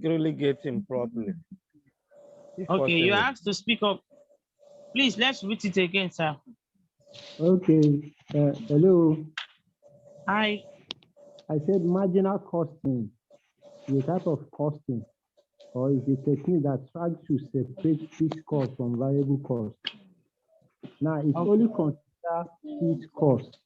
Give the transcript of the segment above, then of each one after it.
really get him properly. Okay, you have to speak up. Please, let's read it again, sir. Okay. Hello. Hi. I said marginal costing is a type of costing or is a technique that tries to separate fixed cost from variable cost. Now, it's only consider fixed cost.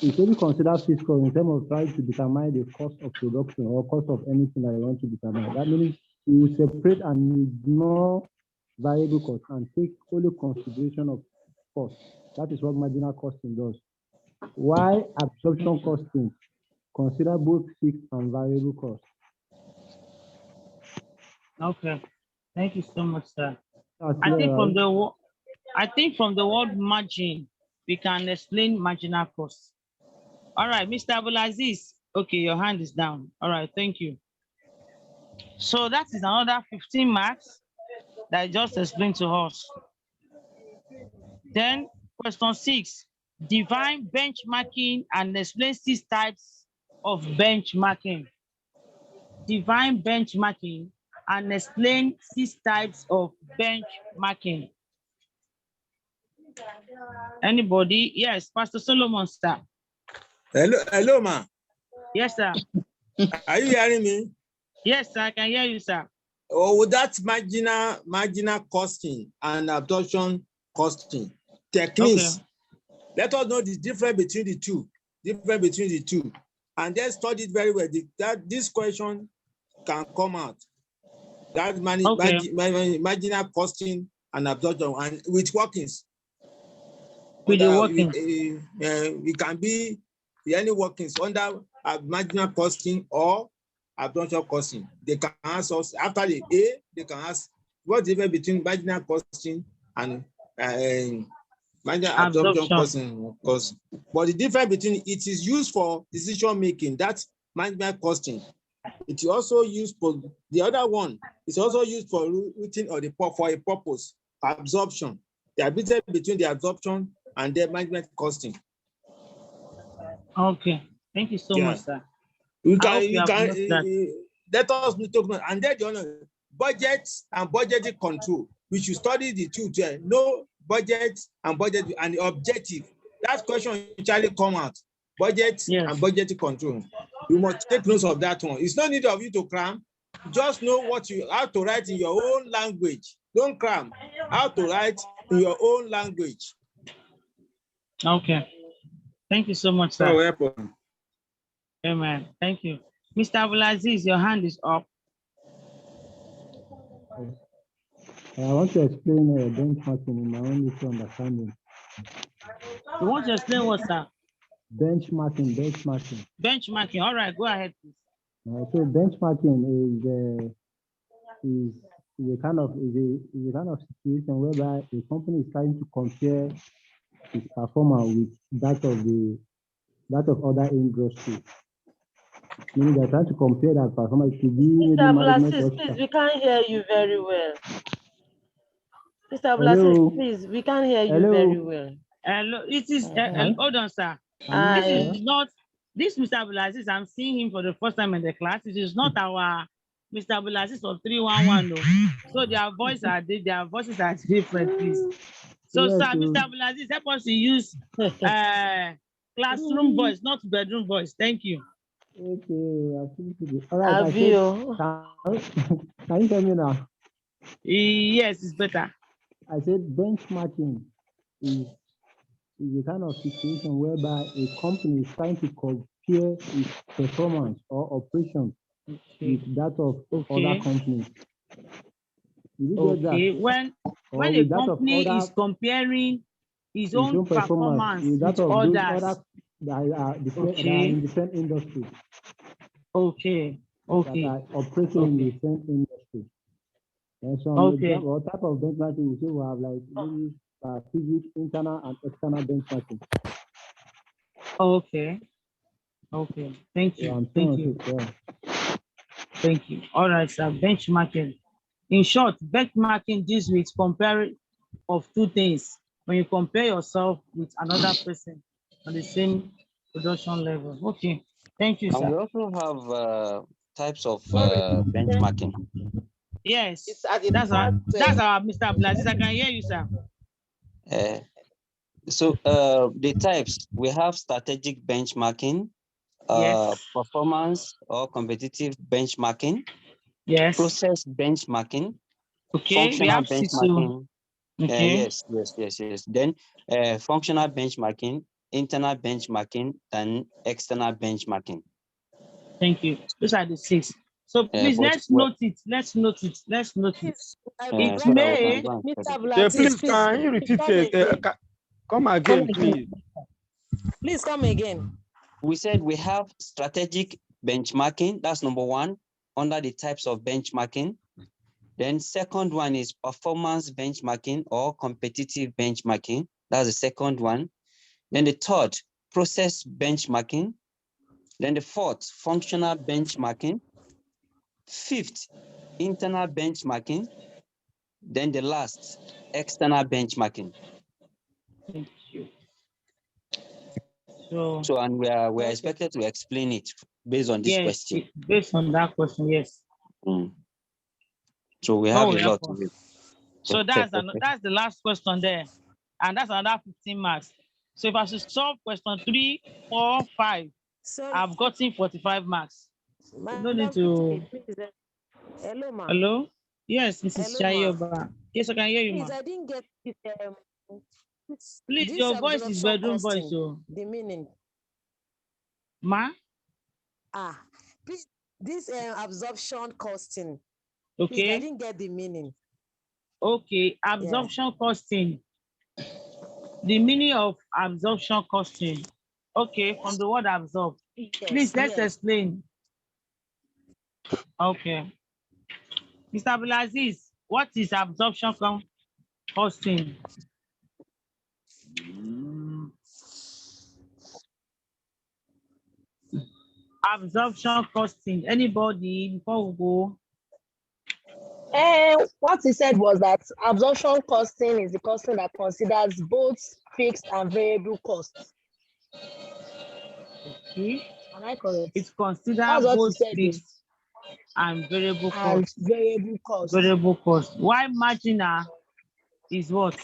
It's only consider fixed cost in terms of trying to determine the cost of production or cost of anything that you want to determine. That means you will separate and ignore variable cost and take only consideration of cost. That is what marginal costing does. Why absorption costing consider both fixed and variable cost. Okay. Thank you so much, sir. That's I think clear, from the word margin, we can explain marginal cost. All right, Mr. Abulaziz. Okay, your hand is down. All right, thank you. So that is another 15 marks that I just explained to us. Then question 6, define benchmarking and explain 6 types of benchmarking. Define benchmarking and explain 6 types of benchmarking. Anybody? Yes, Pastor Solomon, sir. Hello, ma. Yes, sir. Are you hearing me? Yes, sir, I can hear you, sir. Oh, that's marginal costing and absorption costing techniques. Okay. Let us know the difference between the two. And then study it very well. This question can come out. That marginal costing and absorption and with workings. With the workings. It can be any workings under marginal costing or absorption costing. They can ask us after the A, they can ask what's the difference between marginal costing and marginal absorption costing. But the difference between it is used for decision making, that's marginal costing. It is also used for the other one. It's also used for routine or for a purpose, absorption. The difference between the absorption and the management costing. Okay, thank you so much, sir. You can let us talk about, and then budget and budgeting control. We should study the two. No budget and budget and the objective. That question usually come out. Budget and budgeting control. You must take notes of that one. It's no need of you to cram. Just know how to write in your own language. Don't cram. How to write in your own language. Okay. Thank you so much, sir. You're welcome. Amen. Thank you. Mr. Abulaziz, your hand is up. I want to explain benchmarking in my own understanding. You want to explain what, sir? Benchmarking. Benchmarking. All right, go ahead, please. So benchmarking is a kind of situation whereby a company is trying to compare its performance with that of other industries. Meaning they're trying to compare that performance to be. Mr. Abulaziz, please, we can't hear you very well. Mr. Abulaziz, please, we can't hear you very well. Hello, it is. Hold on, sir. This is not. This Mr. Abulaziz, I'm seeing him for the first time in the class. It is not our Mr. Abulaziz of 311. No. So their voices are different, please. So, sir, Mr. Abulaziz, help us to use classroom voice, not bedroom voice. Thank you. Okay, all right. Can you hear me now? Yes, it's better. I said benchmarking is a kind of situation whereby a company is trying to compare its performance or operations with that of other companies. Okay, when a company is comparing his own performance with others that are in different industries. Okay. That are operating in the same industry. And so what type of benchmarking we say we have like maybe strategic, internal and external benchmarking. Okay. Thank you. Thank you. All right, sir. Benchmarking. In short, benchmarking deals with comparing of two things. When you compare yourself with another person on the same production level. Okay. Thank you, sir. And we also have types of benchmarking. Yes, It's at the that's part, our Mr. Blazis. I can hear you, sir. So the types, we have strategic benchmarking, Yes. performance or competitive benchmarking, Yes. process benchmarking, Okay. We functional have C2. benchmarking. Okay. Yes. Then functional benchmarking, internal benchmarking, and external benchmarking. Thank you. Those are the 6. So please let's note it. Let's note it. Let's note it. It so may. Mr. Yeah, Blasis, please, can you repeat it? Come again, please. Please come again. We said we have strategic benchmarking. That's number 1 under the types of benchmarking. Then second one is performance benchmarking or competitive benchmarking. That's the second one. Then the third, process benchmarking. Then the fourth, functional benchmarking. Fifth, internal benchmarking. Then the last, external benchmarking. Thank you. So and we're expected to explain it based on this question. Based on that question, yes. So we have a lot to do. So that's the last question there. And that's another 15 marks. So if I should solve question 3, 4, 5, I've gotten 45 marks. No need to. Hello, ma. Hello? Yes, Mrs. Chayoba. Yes, I can hear you, ma. Please, I didn't get it. Please, your voice is bedroom voice. So. The meaning. Ma? Please, this absorption costing. Okay. Please, I didn't get the meaning. Okay, absorption costing. The meaning of absorption costing. Okay, from the word absorb. Yes, please, let's explain. Okay. Mr. Abdulaziz, what is absorption costing? Absorption costing. Anybody before we go? What he said was that absorption costing is the costing that considers both fixed and variable costs. Okay. Am I correct? It considers both fixed and variable costs. Variable costs. Why marginal is what?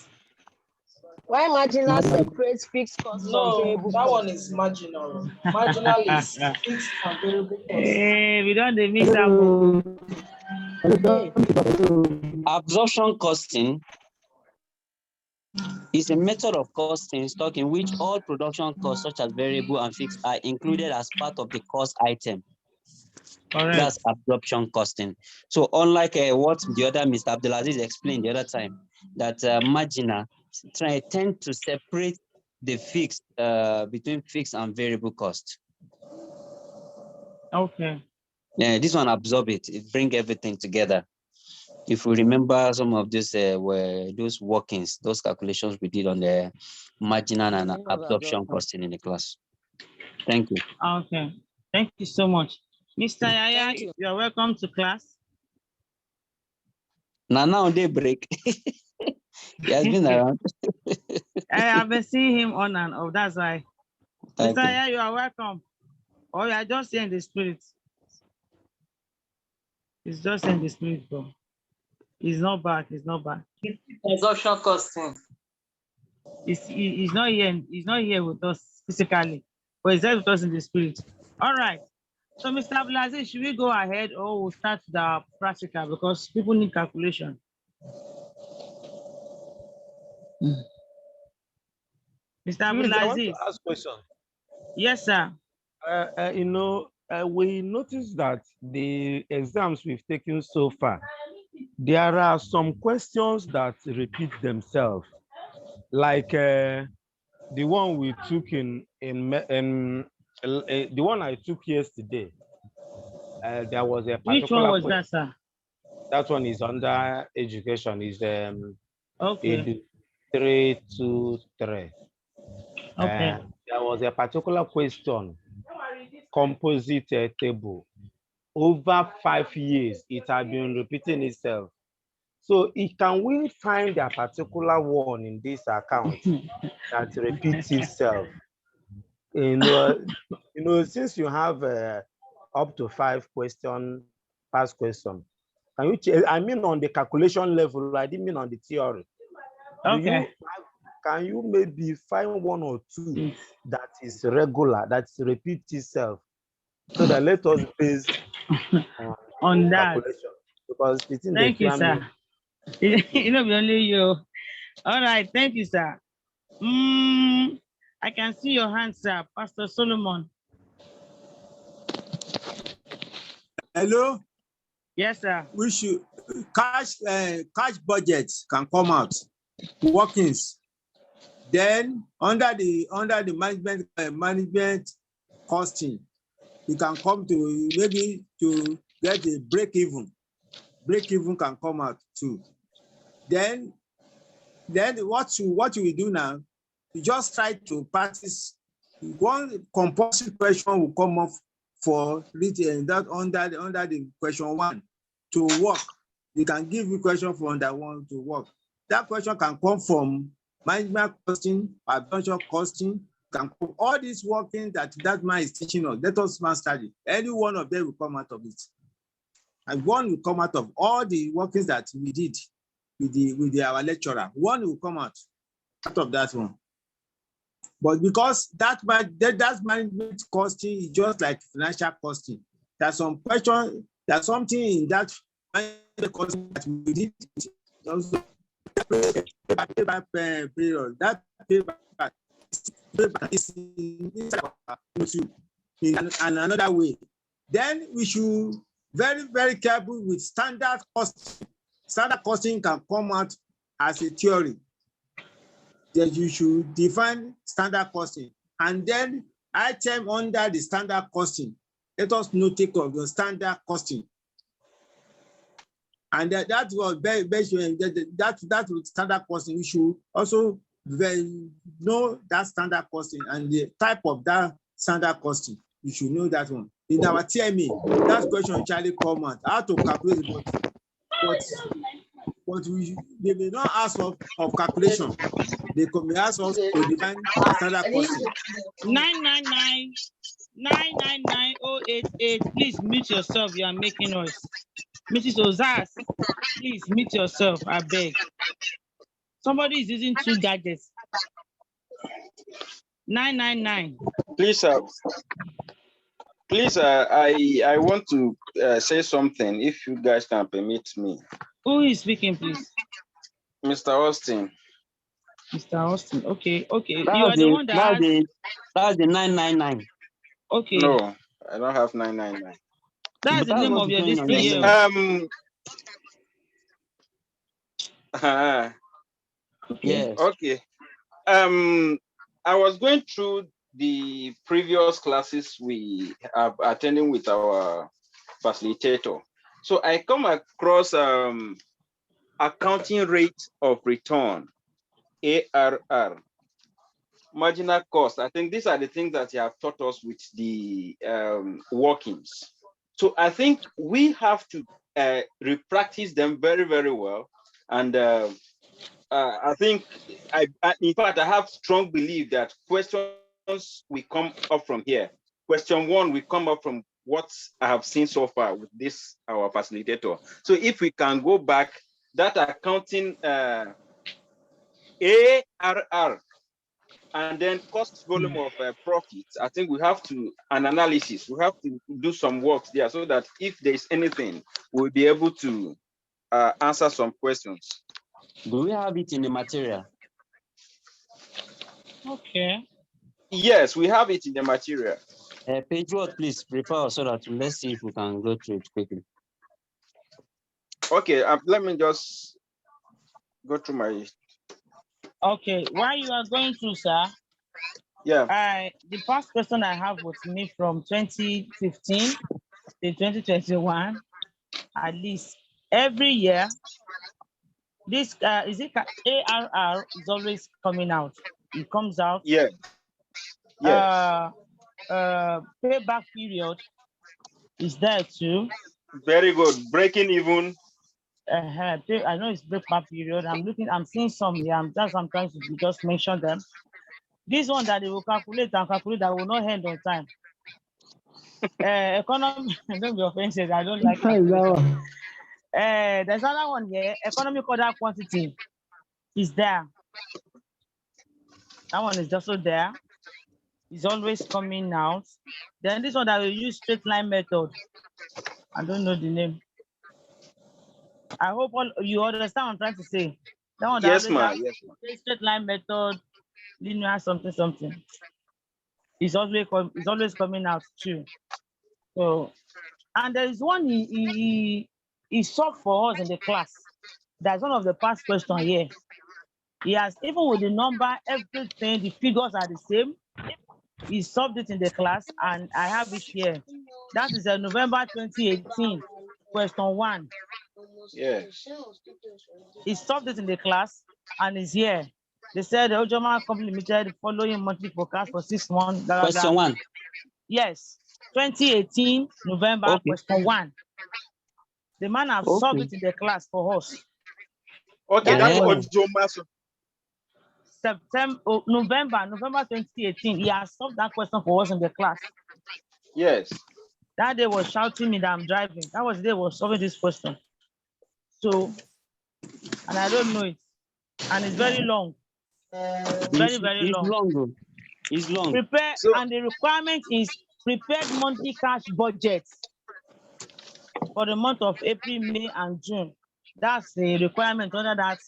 Why marginal separates fixed costs from variable costs? No, that one is marginal. Marginal is fixed and variable costs. Hey, we don't mix up. Absorption costing is a method of costing stock in which all production costs, such as variable and fixed, are included as part of the cost item. Correct. That's absorption costing. So unlike what the other Mr. Abdulaziz explained the other time, that marginal tend to separate the fixed between fixed and variable cost. Okay. Yeah, this one absorb it. It bring everything together. If we remember some of this were those workings, those calculations we did on the marginal and absorption costing in the class. Thank you. Okay. Thank you so much. Mr. Yaya, you are welcome to class. Now they break. He has been around. I have been seeing him on and off. That's why. Okay. Mr. Yaya, you are welcome. Or you are just here in the spirit. It's just in the spirit, bro. He's not back. He's not back. Absorption costing. He's not here. He's not here with us physically, but he's there with us in the spirit. All right. So, Mr. Abdulaziz, should we go ahead or we'll start the practical because people need calculation? Mr. Abdulaziz. I want to ask a question. Yes, sir. We noticed that the exams we've taken so far, there are some questions that repeat themselves, like the one we took the one I took yesterday. There was a particular. Which one was that, sir? That one is under education. Is okay. 323. Okay. There was a particular question, composite table. Over 5 years, it had been repeating itself. So can we find a particular one in this account that repeats itself? Since you have up to 5 question, past question. Can you check? I mean on the calculation level, I didn't mean on the theory. Okay. Can you maybe find 1 or 2 that is regular, that repeat itself, so that let us base on that calculation? Because the thing thank you, sir. You know, only you. All right, thank you, sir. I can see your hand, sir. Pastor Solomon. Hello? Yes, sir. We should cash budgets can come out, workings. Then under the management costing, you can come to maybe to get a break even. Break even can come out too. Then what you will do now, you just try to practice. One compulsory question will come up for written that under the question 1 to work. They can give you question for under 1 to work. That question can come from management costing, adventure costing, can come all these working that man is teaching us. Let us study. Any one of them will come out of it. And one will come out of all the workings that we did with our lecturer. One will come out of that one. But because that management costing is just like financial costing, there's some question, there's something in that management costing that we did also payback period. That payback is in another way. Then we should very, very careful with standard costing. Standard costing can come out as a theory. That you should define standard costing, and then item under the standard costing. Let us note take of the standard costing, and that was that with standard costing. We should also know that standard costing and the type of that standard costing. You should know that one. In our TMA, that question actually come out how to calculate it, but they may not ask of calculation. They may ask us to define standard costing. 999-999-088. Please mute yourself. You are making noise. Mrs. Ozas, please mute yourself. I beg. Somebody is using 2 gadgets. 999. Please, I want to say something, if you guys can permit me. Who is speaking, please? Mr. Austin. Mr. Austin. Okay. You That's are the one that that's the 999. Okay. No, I don't have 999. That's the name of your district here. Yes. Okay. I was going through the previous classes we are attending with our facilitator. So I come across accounting rate of return, ARR, marginal cost. I think these are the things that you have taught us with the workings. So I think we have to repractice them very, very well. And I think, in fact, I have strong belief that questions will come up from here. Question 1 will come up from what I have seen so far with this, our facilitator. So if we can go back, that accounting ARR, and then cost volume of profits, I think we have to, an analysis, we have to do some work there so that if there's anything, we'll be able to answer some questions. Do we have it in the material? Okay. Yes, we have it in the material. Page what, please prepare so that let's see if we can go through it quickly. Okay, let me just go through my. Okay, while you are going through, sir. Yeah. The past question I have with me from 2015 to 2021, at least every year, this is it ARR is always coming out. It comes out. Yeah. Yes. Payback period is there too. Very good. Breaking even. I know it's payback period. I'm seeing some here. I'm trying to just mention them. This one that they will calculate and calculate that will not end on time. Economy, don't be offensive. I don't like How is that one? there's another one here. Economic order quantity is there. That one is also there. It's always coming out. Then this one that we use straight line method. I don't know the name. I hope all you understand what I'm trying to say. That one that Yes, always ma. have Yes, ma. straight line method, linear something. It's always coming out too. So, and there is one he solved for us in the class. That's one of the past question here. He has, even with the number, everything, the figures are the same. He solved it in the class, and I have it here. That is November 2018, question 1. Yes. He solved it in the class, and is here. They said the Ojoma Company Limited following monthly forecast for 6 months. Blah, blah, Question blah. 1. Yes, 2018, November, Okay. question 1. The man have solved it in the class for us. Okay, That that's was Ojoma. November 2018. He has solved that question for us in the class. Yes. That day was shouting me that I'm driving. That was the day he was solving this question. So, and I don't know it. And it's very long. Very, very long. It's long. Prepare, So, and the requirement is prepared monthly cash budget for the month of April, May, and June. That's the requirement under that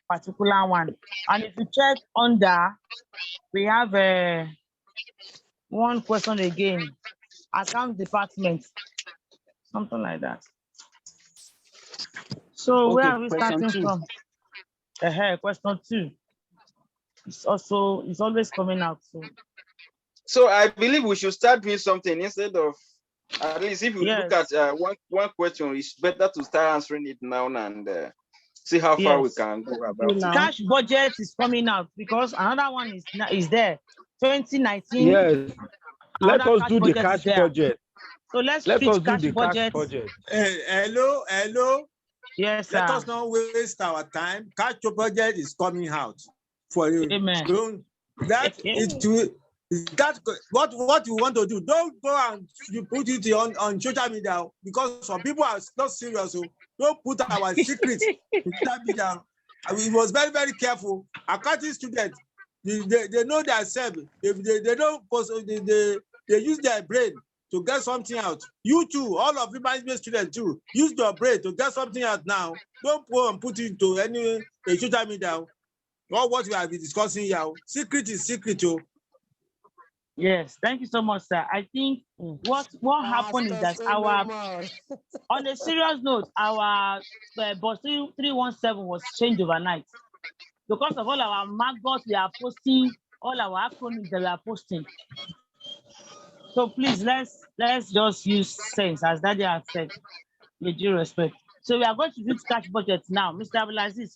particular one. And if you check under, we have one question again. Account department, something like that. So Okay, where are we question starting 2. from? Question 2. It's always coming out. So I believe we should start doing something instead of, at least if you look at Yes. one question, it's better to start answering it now and see how far we Yes. can go about it. Cash budget is coming out because another one is there. 2019. Yes. Let Another us cash do the budget is cash there. budget. So let's Let treat us do cash the cash budget. budget. Hello. Yes, Let sir. us not waste our time. Cash budget is coming out for you. Amen. That what you want to do. Don't go and you put it on social media because some people are not serious. So don't put our secrets in social media. We was very, very careful. Accounting students, they know themselves. They don't post, they use their brain to get something out. You too, all of you management students too, use your brain to get something out now. Don't go and put it into any social media. All what we have been discussing here. Secret is secret. Yes, thank you so much, sir. I think what happened is that on a serious note, our bus 317 was changed overnight because of all our maggots we are posting, all our acronyms that we are posting. So please let's just use sense, as Daddy has said, with due respect. So we are going to do cash budget now. Mr. Abdulaziz,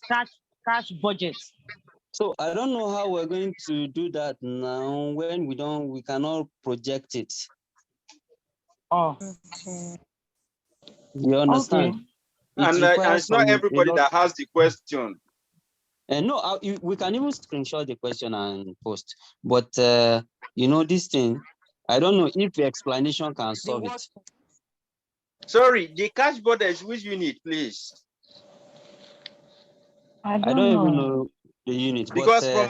cash budget. So I don't know how we're going to do that now when we cannot project it. Oh. You understand? Okay. And it's not everybody that has the question. No, we can even screenshot the question and post. But this thing, I don't know if the explanation can solve it. Sorry, the cash budget, which unit, please? I don't even know the unit. Because but,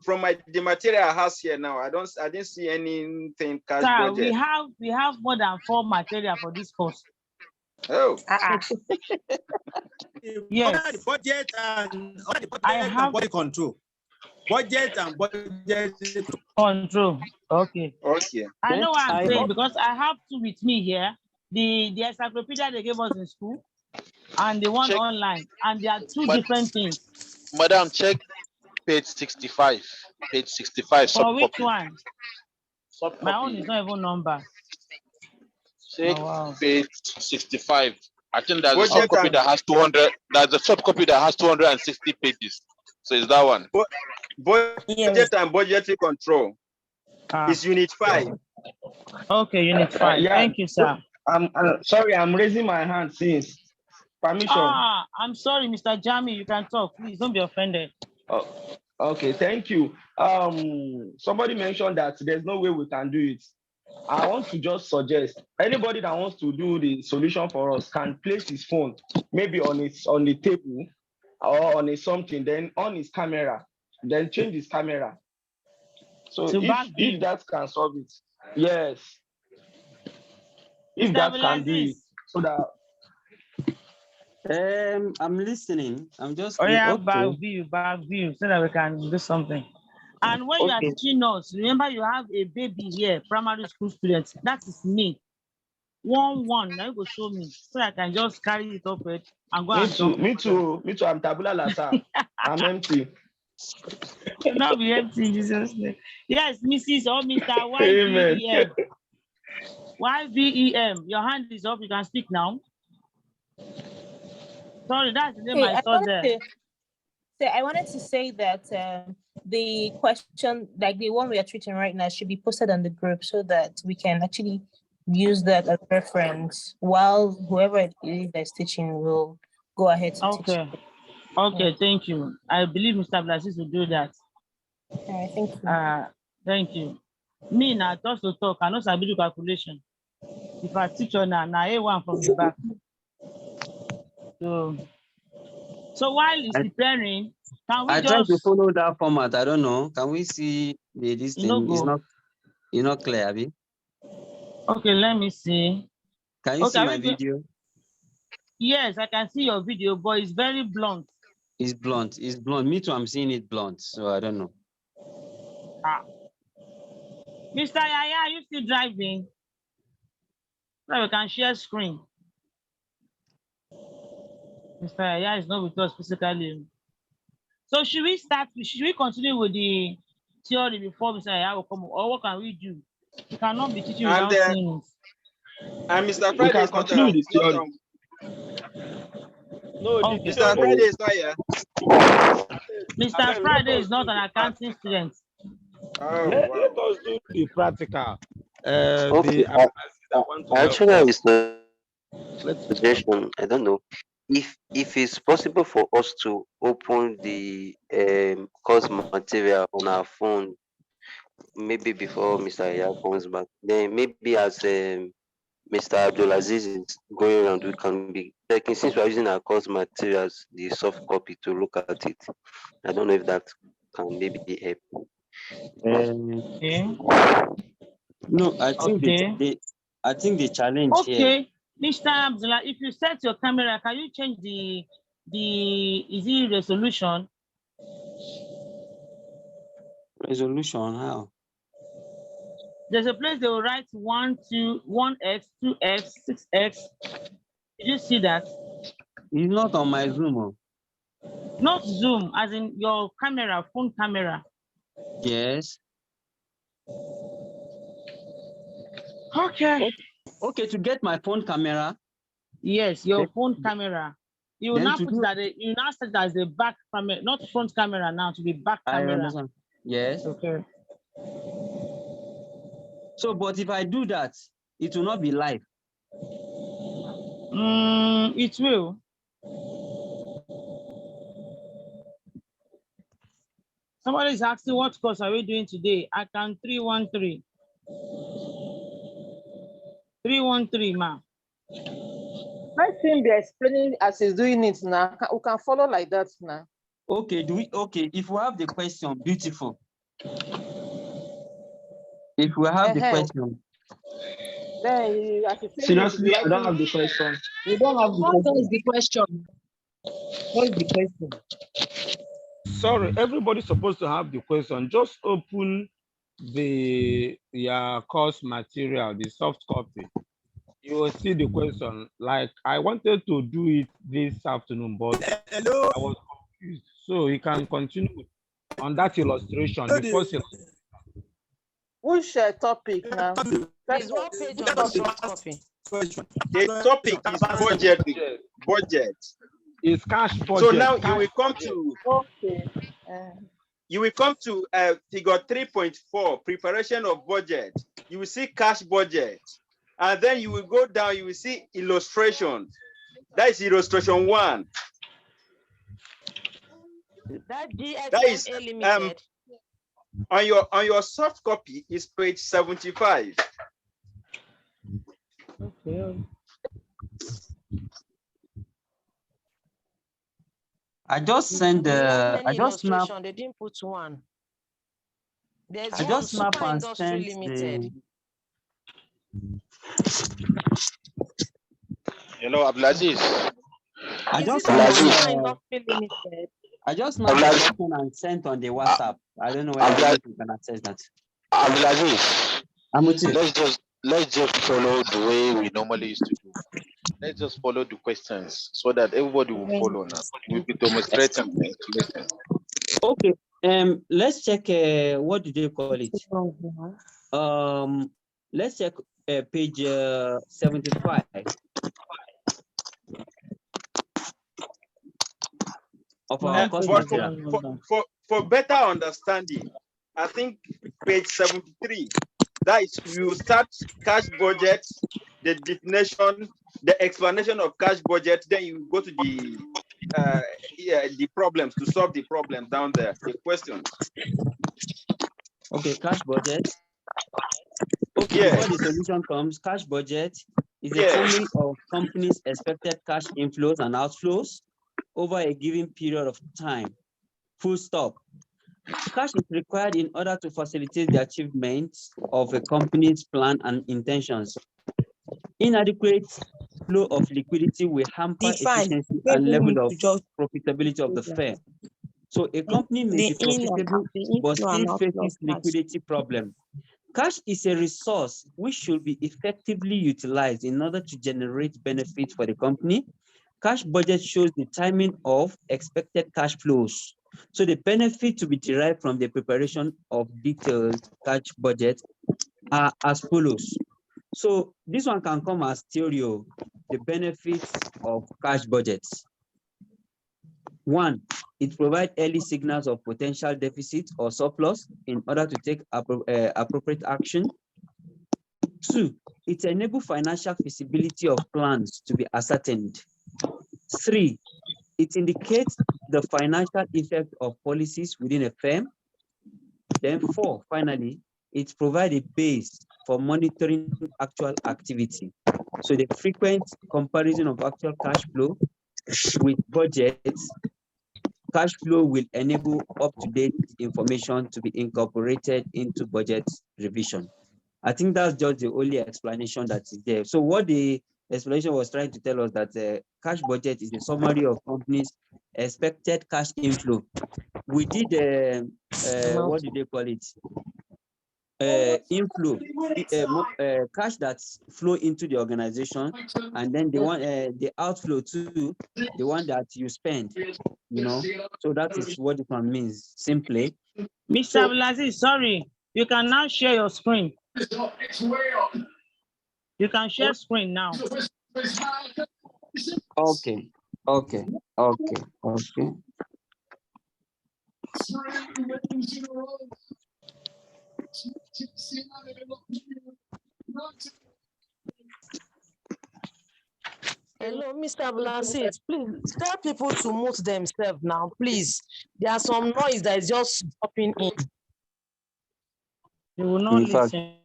from the material I have here now, I didn't see anything cash sir, budget. we have more than 4 material for this course. Oh. Yes. The budget and budget control. Budget and budget control. Okay. Okay. I know what I'm saying because I have two with me here. The encyclopedia they gave us in school and the one online, and they are two different things. Madam, check page 65. Page 65. For which one? My own is not even number. Check page 65. I think there's a subcopy that has 200. There's a subcopy that has 260 pages. So is that one? Budget and budgetary control. It's unit 5. Okay, unit 5. Thank you, sir. I'm sorry, I'm raising my hand since. Permission. I'm sorry, Mr. Jami. You can talk. Please don't be offended. Oh, okay, thank you. Somebody mentioned that there's no way we can do it. I want to just suggest anybody that wants to do the solution for us can place his phone maybe on the table or on something, then on his camera, then change his camera. So if that can solve it, yes. If that can do it, so that I'm listening. I'm just back view, so that we can do something. And when you are teaching us, remember you have a baby here, primary school students. That is me. 1-1. Now you go show me so I can just carry it up and go. Me too. I'm tabula rasa. I'm empty. You'll not be empty, Jesus. Yes, Mrs. or Mr. YVEM. YVEM. Your hand is up. You can speak now. Sorry, that's the name I saw there. I wanted to say that the question, like the one we are treating right now, should be posted on the group so that we can actually use that as reference while whoever it is that's teaching will go ahead to teach. Okay, thank you. I believe Mr. Blasis will do that. All right, thank you. Thank you. Me now, just to talk, I know sabi do calculation. If I teach on now A1 from the back. So while it's preparing, can we I try to follow that format. I don't know. Can we see this thing? It's not clear, Abby. Okay, let me see. Can you see my video? Yes, I can see your video, but it's very blunt. It's blunt. It's blunt. Me too, I'm seeing it blunt, so I don't know. Mr. Yaya, are you still driving? So we can share screen. Mr. Yaya is not with us physically. So should we continue with the theory before Mr. Yaya will come, or what can we do? We cannot be teaching without seeing it. And Mr. Friday is continue with the theory. No, Mr. Friday is not here. Mr. Friday is not an accounting student. Let us do the practical. Okay, actually, I was suggestion. I don't know if it's possible for us to open the course material on our phone, maybe before Mr. Aya comes back. Then maybe as Mr. Abdulaziz is going around, we can be checking, since we're using our course materials, the soft copy, to look at it. I don't know if that can maybe help. No, I think the challenge here. Mr. Abdullah, if you set your camera, can you change the resolution? Resolution, how? There's a place they will write 1, 2, 1x, 2x, 6x. Did you see that? It's not on my Zoom. Not Zoom, as in your camera, phone camera. Yes. Okay. Okay, to get my phone camera. Yes, your phone camera. You will now put that. You now set that as the back camera, not front camera now, to be back camera. I understand. Yes. Okay. So, but if I do that, it will not be live. It will. Somebody is asking what course are we doing today? I can 313. 313, ma. Let him be explaining as he's doing it now. We can follow like that now. Okay, if we have the question, beautiful. If we have the question. Then seriously, I don't have the question. You don't have the question. What is the question? What is the question? Sorry, everybody's supposed to have the question. Just open your course material, the soft copy. You will see the question. Like, I wanted to do it this afternoon, but I was confused. So you can continue on that illustration. The first illustration. Which topic now? There's one page on the soft copy. The topic is budget. It's cash budget. So now you will come to figure 3.4, preparation of budget. You will see cash budget. And then you will go down, you will see illustration. That is illustration 1. That is limited. on your soft copy is page 75. Okay. I just sent They have I many just snap. illustration. They didn't put one. There's I one just snap super and industry sent limited. You know, Abdulaziz. I Is just it not snap super Abdulaziz. industry limited? I just snapped the document and sent on the WhatsApp. I don't know whether you can access that. Abdulaziz. I'm with you. Let's just follow the way we normally used to do. Let's just follow the questions so that everybody will follow now. We'll be demonstrating things to listen. Okay. Let's check what do they call it? Let's check page 75. Of our course But material. for better understanding, I think page 73, that is, you start cash budget, the definition, the explanation of cash budget, then you go to the problems, to solve the problems down there, the questions. Okay, cash budget. Okay, before the solution comes, cash budget is a summary of companies' expected cash inflows and outflows over a given period of time. Full stop. Cash is required in order to facilitate the achievement of a company's plan and intentions. Inadequate flow of liquidity will hamper efficiency and level of profitability of the firm. So a company may be profitable but still faces liquidity problem. Cash is a resource which should be effectively utilized in order to generate benefits for the company. Cash budget shows the timing of expected cash flows. So the benefit to be derived from the preparation of detailed cash budget are as follows. So this one can come as theory, the benefits of cash budgets. One, it provides early signals of potential deficit or surplus in order to take appropriate action. Two, it enables financial feasibility of plans to be ascertained. Three, it indicates the financial effect of policies within a firm. Then four, finally, it provides a base for monitoring actual activity. So the frequent comparison of actual cash flow with budgets, cash flow will enable up-to-date information to be incorporated into budget revision. I think that's just the only explanation that is there. So what the explanation was trying to tell us that cash budget is a summary of companies' expected cash inflow. We did what do they call it? Inflow, cash that's flow into the organization, and then the one the outflow to the one that you spend. You know, so that is what it means simply. Mr. Abdulaziz, sorry, you can now share your screen. You can share screen now. Okay. Hello, Mr. Abdulaziz, please tell people to mute themselves now, please. There are some noise that is just dropping in. They will not listen.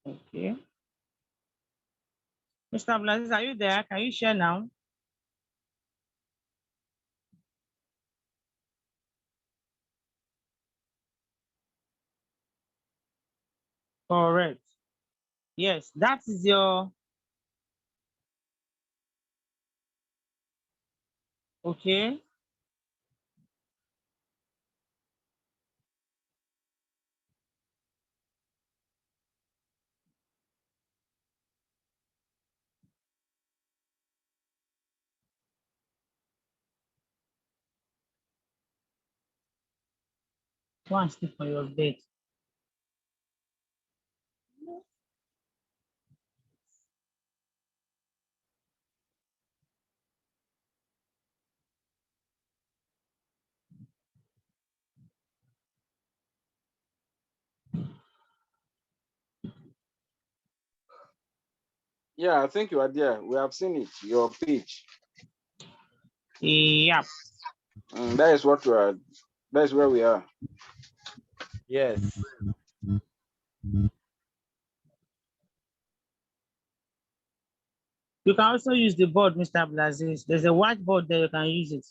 Okay. Mr. Abdulaziz, are you there? Can you share now? Correct. Yes, that is your. Okay. Go and sleep for your bed. Yeah, I think you are there. We have seen it, your page. Yeah. That is what we are. That is where we are. Yes. You can also use the board, Mr. Blazis. There's a whiteboard there, you can use it.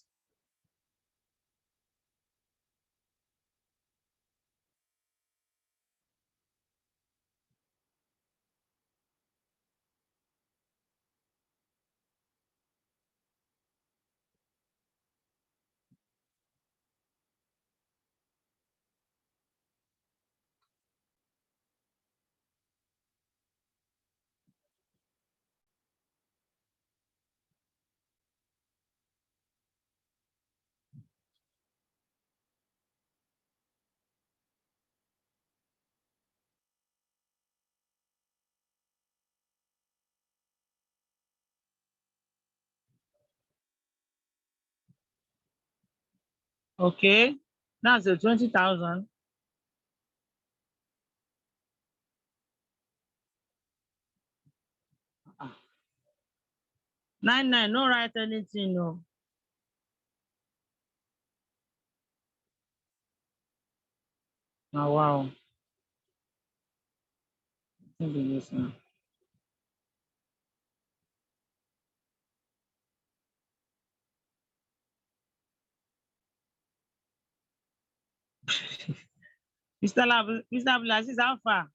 Okay, that's the 20,000. Nine, no write anything, no. Oh, wow. Mr. Blazis, how far?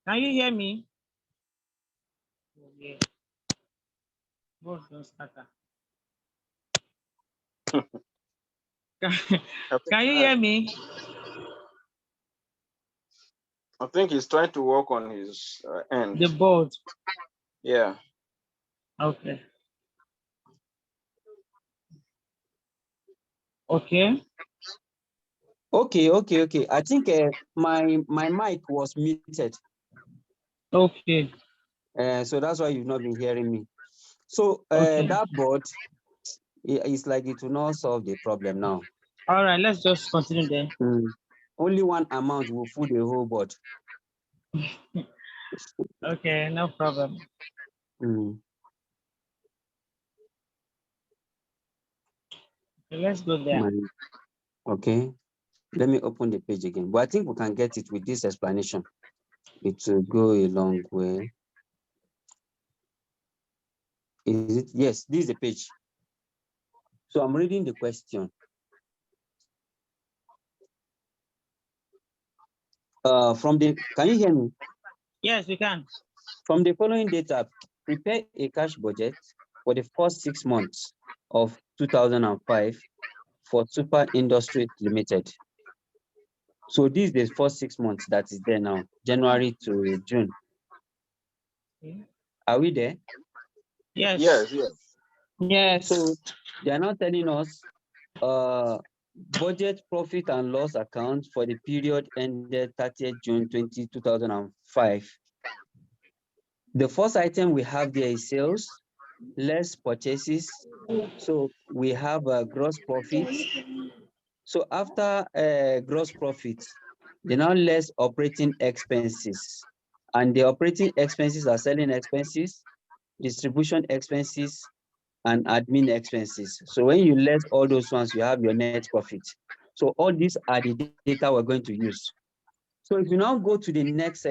Can you hear me? Yeah. Both don't scatter. Can you hear me? I think he's trying to work on his end. The board. Yeah. Okay. Okay. Okay. I think my mic was muted. Okay. So that's why you've not been hearing me. So Okay. that board is like it will not solve the problem now. All right, let's just continue then. Only one amount will fool the whole board. Okay, no problem. Okay, let's go there. Okay, let me open the page again. But I think we can get it with this explanation. It will go a long way. Is it? Yes, this is the page. So I'm reading the question. Can you hear me? Yes, we can. From the following data, prepare a cash budget for the first 6 months of 2005 for Super Industries Limited. So this is the first 6 months that is there now, January to June. Are we there? Yes. Yes. So they are now telling us budget profit and loss account for the period ended 30th June 2005. The first item we have there is sales, less purchases. So we have gross profits. So after gross profits, they now less operating expenses. And the operating expenses are selling expenses, distribution expenses, and admin expenses. So when you less all those ones, you have your net profit. So all these are the data we're going to use. So if you now go to the next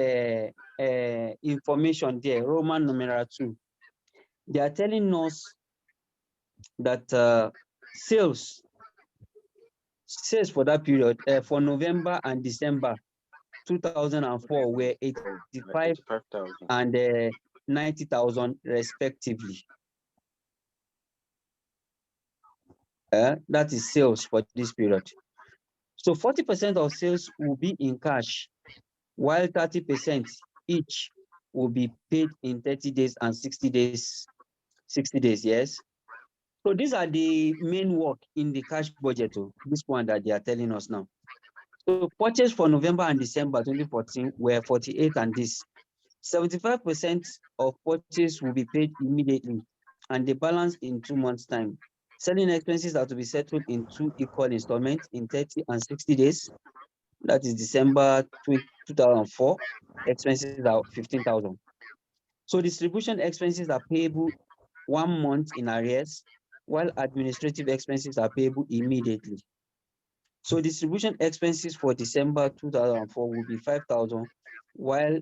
information there, Roman numeral 2, they are telling us that sales for that period for November and December 2004 were 85,000 and 90,000 respectively. That is sales for this period. So 40% of sales will be in cash, while 30% each will be paid in 30 days and 60 days. 60 days, yes. So these are the main work in the cash budget, this one that they are telling us now. So purchase for November and December 2014 were 48 and this. 75% of purchase will be paid immediately and the balance in 2 months' time. Selling expenses are to be settled in 2 equal installments in 30 and 60 days. That is December 2004. Expenses are 15,000. So distribution expenses are payable 1 month in arrears, while administrative expenses are payable immediately. So distribution expenses for December 2004 will be 5,000, while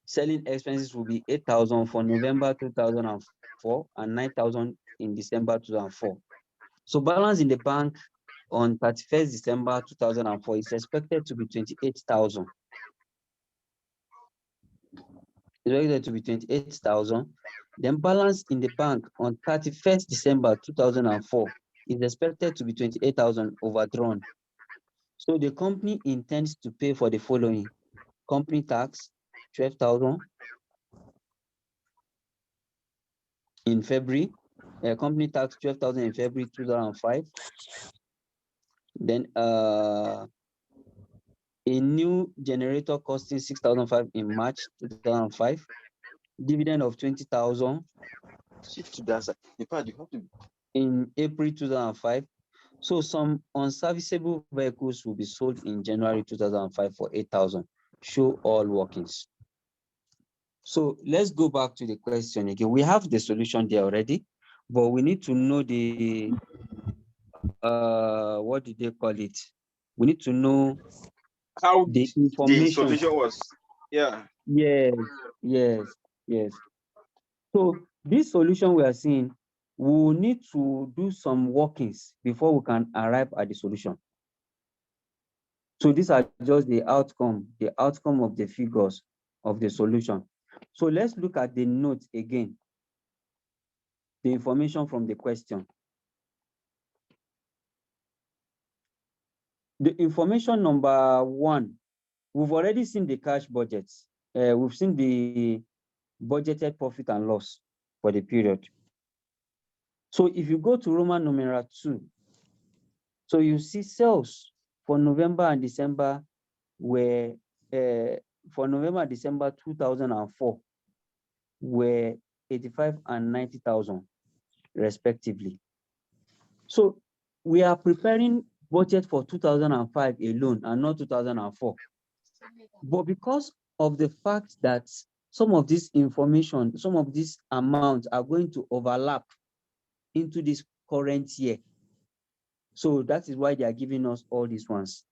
selling expenses will be 8,000 for November 2004 and 9,000 in December 2004. So balance in the bank on 31st December 2004 is expected to be 28,000. Expected to be 28,000. Then balance in the bank on 31st December 2004 is expected to be 28,000 overdrawn. So the company intends to pay for the following: company tax, 12,000 in February, company tax 12,000 in February 2005. Then a new generator costing 6,500 in March 2005. Dividend of 20,000 in April 2005. So some unserviceable vehicles will be sold in January 2005 for 8,000. Show all workings. So let's go back to the question again. We have the solution there already, but we need to know the, what did they call it? We need to know how the information. The solution was, yeah. Yes. So this solution we are seeing, we will need to do some workings before we can arrive at the solution. So these are just the outcome of the figures of the solution. So let's look at the notes again, the information from the question. The information number 1, we've already seen the cash budgets. We've seen the budgeted profit and loss for the period. So if you go to Roman numeral 2, so you see sales for November and December were, for November and December 2004 were 85 and 90,000 respectively. So we are preparing budget for 2005 alone and not 2004. But because of the fact that some of this information, some of these amounts are going to overlap into this current year. So that is why they are giving us all these ones.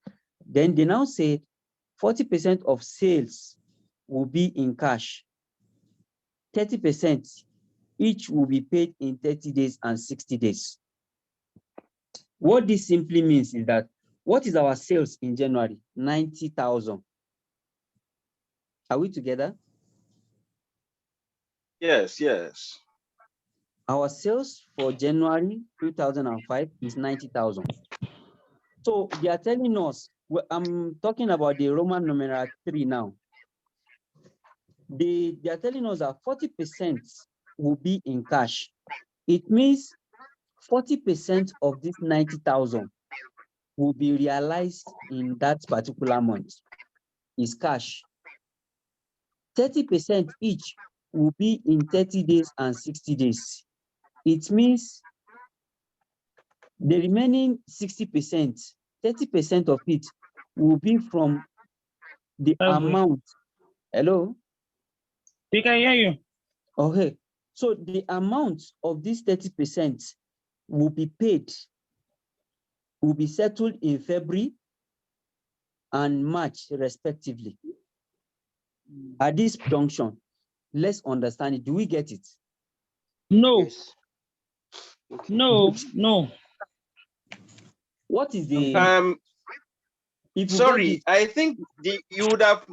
Then they now say 40% of sales will be in cash. 30% each will be paid in 30 days and 60 days. What this simply means is that, what is our sales in January? 90,000. Are we together? Yes. Our sales for January 2005 is 90,000. So they are telling us, I'm talking about the Roman numeral 3 now. They are telling us that 40% will be in cash. It means 40% of this 90,000 will be realized in that particular month is cash. 30% each will be in 30 days and 60 days. It means the remaining 60%, 30% of it will be from the amount. Hello? We can hear you. Okay. So the amount of this 30% will be paid, will be settled in February and March respectively. At this junction, let's understand it. Do we get it? No. Yes. Okay. No. What is the sorry, I think you would have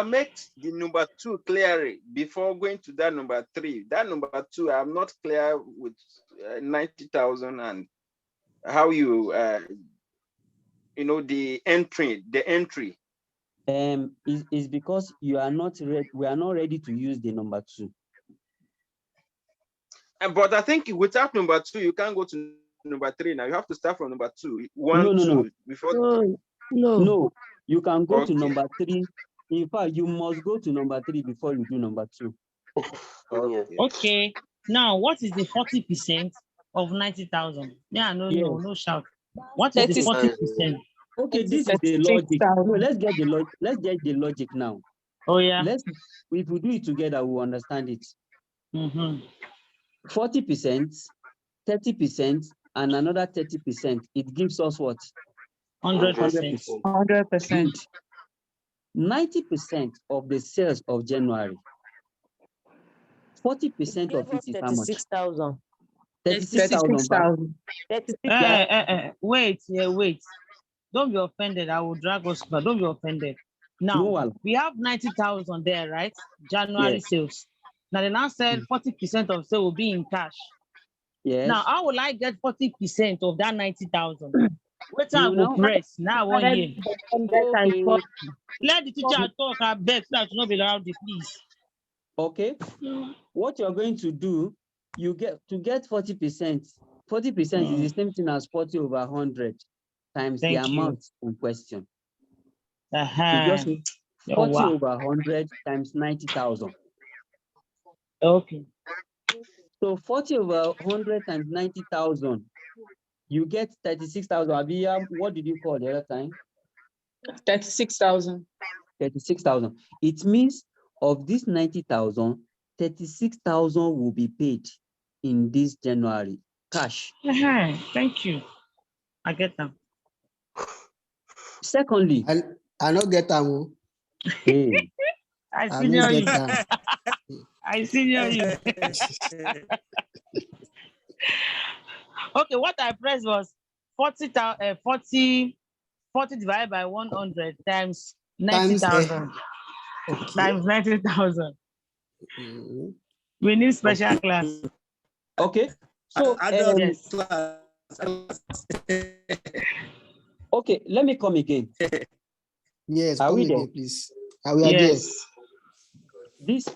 made the number 2 clearly before going to that number 3. That number 2, I'm not clear with 90,000 and how you the entry. Is because you are not ready. We are not ready to use the number 2. But I think without number 2, you can't go to number 3 now. You have to start from number 2. 1, 2 before. No, you can go to number 3. In fact, you must go to number 3 before you do number 2. Okay. Now, what is the 40% of 90,000? Yeah, no shout. What is the 40%? Okay, this is the logic. No, let's get the logic now. Oh, yeah. If we do it together, we'll understand it. 40%, 30%, and another 30%. It gives us what? 100%. 100%. 90% of the sales of January. 40% of it is how much? 36,000. 36,000. Wait. Don't be offended. I will drag us back. Don't be offended. Now, we have 90,000 there, right? January sales. Now, they now said 40% of sale will be in cash. Yes. Now, how will I get 40% of that 90,000? Wait till I go press. Now, 1 year. Okay. Let the teacher talk. I beg that not be loud, please. Okay. What you're going to do, you get 40%. 40% is the same thing as 40 over 100 times the amount in question. You just need 40 over 100 times 90,000. Okay. So 40 over 100 times 90,000, you get 36,000. Abia, what did you call the other time? 36,000. 36,000. It means of this 90,000, 36,000 will be paid in this January, cash. Thank you. I get them. Secondly, I don't get them. Hey. I senior you. I senior you. Okay, what I pressed was 40 divided by 100 times 90,000 times 90,000. We need special class. Okay. So yes. Okay, let me come again. Yes, are come we again, there? please. Are we there? This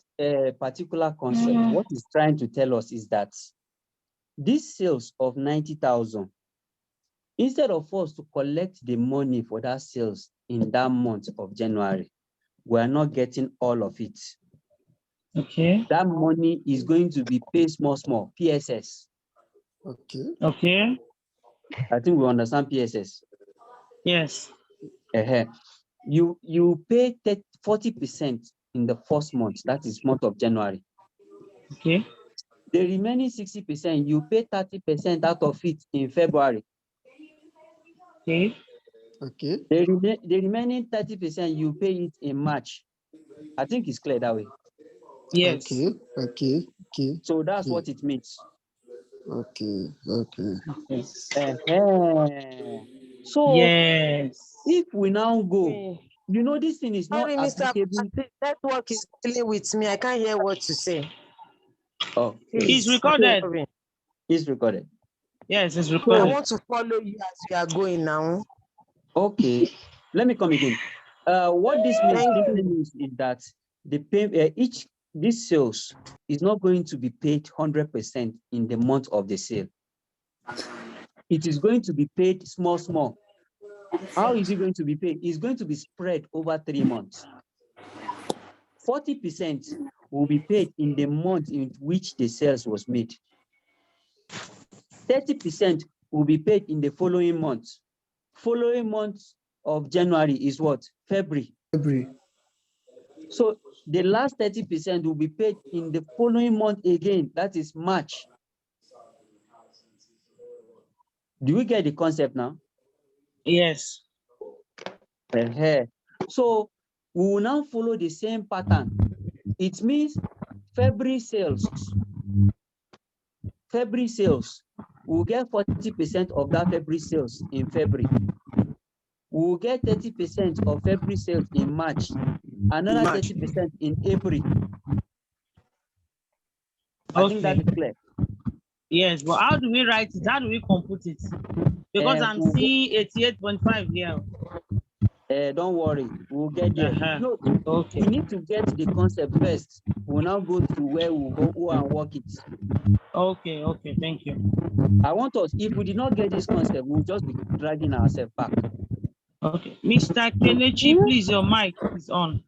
particular concept, what it's trying to tell us is that this sales of 90,000, instead of us to collect the money for that sales in that month of January, we are not getting all of it. Okay. That money is going to be paid small, PSS. Okay. Okay. I think we understand PSS. Yes. You pay 40% in the first month, that is month of January. Okay. The remaining 60%, you pay 30% out of it in February. Okay. Okay. The remaining 30%, you pay it in March. I think it's clear that way. Yes. Okay. So that's what it means. Okay. So yes. If we now go, you know, this thing is Sorry, not Mr. applicable. Network is dealing with me. I can't hear what you say. Oh, it's recorded. It's recorded. Yes, it's recorded. I want to follow you as you are going now. Okay, let me come again. What this means simply means is that the pay this sales is not going to be paid 100% in the month of the sale. It is going to be paid small. How is it going to be paid? It's going to be spread over 3 months. 40% will be paid in the month in which the sales was made. 30% will be paid in the following month. Following month of January is what? February. So the last 30% will be paid in the following month again. That is March. Do we get the concept now? Yes. So we will now follow the same pattern. It means February sales we'll get 40% of that February sales in February. We'll get 30% of February sales in March, another 30% in April. I think that is clear. Yes, but how do we write it? How do we compute it? Because I'm seeing 88.5 here. Don't worry, we'll get there. No, we need to get the concept first. We'll now go to where we'll go and work it. Okay, thank you. I want us, if we did not get this concept, we'll just be dragging ourselves back. Okay, Mr. Kelechi, please, your mic is on.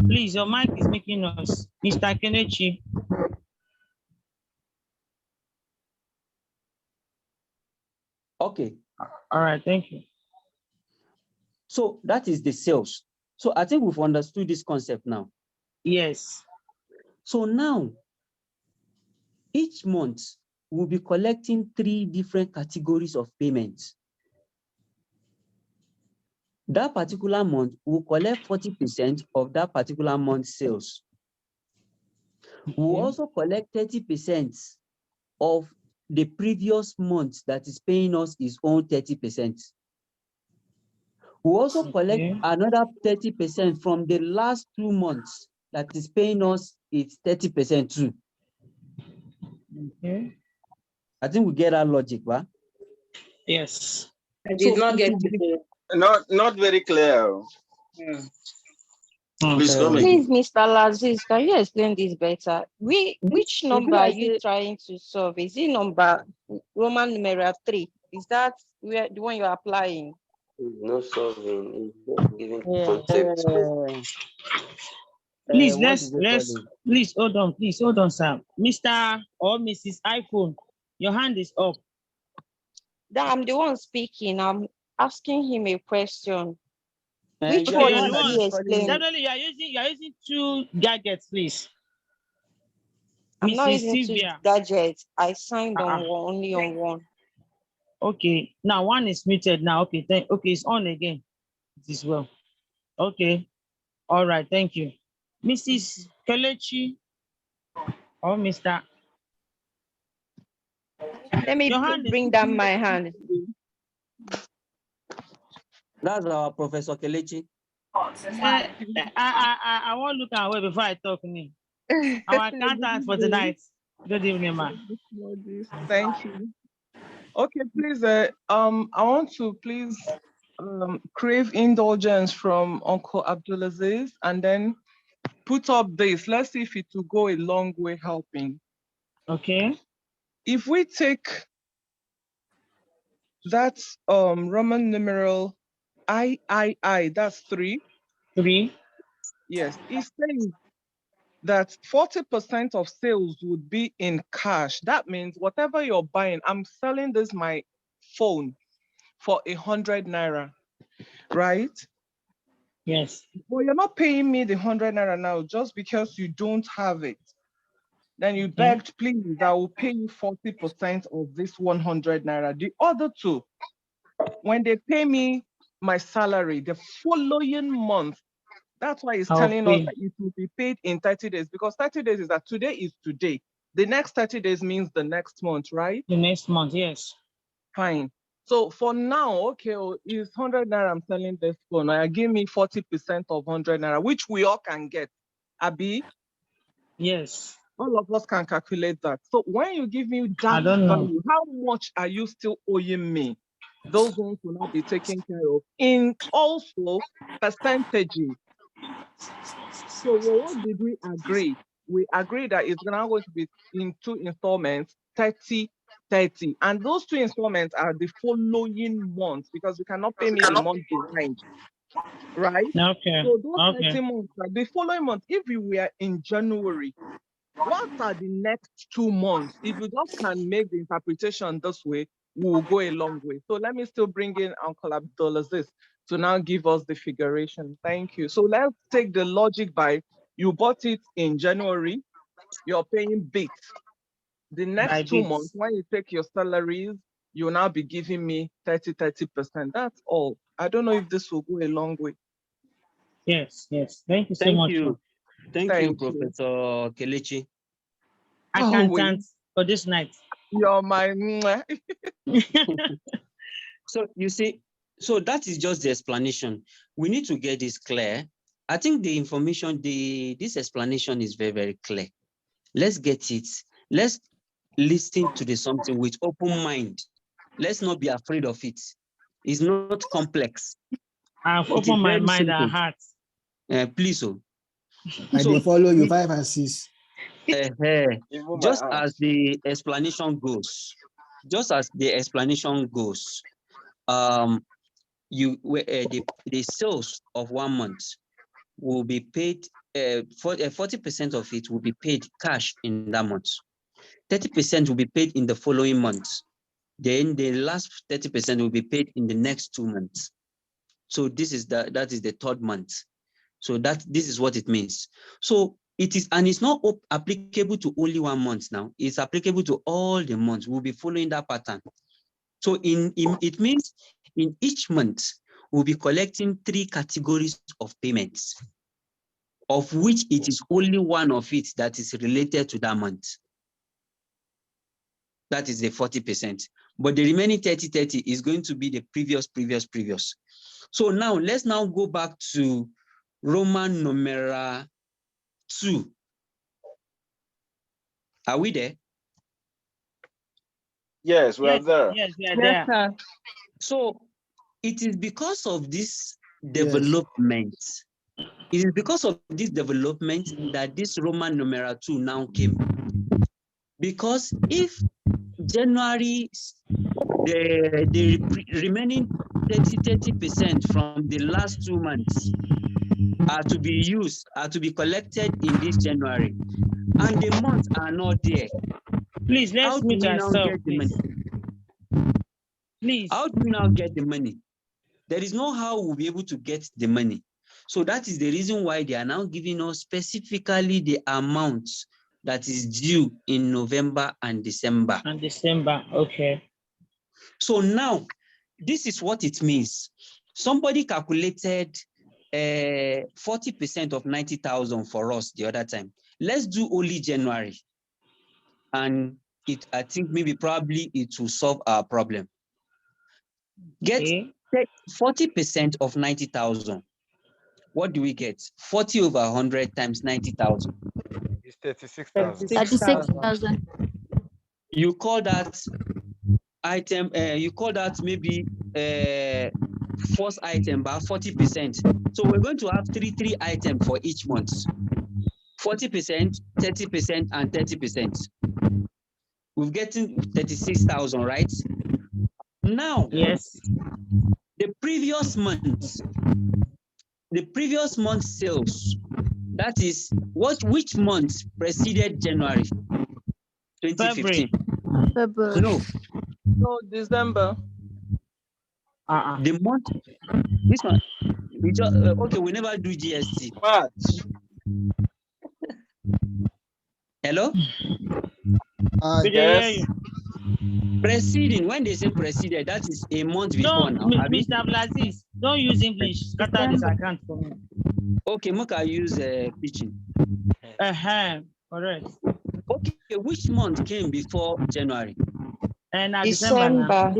Please, your mic is making noise. Mr. Kelechi. Okay. All right, thank you. So that is the sales. So I think we've understood this concept now. Yes. So now, each month, we'll be collecting 3 different categories of payments. That particular month will collect 40% of that particular month's sales. We'll also collect 30% of the previous month that is paying us his own 30%. We'll also collect another 30% from the last 2 months that is paying us its 30% too. Okay. I think we get that logic, right? Yes. I did not get it. Not very clear. Please, Please, Mr. Laziz, can you explain this better? Which number are you trying to solve? Is it number Roman numeral 3? Is that the one you're applying? No solving, it's just giving concepts. Please, what please hold on, sir. Mr. or Mrs. iPhone, your hand is up. I'm the one speaking. I'm asking him a question. Which Okay, one is he explaining? Definitely, you are using 2 gadgets, please. I'm not Mrs. using 2 Sylvia. gadgets. I signed on one, only on one. Okay, now one is muted now. Okay, okay, it's on again. It is well. Okay, all right, thank you. Mrs. Kelechi or Mr. Let me bring down my hand. That's our Professor Kelechi. I won't look away before I talk. Me. Our accountant for tonight. Good evening, ma. Thank you. Okay, please. I want to please crave indulgence from Uncle Abdulaziz and then put up this. Let's see if it will go a long way helping. Okay. If we take that Roman numeral III, that's 3. 3. Yes, it's saying that 40% of sales would be in cash. That means whatever you're buying, I'm selling this my phone for 100 naira, right? Yes. Well, you're not paying me the 100 naira now just because you don't have it. Then you begged, please, I will pay you 40% of this 100 naira. The other 2, when they pay me my salary the following month, that's why it's telling us that it will be paid in 30 days, because 30 days is that today is today. The next 30 days means the next month, right? The next month, yes. Fine. So for now, okay, it's 100 naira I'm selling this phone. Now give me 40% of 100 naira, which we all can get. Abi? Yes. All of us can calculate that. So when you give me that value, how much are you still owing me? Those ones will not be taken care of in also percentages. So what did we agree? We agreed that it's now going to be in 2 installments, 30, 30. And those 2 installments are the following months because you cannot pay me the month behind. Right? Okay. So those 30 months, the following month, if we were in January, what are the next 2 months? If you just can make the interpretation this way, we will go a long way. So let me still bring in Uncle Abdulaziz to now give us the figuration. Thank you. So let's take the logic by you bought it in January, you're paying bits. The next 2 months, when you take your salaries, you'll now be giving me 30%. That's all. I don't know if this will go a long way. Yes. Thank you so much. Thank you, Professor Kelechi. Accountant for this night. You're my So you see, so that is just the explanation. We need to get this clear. I think the information, this explanation is very, very clear. Let's get it. Let's listen to the something with open mind. Let's not be afraid of it. It's not complex. I've opened my mind and heart. Please, so. I will follow you 5 and 6. Just as the explanation goes, the sales of 1 month will be paid, 40% of it will be paid cash in that month. 30% will be paid in the following month. Then the last 30% will be paid in the next 2 months. So that is the 3rd month. So this is what it means. So it is, and it's not applicable to only 1 month now. It's applicable to all the months. We'll be following that pattern. So it means in each month, we'll be collecting 3 categories of payments, of which it is only one of it that is related to that month. That is the 40%. But the remaining 30-30 is going to be the previous. So now let's now go back to Roman numeral 2. Are we there? Yes, we are there. Yes, we are there. Sir. So it is because of this development. It is because of this development that this Roman numeral 2 now came. Because if January, the remaining 30% from the last 2 months are to be collected in this January, and the months are not there. Please, let's meet ourselves, please. Please. How do we now get the money? There is no how we'll be able to get the money. So that is the reason why they are now giving us specifically the amounts that is due in November and December. Okay. So now, this is what it means. Somebody calculated 40% of 90,000 for us the other time. Let's do only January. And I think probably it will solve our problem. Get 40% of 90,000. What do we get? 40 over 100 times 90,000. It's 36,000. 36,000. You call that item, you call that maybe first item by 40%. So we're going to have three items for each month. 40%, 30%, and 30%. We've gotten 36,000, right? Now, yes, the previous month sales, that is which month preceded January 2015? February. No, December. The month, this one, we just, okay, we never do GST. March. Hello? Yes. Preceding, when they say preceded, that is a month before now. Mr. Blazis, don't use English. Scatter this account for me. Okay, Moka use pitching. Correct. Okay, which month came before January? December.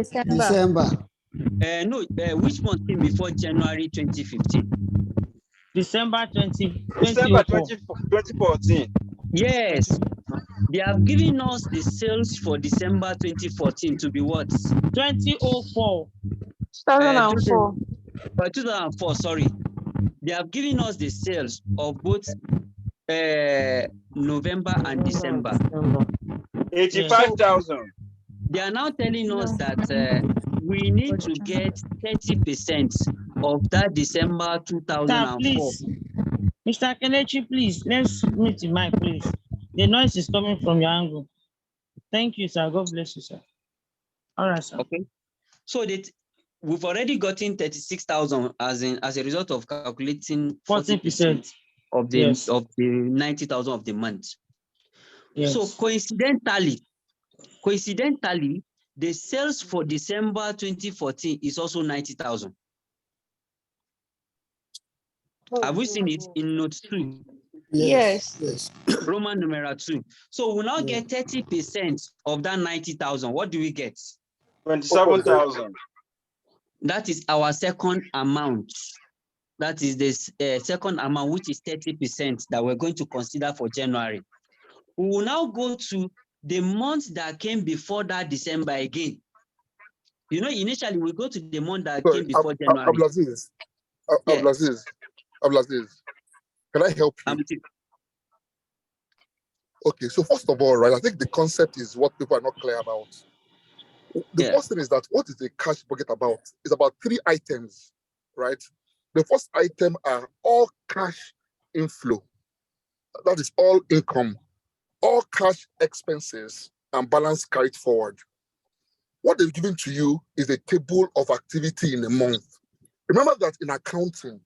No, which month came before January 2015? December 2014. Yes. They have given us the sales for December 2014 to be what? 2004. 2004. 2004, sorry. They have given us the sales of both November and December. 85,000. They are now telling us that we need to get 30% of that December 2004. Please, Mr. Kelechi, please, let's meet the mic, please. The noise is coming from your angle. Thank you, sir. God bless you, sir. All right, sir. Okay. So that we've already gotten 36,000 as a result of calculating 40% of the 90,000 of the month. Yes. So coincidentally, the sales for December 2014 is also 90,000. Have we seen it in note 2? Yes. Roman numeral 2. So we'll now get 30% of that 90,000. What do we get? 27,000. That is our second amount. That is the second amount, which is 30% that we're going to consider for January. We will now go to the month that came before that December again. You know, initially we go to the month that came before January. Ablaziz, can I help you? Okay, so first of all, right, I think the concept is what people are not clear about. The first thing is that what is the cash bucket about? It's about 3 items, right? The first item are all cash inflow. That is all income, all cash expenses, and balance carried forward. What they've given to you is a table of activity in a month. Remember that in accounting,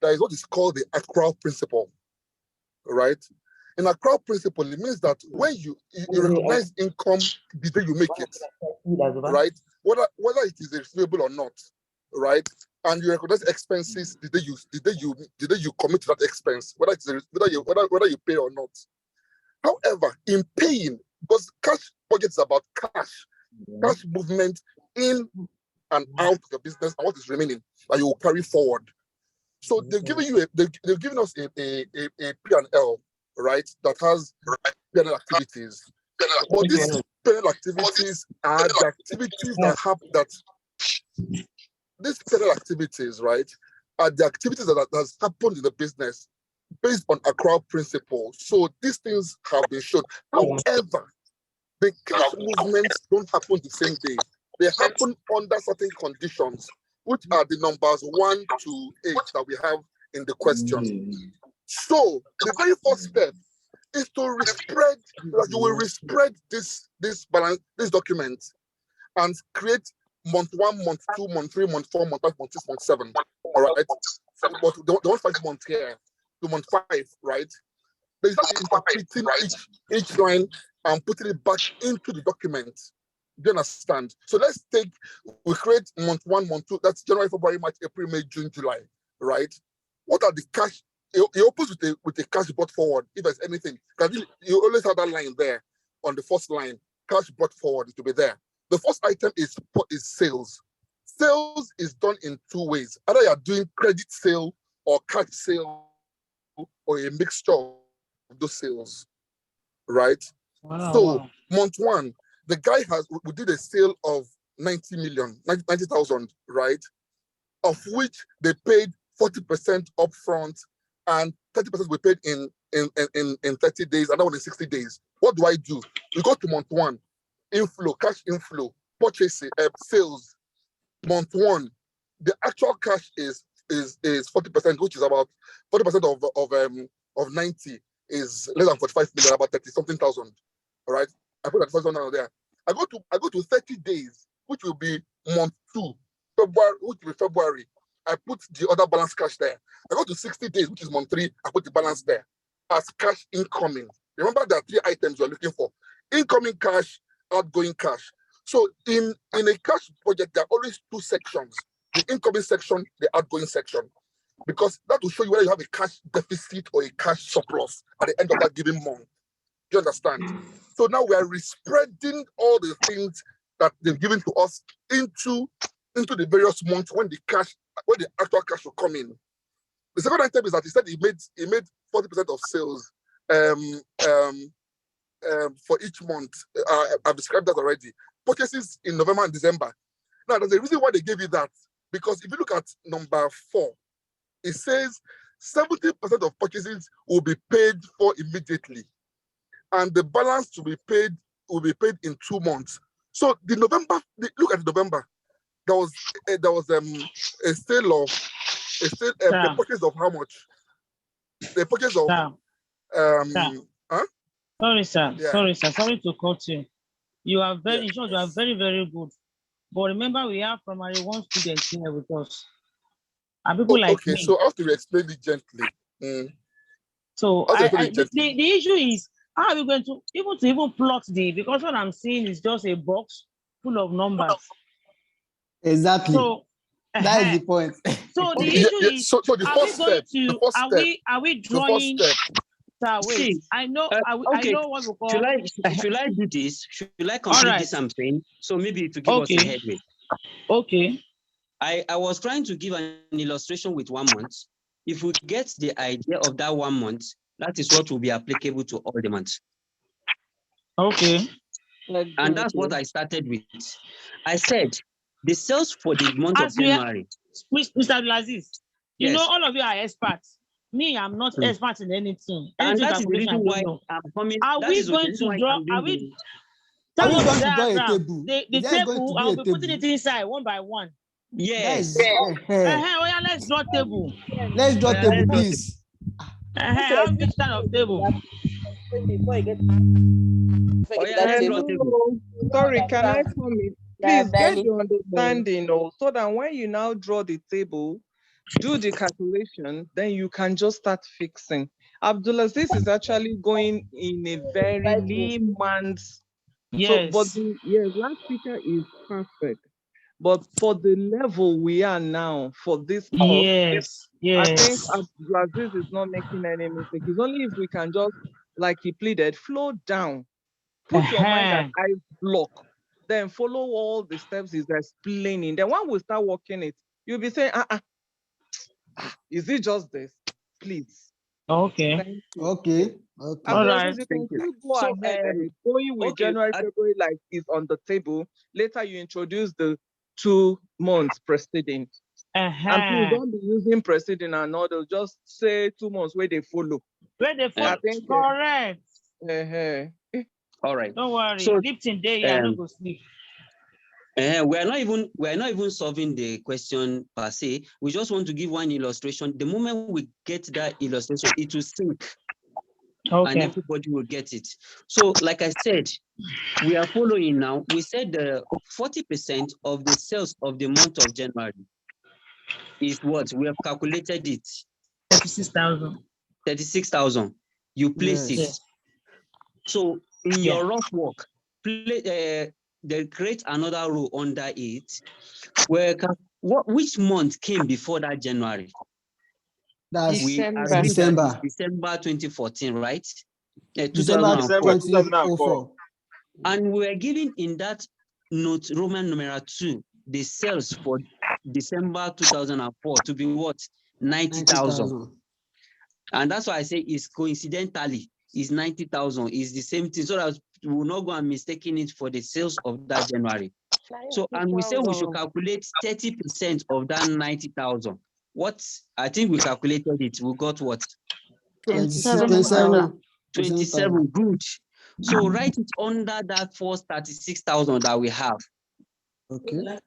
there is what is called the accrual principle, right? In accrual principle, it means that when you recognize income the day you make it, right? Whether it is receivable or not, right? And you recognize expenses the day you commit to that expense, whether you pay or not. However, in paying, because cash budget is about cash movement in and out of the business and what is remaining that you will carry forward. So they've given you they've given us a P&L, right, that has P&L activities. But these P&L activities are the activities that these P&L activities, right, are the activities that has happened in the business based on accrual principle. So these things have been shown. However, the cash movements don't happen the same day. They happen under certain conditions, which are the numbers 1 to 8 that we have in the question. So the very first step is to respread, like you will respread this balance, this document, and create month 1, month 2, month 3, month 4, month 5, month 6, month 7. All right. But the 5 months here to month 5, right? They start interpreting each line and putting it back into the document. Do you understand? So we create month 1, month 2, that's January, February, March, April, May, June, July, right? What are the cash? It opens with the cash brought forward, if there's anything. Because you always have that line there on the first line, cash brought forward, it will be there. The first item is sales. Sales is done in 2 ways. Either you are doing credit sale or cash sale or a mixture of those sales, right? So month 1, the guy we did a sale of 90,000, right? Of which they paid 40% upfront and 30% we paid in 30 days, another one in 60 days. What do I do? We go to month 1, inflow, cash inflow, purchasing, sales. Month 1, the actual cash is 40%, which is about 40% of 90 is less than 45 million, about 30 something thousand. All right, I put that first one down there. I go to 30 days, which will be month 2, February, which will be February. I put the other balance cash there. I go to 60 days, which is month 3. I put the balance there as cash incoming. Remember, there are 3 items you're looking for: incoming cash, outgoing cash. So in a cash budget, there are always 2 sections: the incoming section, the outgoing section, because that will show you whether you have a cash deficit or a cash surplus at the end of that given month. Do you understand? So now we are respreading all the things that they've given to us into the various months when the actual cash will come in. The second item is that he said he made 40% of sales for each month. I've described that already. Purchases in November and December. Now, there's a reason why they gave you that, because if you look at number 4, it says 70% of purchases will be paid for immediately, and the balance will be paid in 2 months. So look at November. There was a sale of the purchase of how much? The purchase of Sorry, sir. Yeah. Sorry, sir. Sorry to cut you. You are very very good. But remember, we have primary 1 students here with us. And people like me. So I have to explain it gently. So the issue is, how are we going to even plot because what I'm seeing is just a box full of numbers. Exactly. So that is the point. So the issue is, so the first step, are we drawing? Sir, wait. I know. I know what we call. Should I do this? Should I complete this campaign? So maybe to give us a headway. Okay. I was trying to give an illustration with 1 month. If we get the idea of that 1 month, that is what will be applicable to all the months. Okay. And that's what I started with. I said the sales for the month of January. Mr. Abdulaziz, you know, all of you are experts. Me, I'm not expert in anything. And that is the reason why I'm coming. Are we going to draw? Are we? Tell us the table. I'll be putting it inside 1 by 1. Yes. Let's draw table. Let's draw table, please. Which kind of table? Sorry, can I come in? Please get your understanding, so that when you now draw the table, do the calculation, then you can just start fixing. Abdulaziz is actually going in a very lean man's. Yes. So, but last speaker is perfect. But for the level we are now for this course, yes, I think Abdulaziz is not making any mistake. It's only if we can just, like he pleaded, flow down. Put your mind at eye block. Then follow all the steps he's explaining. Then when we start working it, you'll be saying, is it just this? Please. Okay. Thank you. Okay. All right. You can still go So, ahead going with January, February, like is on the table. Later, you introduce the 2 months preceding. And please don't be using preceding and all. They'll just say 2 months where they follow. Where they follow. Correct. All right. Don't worry. So, Lipton day, I don't go sleep. We are not even solving the question per se. We just want to give one illustration. The moment we get that illustration, it will sink. Okay. And everybody will get it. So, like I said, we are following now. We said the 40% of the sales of the month of January is what? We have calculated it. 36,000. 36,000. You place it. Yes. So, in your rough work, they create another row under it. Where which month came before that January? That's December. December 2014, right? December 2004. And we were given in that note, Roman numeral 2, the sales for December 2004 to be what? 90,000. And that's why I say it's coincidentally, it's 90,000. It's the same thing. So that we will not go and mistaking it for the sales of that January. So, and we say we should calculate 30% of that 90,000. What? I think we calculated it. We got what? 27,000. 27. Good. So write it under that first 36,000 that we have. Okay.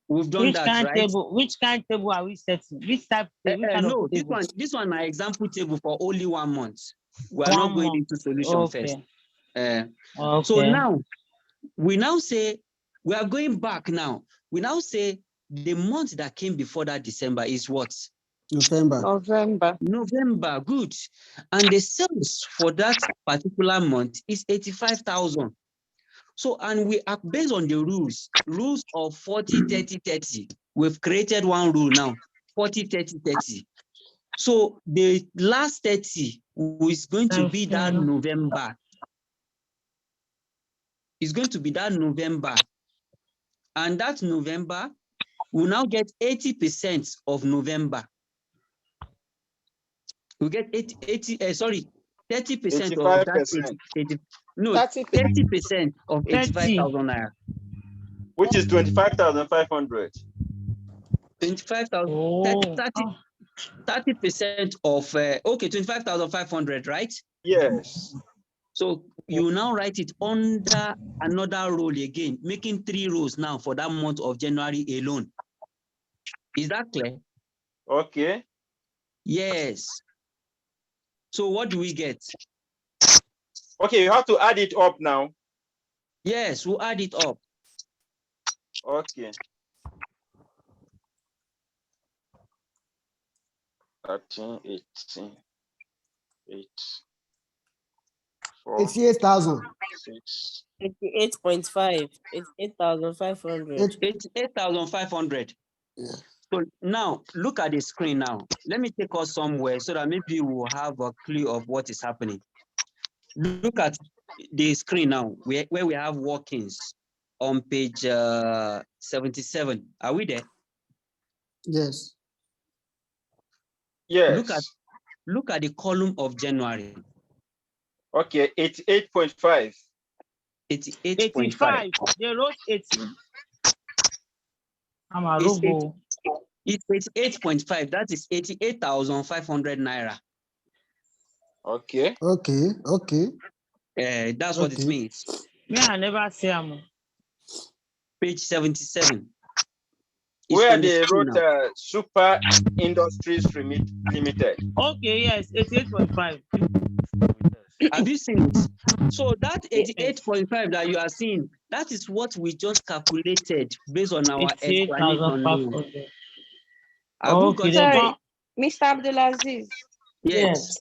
We've done that, right? Which kind of table are we setting? Which type? No, this one are example table for only 1 month. We are not going into solution first. So now, we now say, we are going back now. We now say the month that came before that December is what? November, good. And the sales for that particular month is 85,000. So, and we are based on the rules of 40, 30, 30. We've created one rule now, 40, 30, 30. So the last 30 is going to be that November. It's going to be that November. And that November will now get 80% of November. We get 30% of that 80, no, 30% of 85,000 naira. Which is 25,500. 25,000, 30% of, okay, 25,500, right? Yes. So you now write it under another row again, making 3 rows now for that month of January alone. Is that clear? Okay. Yes. So what do we get? Okay, you have to add it up now. Yes, we'll add it up. Okay. 13, 18, 8, 4, 88,000. 6. 88.5. 88,500. 88,500. Yeah. So now look at the screen now. Let me take us somewhere so that maybe we'll have a clue of what is happening. Look at the screen now, where we have workings on page 77. Are we there? Yes. Yes. Look at the column of January. Okay, 88.5. 88.5. They wrote 80. It's 88.5. That is 88,500 naira. Okay. Okay. That's what it means. Me, I never see them. Page 77. Where they wrote Super Industries Limited. Okay, yes, 88.5. Have you seen it? So that 88.5 that you are seeing, that is what we just calculated based on our explanation. Okay, Mr. Abdulaziz. Yes.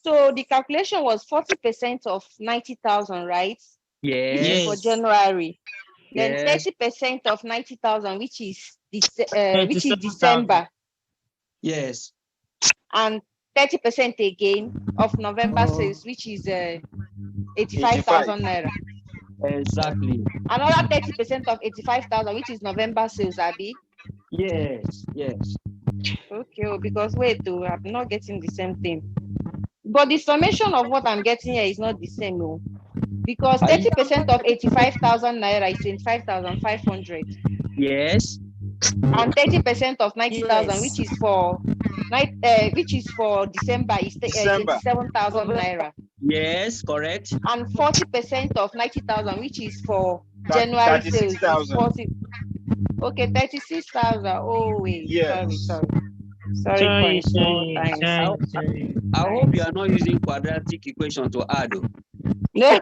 So the calculation was 40% of 90,000, right? Yes. Which is for January. Then Yes. 30% of 90,000, which is December. December. Yes. And 30% again of November sales, which is 85,000 naira. Exactly. Another 30% of 85,000, which is November sales, Abi. Yes. Yes. Okay, because wait, I'm not getting the same thing. But the summation of what I'm getting here is not the same, no. Because 30% of 85,000 naira is 25,500. Yes. And 30% of 90,000, Yes. which is for December, is December. 27,000 naira. Yes, correct. And 40% of 90,000, which is for January sales, is 40. Okay, 36,000. Oh wait, Yes. sorry for a small time. I hope you are not using quadratic equation to add. No,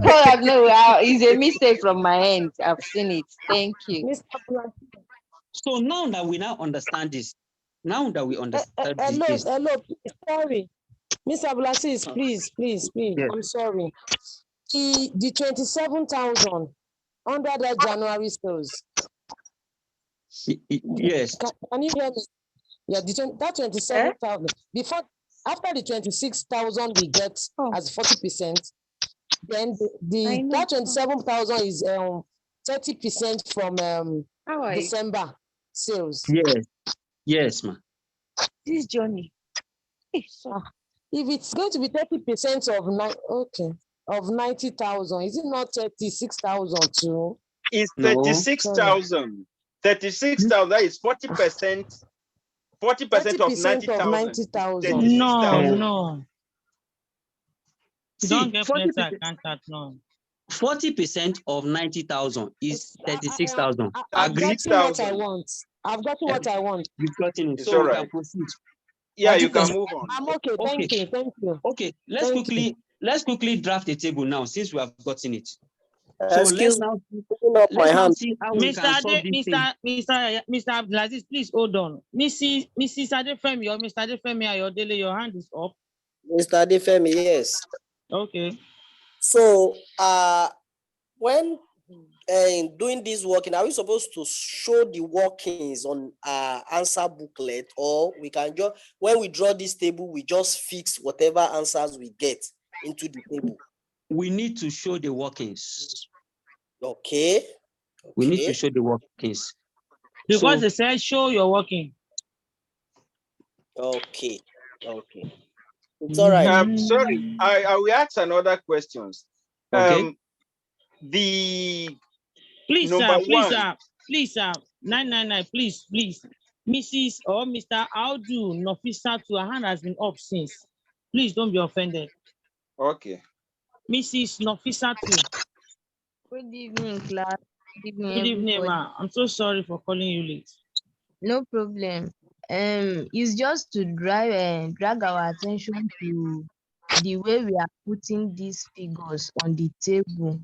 it's a mistake from my end. I've seen it. Thank you. So now that we now understand this, Hello, sorry. Mr. Abdulaziz, please. Yes. I'm sorry. The 27,000 under the January sales. Yes. Can you hear me? Yeah, that 27,000. After the 26,000 we get as 40%, then that 27,000 is 30% from December sales. Yes. Yes, ma. This journey. If it's going to be 30% of 90,000, is it not 36,000 too? It's 36,000. 36,000 that is 40%. 40% of 90,000. No. See, Don't get 40% of 90,000 is 36,000. I've gotten what I want. I've gotten what I want. You've gotten it. It's So all we right. can proceed. Yeah, you can move on. I'm okay. Thank you. Okay, let's quickly draft a table now since we have gotten it. So let's now see how we can solve this thing. Mr. Abdulaziz, please hold on. Mrs. Adefemi or Mr. Adefemi Ayodele, your hand is up. Mr. Adefemi, yes. Okay. So when doing this working, are we supposed to show the workings on answer booklet, or we can just, when we draw this table, we just fix whatever answers we get into the table? We need to show the workings. Okay. We need to show the workings. Because they said show your working. Okay. It's all right. Sorry, I will ask another questions. Okay. Please, number one. Please, sir. 999, please. Mrs. or Mr. Audu Nofisa, to her hand has been up since. Please don't be offended. Okay. Mrs. Nofisa too. Good evening, class. Good evening, ma. I'm so sorry for calling you late. No problem. It's just to drag our attention to the way we are putting these figures on the table.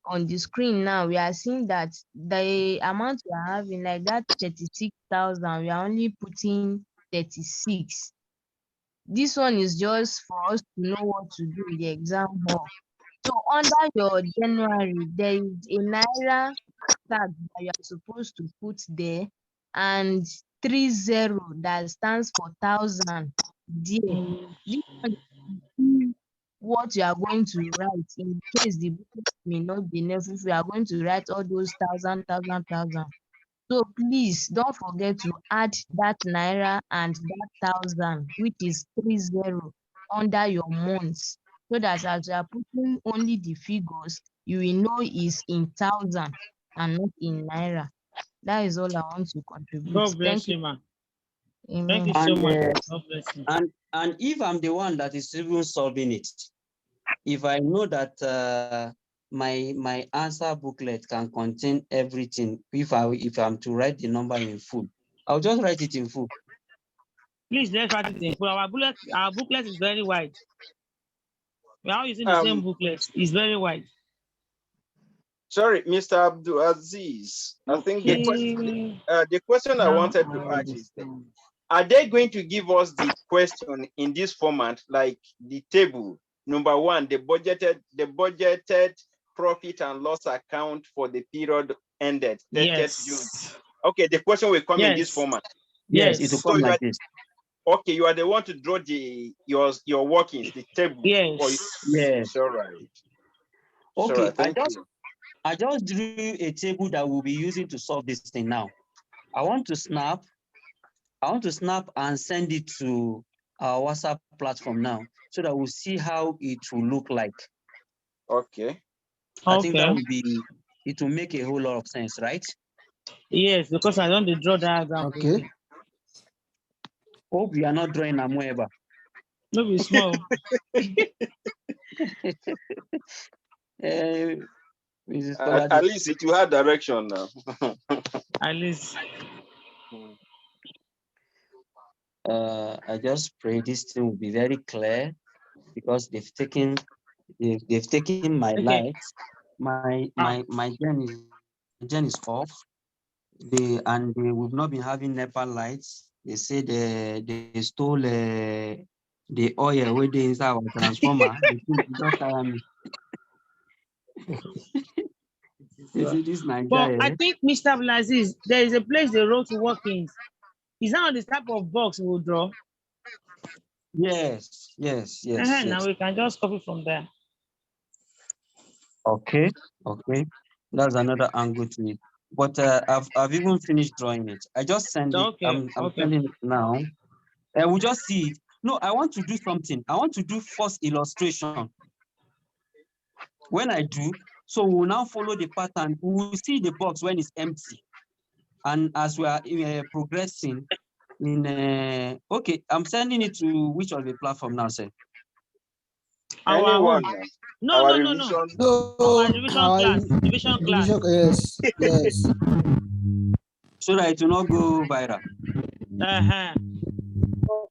On the screen now, we are seeing that the amount we are having, like that 36,000, we are only putting 36. This one is just for us to know what to do with the exam hall. So under your January, there is a Naira tag that you are supposed to put there, and 30 that stands for 1,000 there. This is what you are going to write in case the book may not be necessary. We are going to write all those 1,000. So please don't forget to add that Naira and that 1,000, which is 30, under your months, so that as you are putting only the figures, you will know is in 1,000 and not in Naira. That is all I want to contribute. God bless you, ma. Amen. Thank you so much. God bless you. And if I'm the one that is even solving it, if I know that my answer booklet can contain everything, if I'm to write the number in full, I'll just write it in full. Please let's write it in full. Our booklet is very wide. We are using the same booklet. It's very wide. Sorry, Mr. Abdulaziz. I think the question I wanted to ask is that are they going to give us the question in this format, like the table? Number one, the budgeted profit and loss account for the period ended 30th June. Yes. Okay, the question will come in this format. Yes, it will come like this. Okay, you are the one to draw your workings, the table. Yes. Yes. All right. Okay, Right, thank you. I just drew a table that we'll be using to solve this thing now. I want to snap and send it to our WhatsApp platform now so that we'll see how it will look like. Okay. I think that it will make a whole lot of sense, right? Yes, because I don't draw diagram. Okay. Hope we are not drawing Amoeba. No, be small. At least it will have direction now. At least. I just pray this thing will be very clear because they've taken my light. My gen is off. They will not be having NEPA lights. They say they stole the oil where they inside our transformer. This Nigeria. But I think, Mr. Blaziz, there is a place they wrote workings. Is that on the type of box we'll draw? Yes. Now we can just copy from there. Okay. That's another angle to it. But I've even finished drawing it. I just send it. I'm sending it now. And we'll just see it. No, I want to do something. I want to do first illustration. When I do, so we'll now follow the pattern. We will see the box when it's empty. And as we are progressing okay, I'm sending it to which of the platform now, sir? Anyone. No. Our division class. Yes. So that it will not go viral.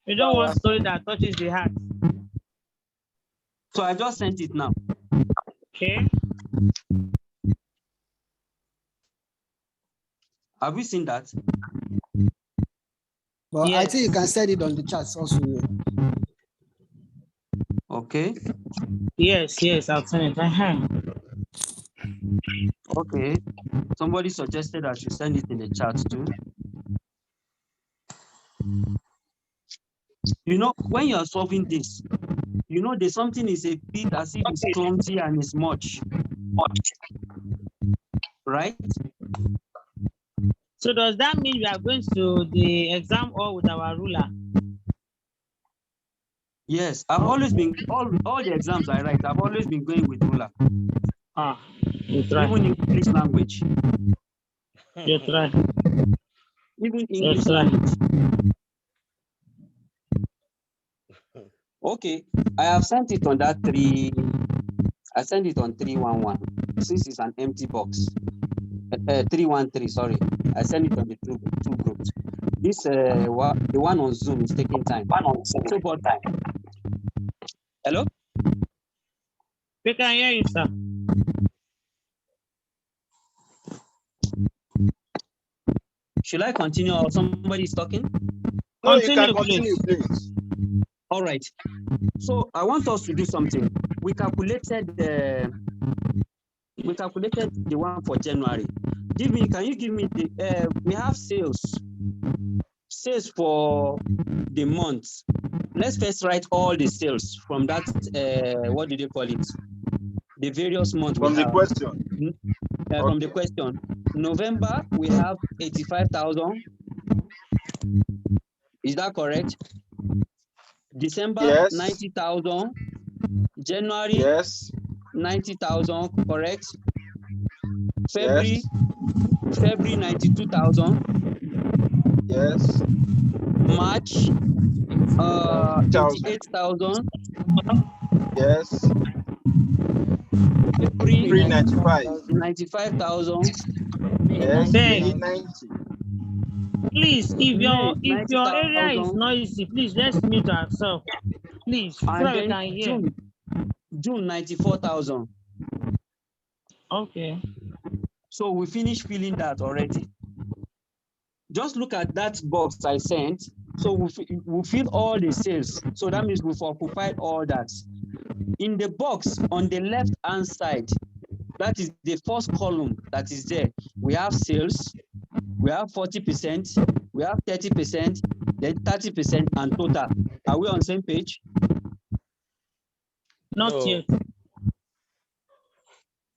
We don't want story that touches the heart. So I just sent it now. Okay. Have you seen that? Well, yes. I think you can send it on the chat also. Okay. Yes, I'll send it. Okay. Somebody suggested I should send it in the chat too. You know, when you are solving this, you know, there's something is a bit as if it's clumsy and it's much. Right? So does that mean we are going to the exam hall with our ruler? Yes, I've always been, all the exams I write, I've always been going with ruler. Even English language. You try. Even English language. Okay, I have sent it on that 3. I sent it on 311 since it's an empty box. 313, sorry. I sent it on the two groups. This the one on Zoom is taking time. So, but hello? We can hear you, sir. Should I continue or somebody is talking? No, you can continue, please. All right. So I want us to do something. We calculated the one for January. Can you give me the we have sales for the month. Let's first write all the sales from that what do they call it? The various months from the question. From the question. November we have 85,000. Is that correct? December, yes. 90,000. January, yes. 90,000, correct? February, yes. February 92,000. Yes. March, 88,000. Yes. April, 95,000. Yes. May 90. Please, if your area is noisy, please let's mute ourselves. Please, so we can hear. June 94,000. Okay. So we finished filling that already. Just look at that box I sent. So we fill all the sales. So that means we've occupied all that. In the box on the left-hand side, that is the first column that is there. We have sales, we have 40%, we have 30%, then 30% and total. Are we on the same page? Not yet.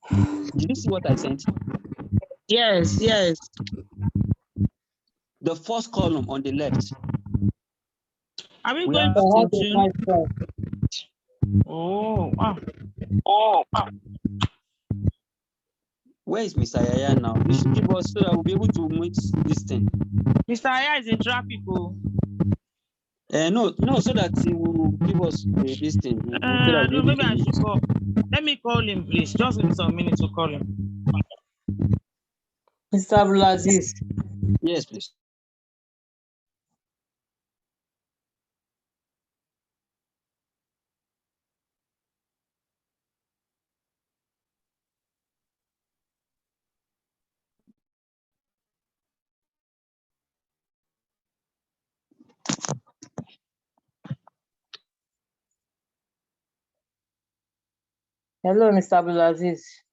Did you see what I sent? Yes, yes. The first column on the left. Are we going to June? Oh, wow. Oh. Where is Mr. Yaya now? You should give us so that we'll be able to meet this thing. Mr. Yaya is in traffic. No, so that he will give us this thing. So No, maybe I should call. Let me call him, please. Just give me some minutes to call him. Mr. Abdulaziz. Yes, please. Hello, Mr. Abdulaziz.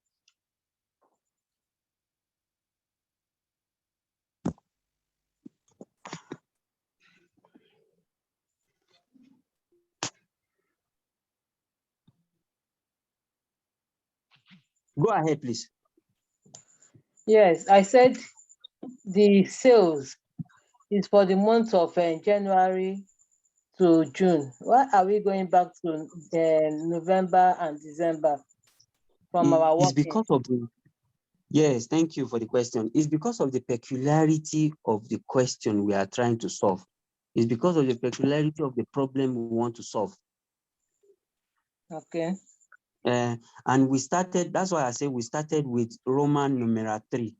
Go ahead, please. Yes, I said the sales is for the month of January to June. Why are we going back to November and December from our work? It's because of the. Yes, thank you for the question. It's because of the peculiarity of the question we are trying to solve. It's because of the peculiarity of the problem we want to solve. Okay. And we started, that's why I say we started with Roman numeral 3.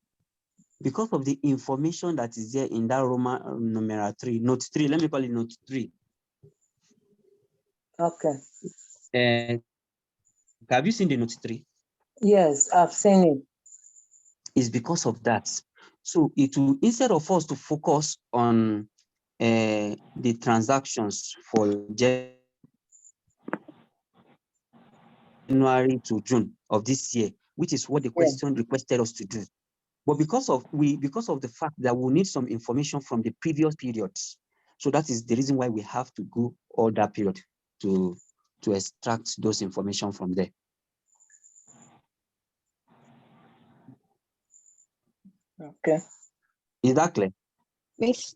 Because of the information that is there in that Roman numeral 3, note 3, let me call it note 3. Okay. Have you seen the note 3? Yes, I've seen it. It's because of that. So it will, instead of us to focus on the transactions for January to June of this year, which is what the question requested us to do. But because of the fact that we need some information from the previous periods, so that is the reason why we have to go all that period to extract those information from there. Okay. Is that clear? It's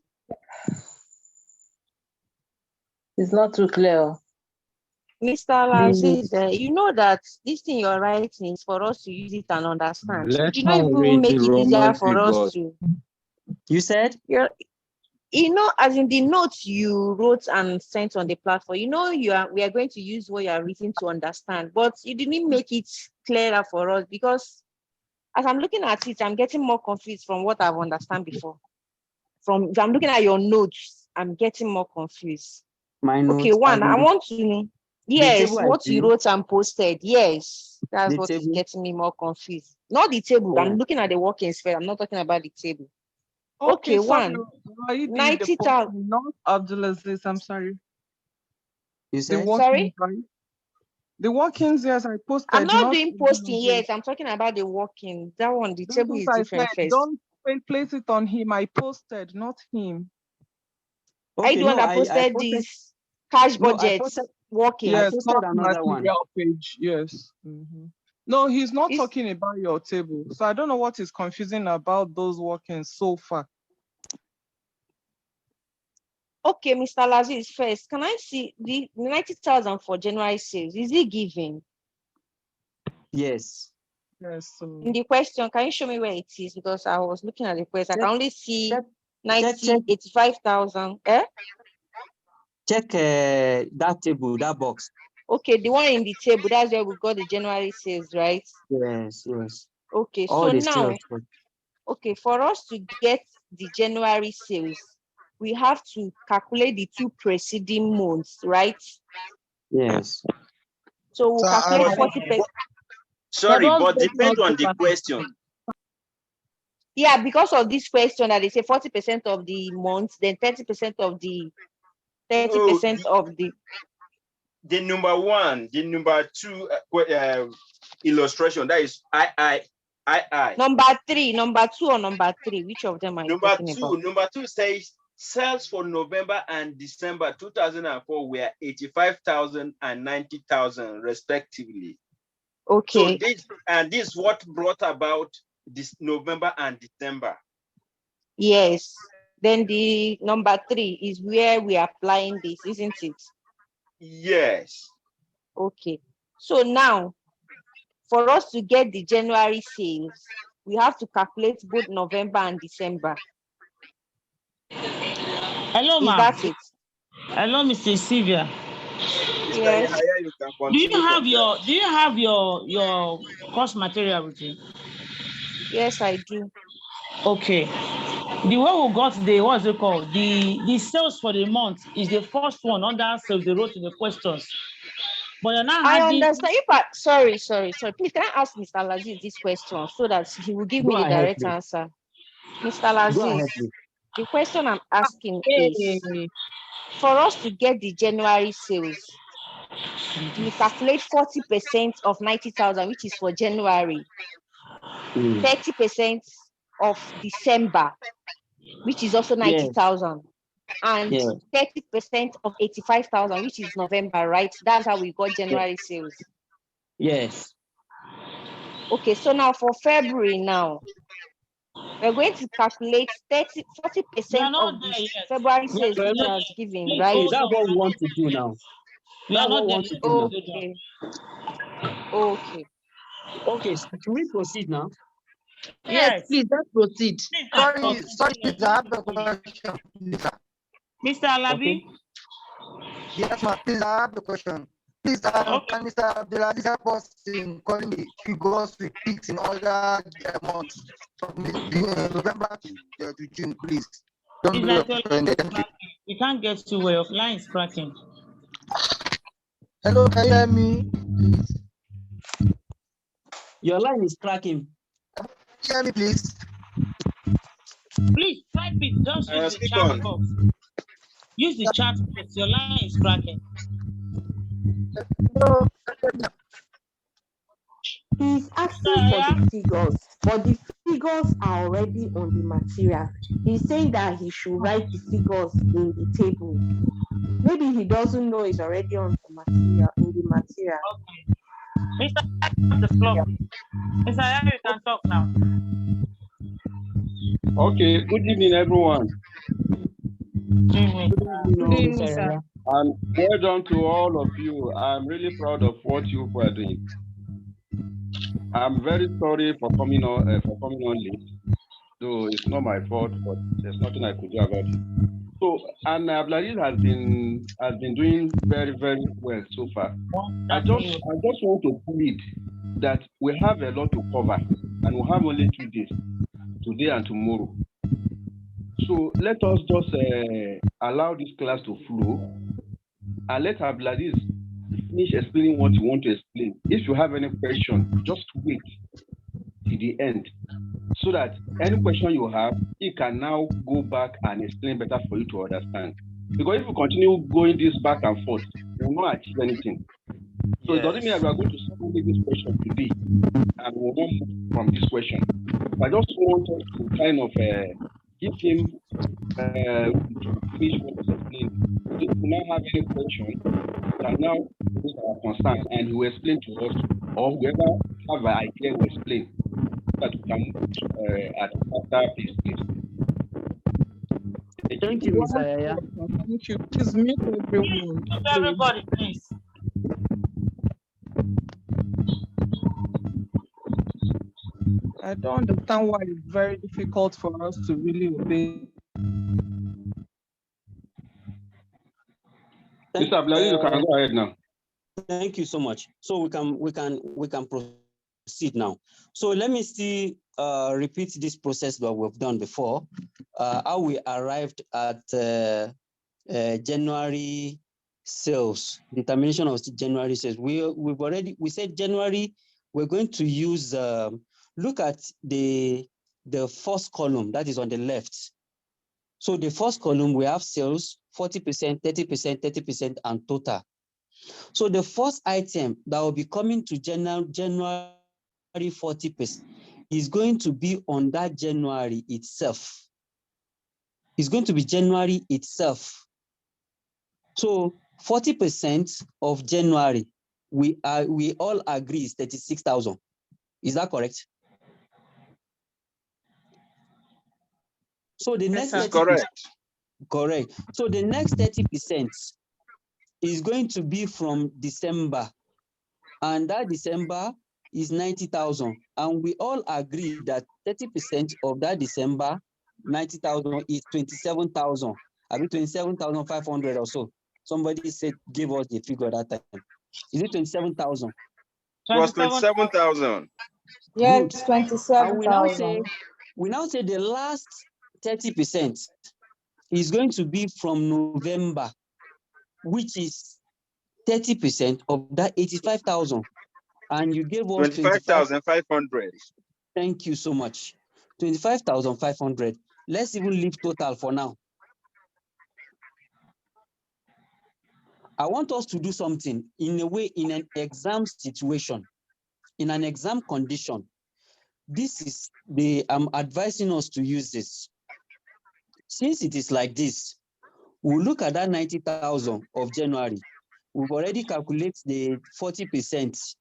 not too clear. Mr. Laziz, you know that this thing you're writing is for us to use it and understand. Let You know, her it will read make the it easier Roman for us figures. to. You said? You know, as in the notes you wrote and sent on the platform, you know, we are going to use what you are written to understand, but you didn't make it clearer for us because as I'm looking at it, I'm getting more confused from what I've understand before. If I'm looking at your notes, I'm getting more confused. My notes. Okay, one, I want to know. Yes, what you wrote and posted. Yes, that's what is getting me more confused. Not the table. I'm looking at the working sphere. I'm not talking about the table. Okay, sorry, one. 90,000. Not Abdulaziz, I'm sorry. You said? Sorry? The workings, yes, I posted. I'm not doing posting yet. I'm talking about the working. That one, the table is different first. Don't place it on him. I posted, not him. I do I posted this cash budget working. Yes, I posted another one. Page. Yes. Mm-hmm. No, he's not talking about your table. So I don't know what is confusing about those workings so far. Okay, Mr. Laziz, first, can I see the 90,000 for January sales? Is it given? Yes. Yes. In the question, can you show me where it is? Because I was looking at the question. I can only see 85,000. Check that table, that box. Okay, the one in the table, that's where we got the January sales, right? Yes, yes. Okay, all so the now, sales. Okay, for us to get the January sales, we have to calculate the 2 preceding months, right? Yes. So we'll calculate 40%. Sorry, but depend on the question. Yeah, because of this question that they say 40% of the months, then 30% of the 30% of the number one, the number two illustration, that is I. Number two or number three, which of them are you talking about? Number two says sales for November and December 2004 were 85,000 and 90,000 respectively. Okay. So this is what brought about this November and December. Yes. Then the number three is where we are applying this, isn't it? Yes. Okay. So now, for us to get the January sales, we have to calculate both November and December. Hello, Is ma'am. that it? Hello, Mr. Sylvia. Yes. Do you have your course material with you? Yes, I do. Okay. The way we got the what's it called? The sales for the month is the first one under sales they wrote in the questions. But you're not I adding. understand. Sorry. Please, can I ask Mr. Laziz this question so that he will give me the direct answer? Mr. Laziz, the question I'm asking is, for us to get the January sales, we calculate 40% of 90,000, which is for January, 30% of December, which is also 90,000, and 30% of 85,000, which is November, right? That's how we got January sales. Yes. Okay, so now for February now, we're going to calculate 40% of the February sales which has given, right? That's what we want to do now. That's what we want to do now. Okay. Okay, so can we proceed now? Yes, please, let's proceed. Sorry, I have a question. Mr. Alabi? Yes, ma'am, please, I have a question. Please, can Mr. Abdulaziz help us in calling the figures we picked in other months from November to June, please? Don't do it. You can't get to where your line is cracking. Hello, can you hear me? Please. Your line is cracking. Can you hear me, please? Please type it. Just use the chat box. Use the chat box. Your line is cracking. He's asking for the figures, but the figures are already on the material. He's saying that he should write the figures in the table. Maybe he doesn't know it's already on the material, in the material. Okay. Mr. the floor. Mr. Yaya, you can talk now. Okay, good evening, everyone. Good evening, sir. And well done to all of you. I'm really proud of what you were doing. I'm very sorry for coming on late. Though it's not my fault, but there's nothing I could do about it. So, and Abdulaziz has been doing very, very well so far. I just want to plead that we have a lot to cover, and we have only 2 days, today and tomorrow. So let us just allow this class to flow, and let Abdulaziz finish explaining what you want to explain. If you have any question, just wait till the end, so that any question you have, he can now go back and explain better for you to understand. Because if you continue going this back and forth, you will not achieve anything. So it doesn't mean that we are going to solve this question today, and we will not move from this question. I just want us to kind of give him to finish what he's explaining. If we now have any question, we can now raise our concern, and he will explain to us, or whoever have an idea will explain, that we can move after this, please. Thank you, Mr. Yaya. Thank you. Please mute everyone. Everybody, please. I don't understand why it's very difficult for us to really obey. Mr. Abdulaziz, you can go ahead now. Thank you so much. So we can proceed now. So let me still repeat this process that we've done before. How we arrived at January sales, determination of January sales. We said January. We're going to use look at the the first column that is on the left. So the first column, we have sales, 40%, 30%, 30%, and total. So the first item that will be coming to January 40% is going to be on that January itself. It's going to be January itself. So 40% of January, we all agree is 36,000. Is that correct? So the next 30%, correct. So the next 30% is going to be from December, and that December is 90,000. And we all agree that 30% of that December 90,000 is 27,000. I mean 27,500 or so. Somebody said, give us the figure that time. Is it 27,000? It was 27,000. Yes, Good. 27,000. And we now say the last 30% is going to be from November, which is 30% of that 85,000. And you gave us 25,500. Thank you so much. 25,500. Let's even leave total for now. I want us to do something in a way, in an exam situation, in an exam condition. This is I'm advising us to use this. Since it is like this, we'll look at that 90,000 of January. We've already calculated the 40%.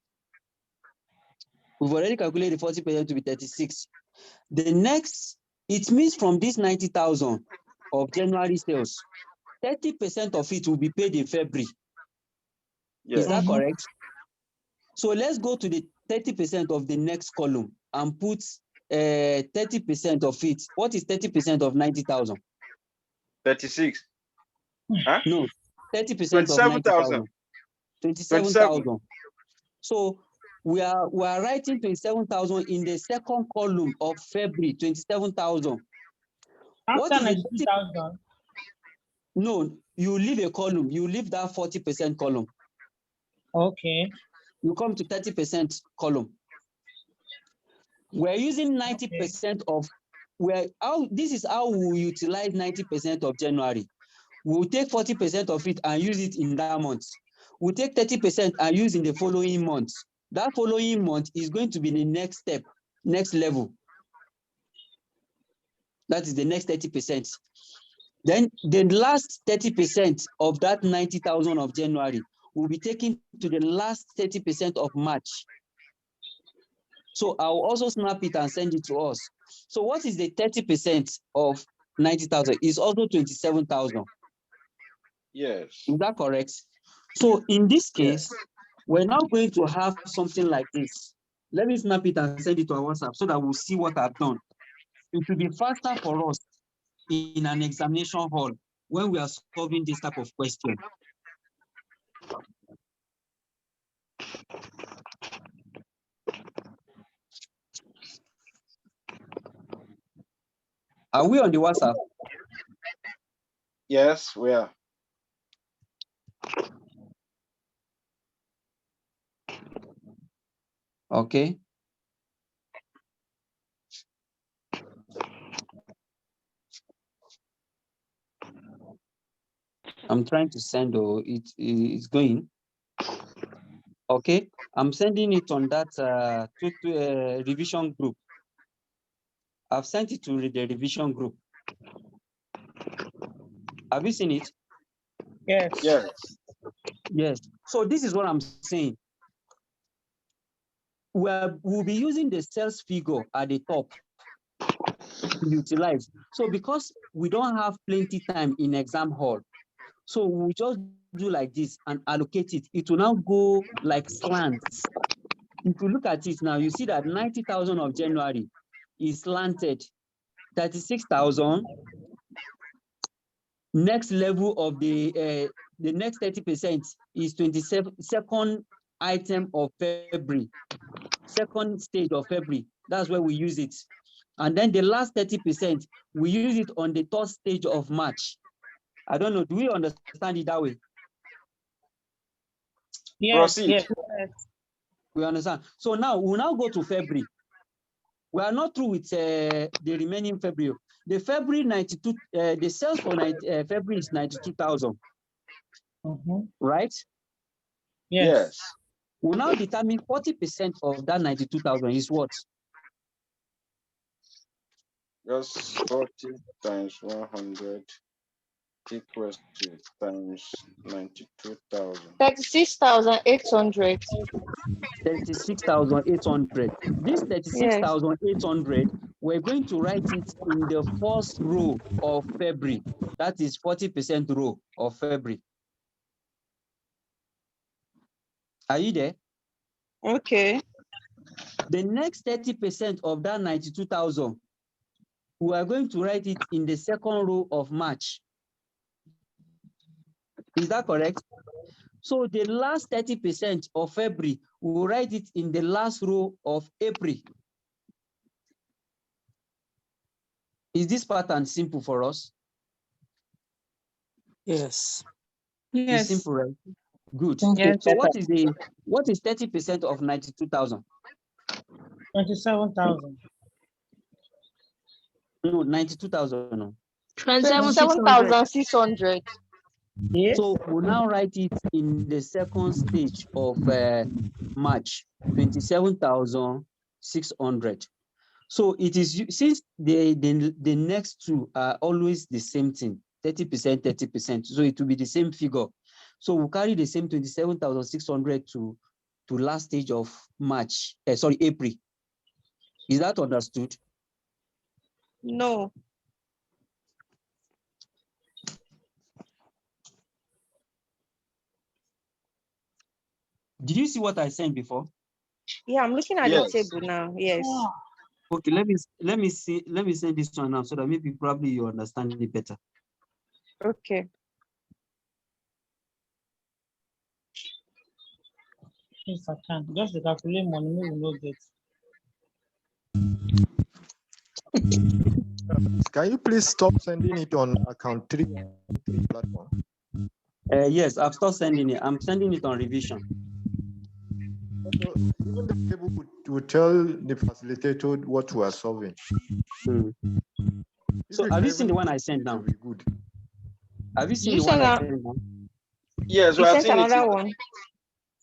We've already calculated the 40% to be 36. The next, it means from this 90,000 of January sales, 30% of it will be paid in February. Yes. Is that correct? So let's go to the 30% of the next column and put 30% of it. What is 30% of 90,000? 36. Huh? No, 30% of 90,000. 27,000. So we are writing 27,000 in the second column of February, 27,000. What is 90,000? No, you leave a column. You leave that 40% column. Okay. You come to 30% column. We're using 90% of this is how we utilize 90% of January. We'll take 40% of it and use it in that month. We'll take 30% and use in the following month. That following month is going to be the next step, next level. That is the next 30%. Then the last 30% of that 90,000 of January will be taken to the last 30% of March. So I'll also snap it and send it to us. So what is the 30% of 90,000? Is also 27,000. Yes. Is that correct? So in this case, we're now going to have something like this. Let me snap it and send it to our WhatsApp so that we'll see what I've done. It will be faster for us in an examination hall when we are solving this type of question. Are we on the WhatsApp? Yes, we are. Okay. I'm trying to send, it's going. Okay, I'm sending it on that revision group. I've sent it to the revision group. Have you seen it? Yes. Yes. Yes. So this is what I'm saying. We'll be using the sales figure at the top to utilize. So because we don't have plenty time in exam hall, so we'll just do like this and allocate it. It will now go like slants. If you look at it now, you see that 90,000 of January is slanted. 36,000. Next level of the next 30% is 22nd item of February. Second stage of February. That's where we use it. And then the last 30%, we use it on the third stage of March. I don't know. Do we understand it that way? Yes. Proceed. Yes. We understand. So now we'll now go to February. We are not through with the remaining February. The February 92, the sales for February is 92,000. Right? Yes. We'll now determine 40% of that 92,000 is what? Just 40 times 100 equals to times 92,000. 36,800. 36,800. This 36,800, we're going to write it in the first row of February. That is 40% row of February. Are you there? Okay. The next 30% of that 92,000, we are going to write it in the second row of March. Is that correct? So the last 30% of February, we will write it in the last row of April. Is this pattern simple for us? Yes. It's simple, right? Good. Yes. So what is 30% of 92,000? 27,000. No, 92,000. No. 27,600. Yes. So we'll now write it in the second stage of March, 27,600. So it is, since the next two are always the same thing, 30%, 30%. So it will be the same figure. So we'll carry the same 27,600 to last stage of March, April. Is that understood? No. Did you see what I sent before? Yeah, I'm looking at the table now. Yes. Okay, let me send this one now so that maybe probably you understand it better. Okay. Yes, I can. Just the calculate money, we will not get. Can you please stop sending it on account 3 platform? Yes, I've stopped sending it. I'm sending it on revision. So even the table would tell the facilitator what we are solving. So have you seen the one I sent now? Good. Have you seen the one I sent now? Yes, we You have sent seen another it. one.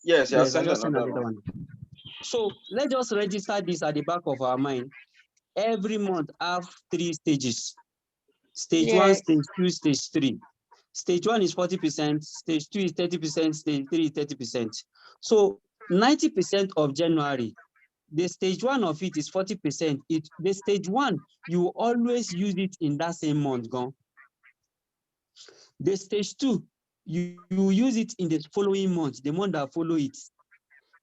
Yes, Yes, I just sent another one. So let's just register this at the back of our mind. Every month have 3 stages. Stage 1, stage 2, stage 3. Stage 1 is 40%, stage 2 is 30%, stage 3 is 30%. So 90% of January, the stage 1 of it is 40%. The stage 1, you always use it in that same month. Gone. The stage 2, you use it in the following month, the month that follow it.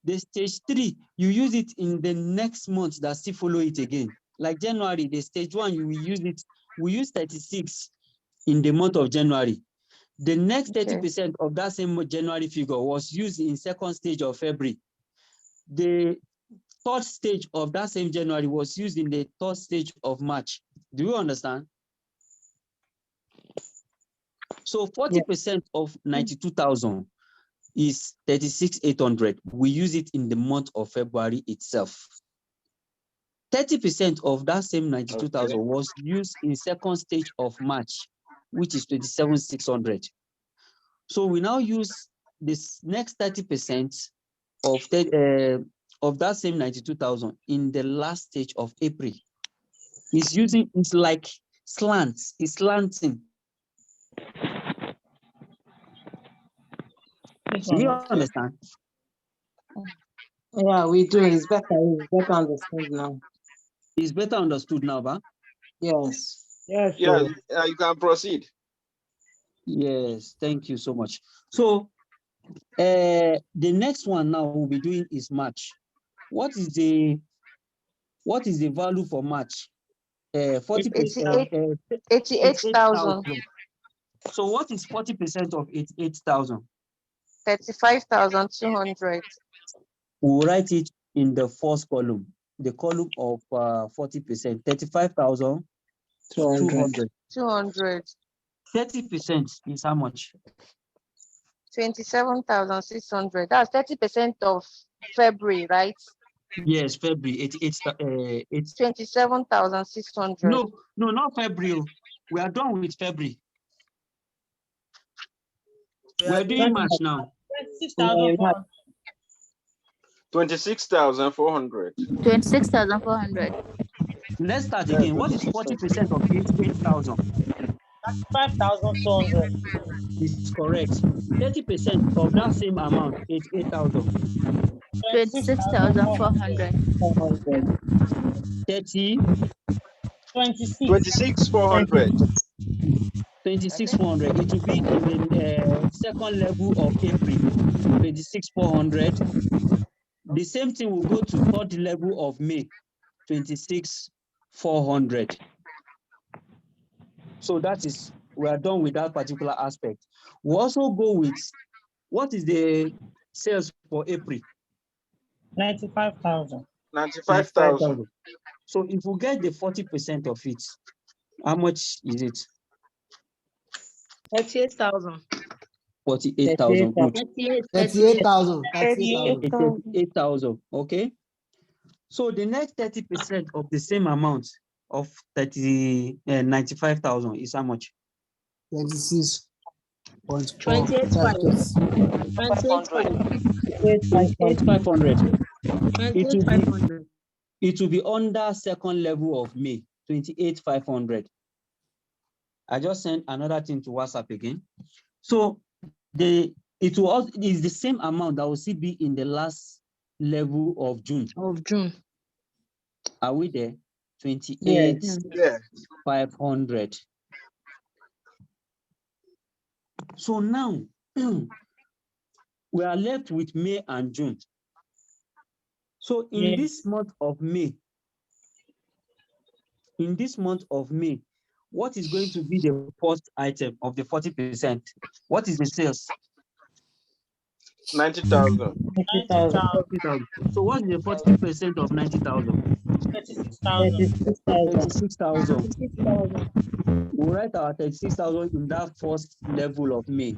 The stage 3, you use it in the next month that still follow it again. Like January, the stage 1, you will use it. We use 36 in the month of January. The next 30% of that same January figure was used in second stage of February. The third stage of that same January was used in the third stage of March. Do you understand? So 40% of 92,000 is 36,800. We use it in the month of February itself. 30% of that same 92,000 was used in second stage of March, which is 27,600. So we now use this next 30% of that same 92,000 in the last stage of April. It's like slants, it's slanting. Do you understand? Yeah, we do. It's better understood now. It's better understood now, huh? Yes. Yes. Yeah, you can proceed. Yes, thank you so much. So the next one now we'll be doing is March. What is the value for March? 40%. 88,000. So what is 40% of 88,000? 35,200. We'll write it in the first column, the column of 40%, 35,200. 200. 30% is how much? 27,600. That's 30% of February, right? Yes, February, it's 27,600. no, not February. We are done with February. We are doing March now. 26,400. 26,400. 26,400. Let's start again. What is 40% of 8,000? 5,200. Is correct. 30% of that same amount, 8,000. 26,400. 30. 26,400. 26,400. It will be in the second level of April. 26,400. The same thing will go to third level of May. 26,400. So that is, we are done with that particular aspect. We also go with, what is the sales for April? 95,000. 95,000. So if we get the 40% of it, how much is it? 38,000. 48,000. Good. 38,000. 38,000. Okay. So the next 30% of the same amount of 95,000 is how much? 26. 28,500. 28,500. It 28,500. will be under second level of May. 28,500. I just sent another thing to WhatsApp again. So it is the same amount that will still be in the last level of June. Are we there? 28,500. So now we are left with May and June. So in this month of May, what is going to be the first item of the 40%? What is the sales? 90,000. 40,000. So what is the 40% of 90,000? 36,000. We'll write our 36,000 in that first level of May.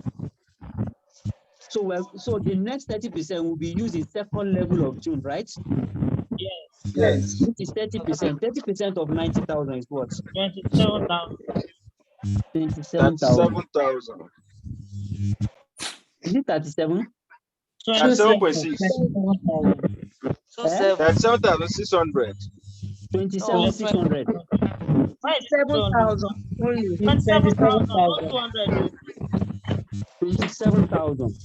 So the next 30% will be used in second level of June, right? Yes. Which is 30%. 30% of 90,000 is what? 27,000. 27,000. 37,000. Is it 37? 37.6. 37,600. 27,600. 27,000 only. 27,200. 27,000.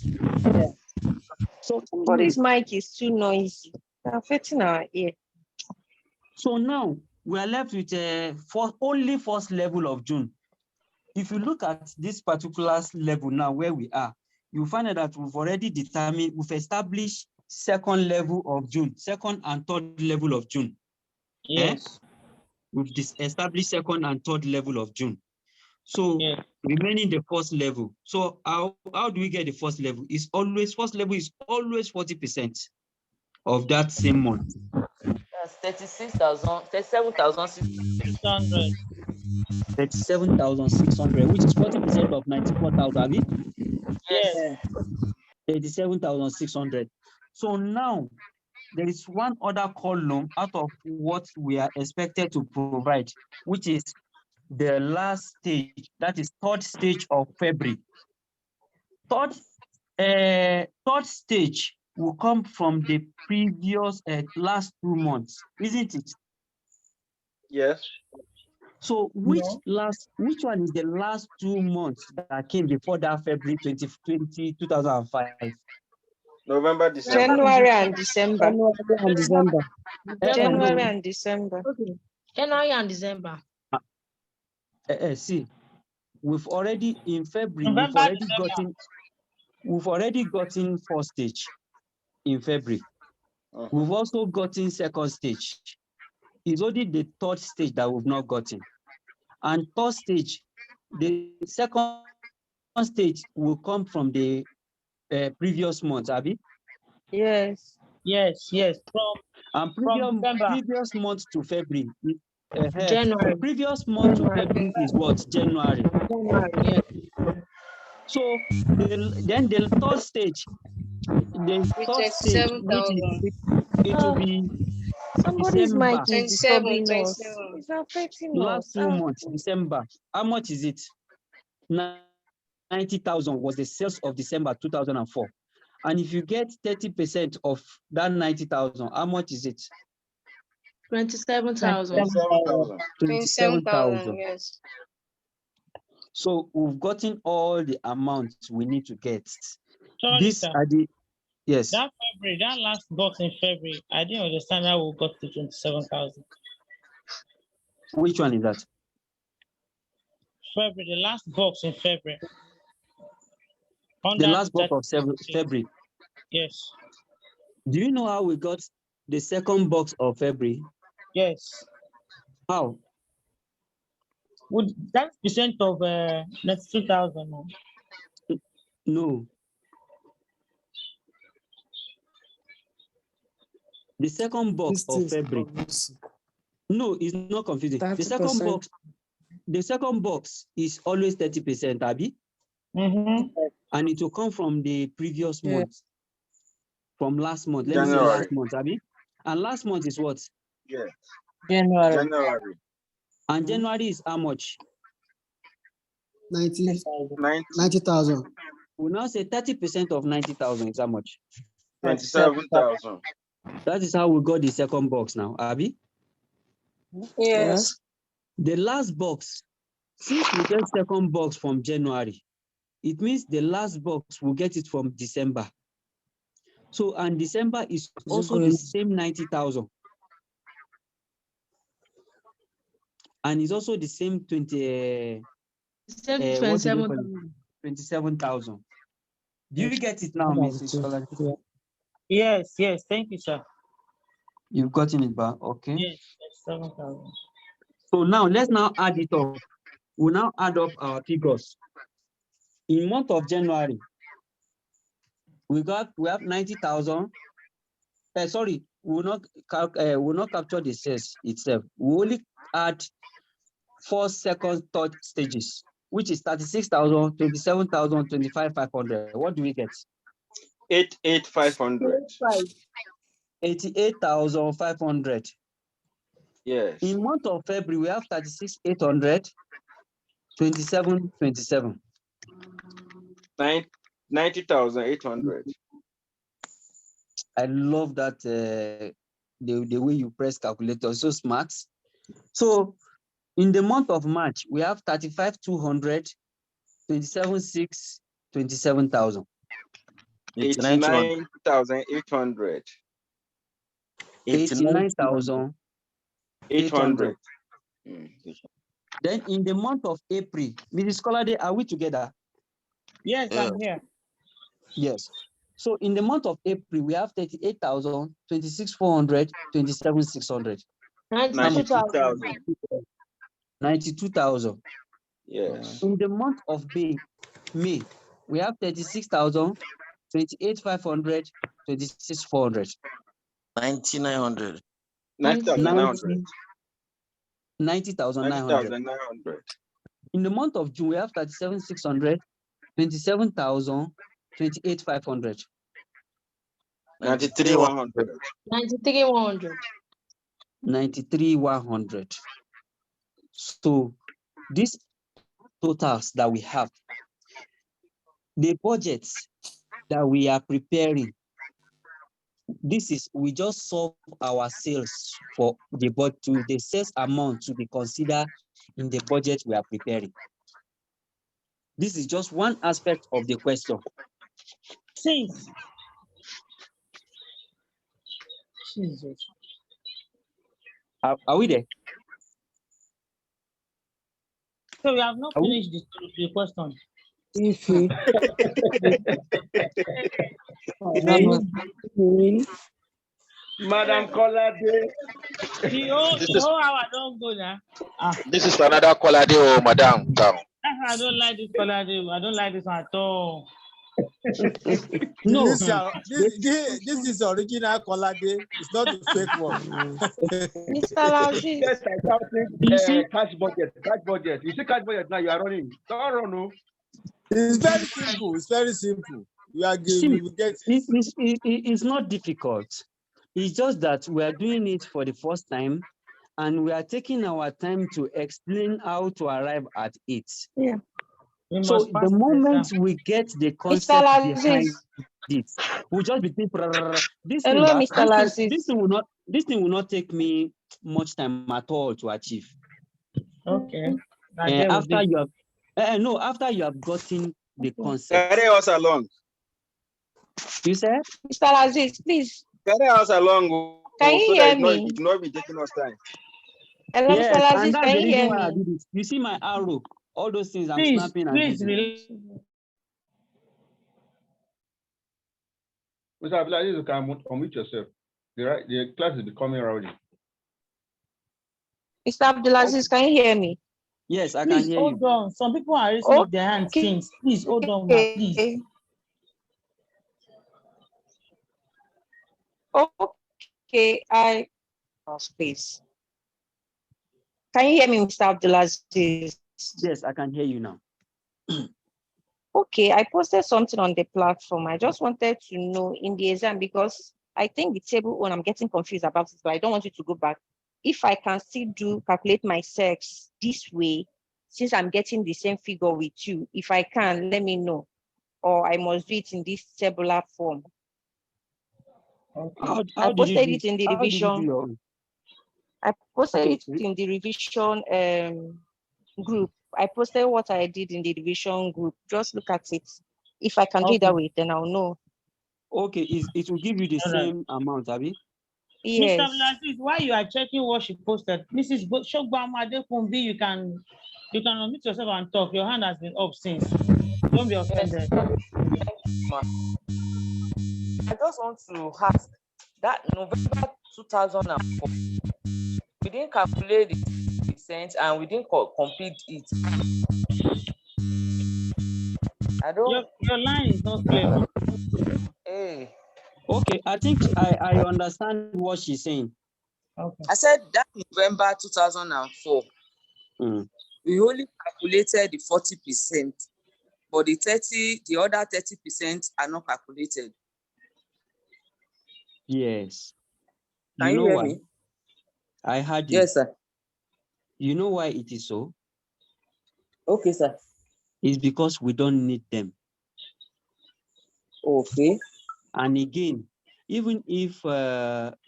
Yeah. So Somebody's mic is too noisy. They're affecting our ear. So now we are left with only first level of June. If you look at this particular level now where we are, you find out that we've established second level of June, second and third level of June. Yes. We've established second and third level of June. So remaining the first level. So how do we get the first level? First level is always 40% of that same month. That's 37,600. 37,600, which is 40% of 94,000. Yes. 37,600. So now there is one other column out of what we are expected to provide, which is the last stage, that is third stage of February. Third stage will come from the previous last 2 months, isn't it? Yes. So which one is the last 2 months that came before that February 2005? November, December. January and December. January and December. Okay. January and December. See, we've already in February, November, we've already gotten first stage in February. We've also gotten second stage. It's only the third stage that we've not gotten. And third stage, the second stage will come from the previous month, Abby? Yes. And previous month to February. January. Previous month to February is what? January. Yes. So then the third stage, which is it will be Somebody's mic December. is disturbing us. It's affecting Last us. 2 months, December. How much is it? 90,000 was the sales of December 2004. And if you get 30% of that 90,000, how much is it? 27,000. 27,000. Yes. So we've gotten all the amounts we need to get. Sorry, These sir. are the, yes. That February, that last box in February, I didn't understand how we got to 27,000. Which one is that? February, the last box in February. The last box of February. Yes. Do you know how we got the second box of February? Yes. How? Would that percent of 92,000? No. The second box of February. No, it's not confusing. The second box is always 30%, Abby. And it will come from the previous month. From last month. Let me say last month, Abby. And last month is what? Yeah. January. And January is how much? 90,000. We now say 30% of 90,000 is how much? 27,000. That is how we got the second box now, Abby. Yes. The last box, since we get second box from January, it means the last box will get it from December. So, and December is also the same 90,000. And it's also the same 27,000. Do you get it now, Mrs. Scholar? Yes, yes. Thank you, sir. You've gotten it back, okay? Yes, 7,000. So now let's now add it up. We'll now add up our figures. In month of January, we have 90,000. Sorry, we will not capture the sales itself. We only add 4 second, third stages, which is 36,000, 27,000, 25,500. What do we get? 88,500. 88,500. Yes. In month of February, we have 36,800, 27,27. 90,800. I love that the way you press calculator, so smart. So in the month of March, we have 35,200, 27,600, 27,000. 89,800. 89,800. Then in the month of April, Mrs. Colade, are we together? Yes, I'm here. Yes. So in the month of April, we have 38,000, 26,400, 27,600. 92,000. 92,000. Yes. In the month of May, we have 36,000, 28,500, 26,400. 9,900. 90,900. 90,900. 90,900. In the month of June, we have 37,600, 27,000, 28,500. 93,100. 93,100. 93,100. So these totals that we have, the budgets that we are preparing, we just solve our sales for the budget, the sales amount to be considered in the budget we are preparing. This is just one aspect of the question. Jesus. Are we there? So we have not finished the question. Madam Colade. How I don't go now. This is another quality, oh, madam. I don't like this color. I don't like this one at all. No, this is original Colade. It's not the fake one. Mr. Lazi. Yes, I think cash budget. You see cash budget now, you are running. Don't run, no. It's very simple. It's very simple. You are giving. It's not difficult. It's just that we are doing it for the first time, and we are taking our time to explain how to arrive at it. Yeah. So the moment we get the concept behind it, we'll just be thinking, this thing, Hello, but Mr. Lazis. this thing will not take me much time at all to achieve. Okay. After you have after you have gotten the concept. Carry us along. You said? Mr. Lazis, please. Carry us along. Can you so hear that me? it will not be taking us time. Hello, Yes, Mr. and Lazis, that's can the you reason hear why I me? did it. You see my arrow, all those things I'm Please, snapping and please using. release. Mr. Abdulaziz, you can unmute yourself. The class is becoming rowdy. Mr. Abdulaziz, can you hear me? Yes, I Please can hear hold you. on. Some people are raising up their hands since. Please hold on, ma, please. Okay, please. Can you hear me, Mr. Abdulaziz? Yes, I can hear you now. Okay, I posted something on the platform. I just wanted to know in the exam, because I think the table one, I'm getting confused about it, but I don't want you to go back. If I can still calculate my sex this way, since I'm getting the same figure with you, if I can, let me know. Or I must do it in this tabular form. How I did you posted do? it in the How did you do revision. your own? I posted Okay. it in the revision group. I posted what I did in the revision group. Just look at it. If I can do it that way, then I'll know. Okay, it will give you the same amount, Abby? Yes. Mr. Abdulaziz, while you are checking what she posted, Mrs. Shogbama Adekunbi, you can unmute yourself and talk. Your hand has been up since. Don't be offended. I just want to ask that November 2004, we didn't calculate the percent and we didn't complete it. I don't. Your line is not clear. Hey. Okay, I think I understand what she's saying. Okay. I said that November 2004, we only calculated the 40%, but the other 30% are not calculated. Yes. Can you hear me? I heard you. Yes, sir. You know why it is so? Okay, sir. It's because we don't need them. Okay. And again, even if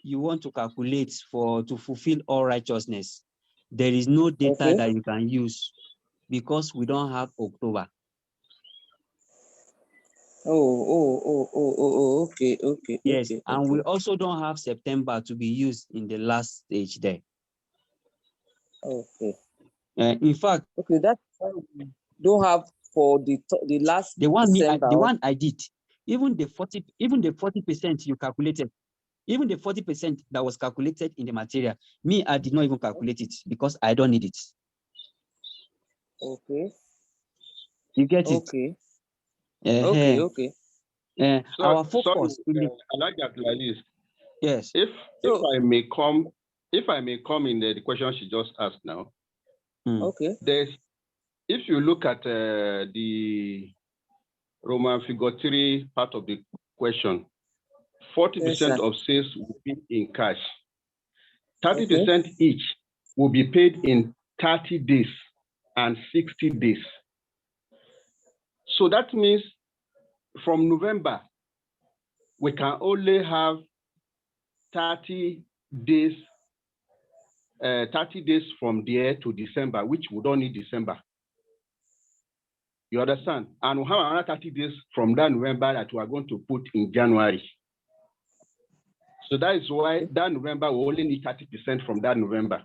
you want to calculate to fulfill all righteousness, there is no data that you can use because we don't have October. Okay. Yes, and we also don't have September to be used in the last stage there. Okay. In fact, okay, that don't have for the last December. The one I did, even the 40% you calculated, even the 40% that was calculated in the material, I did not even calculate it because I don't need it. Okay. You get it? Okay. Okay. Our focus. I like that like this. Yes. If I may come in the question she just asked now. Okay. If you look at the Roman figure 3 part of the question, 40% of sales will be in cash. 30% each will be paid in 30 days and 60 days. So that means from November, we can only have 30 days from there to December, which we don't need December. You understand? And we have another 30 days from that November that we are going to put in January. So that is why that November we only need 30% from that November.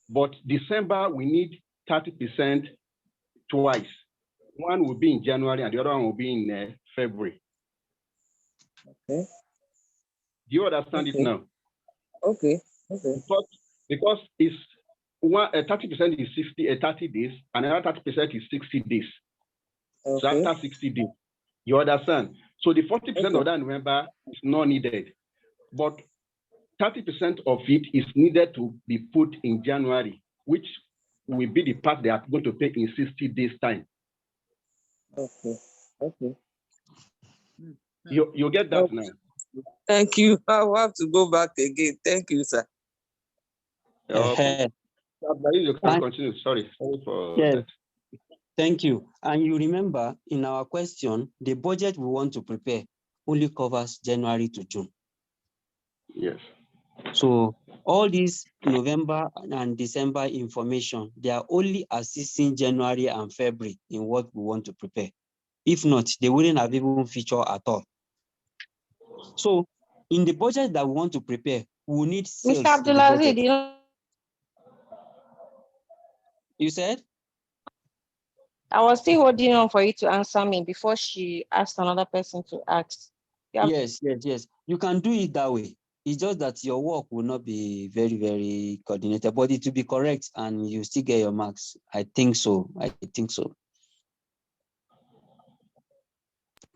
But December, we need 30% twice. One will be in January and the other one will be in February. Okay. Do you understand it now? Okay. Because it's 30% is 30 days, and another 30% is 60 days. So after 60 days, you understand? So the 40% of that November is not needed, but 30% of it is needed to be put in January, which will be the part they are going to pay in 60 days time. Okay. You get that now? Thank you. I will have to go back again. Thank you, sir. You can continue. Sorry for that. Thank you. And you remember in our question, the budget we want to prepare only covers January to June. Yes. So all these November and December information, they are only assisting January and February in what we want to prepare. If not, they wouldn't have even featured at all. So in the budget that we want to prepare, we will need sales. Mr. Abdulaziz, you said? I was still holding on for you to answer me before she asked another person to ask. Yes. You can do it that way. It's just that your work will not be very, very coordinated, but it will be correct and you still get your marks. I think so.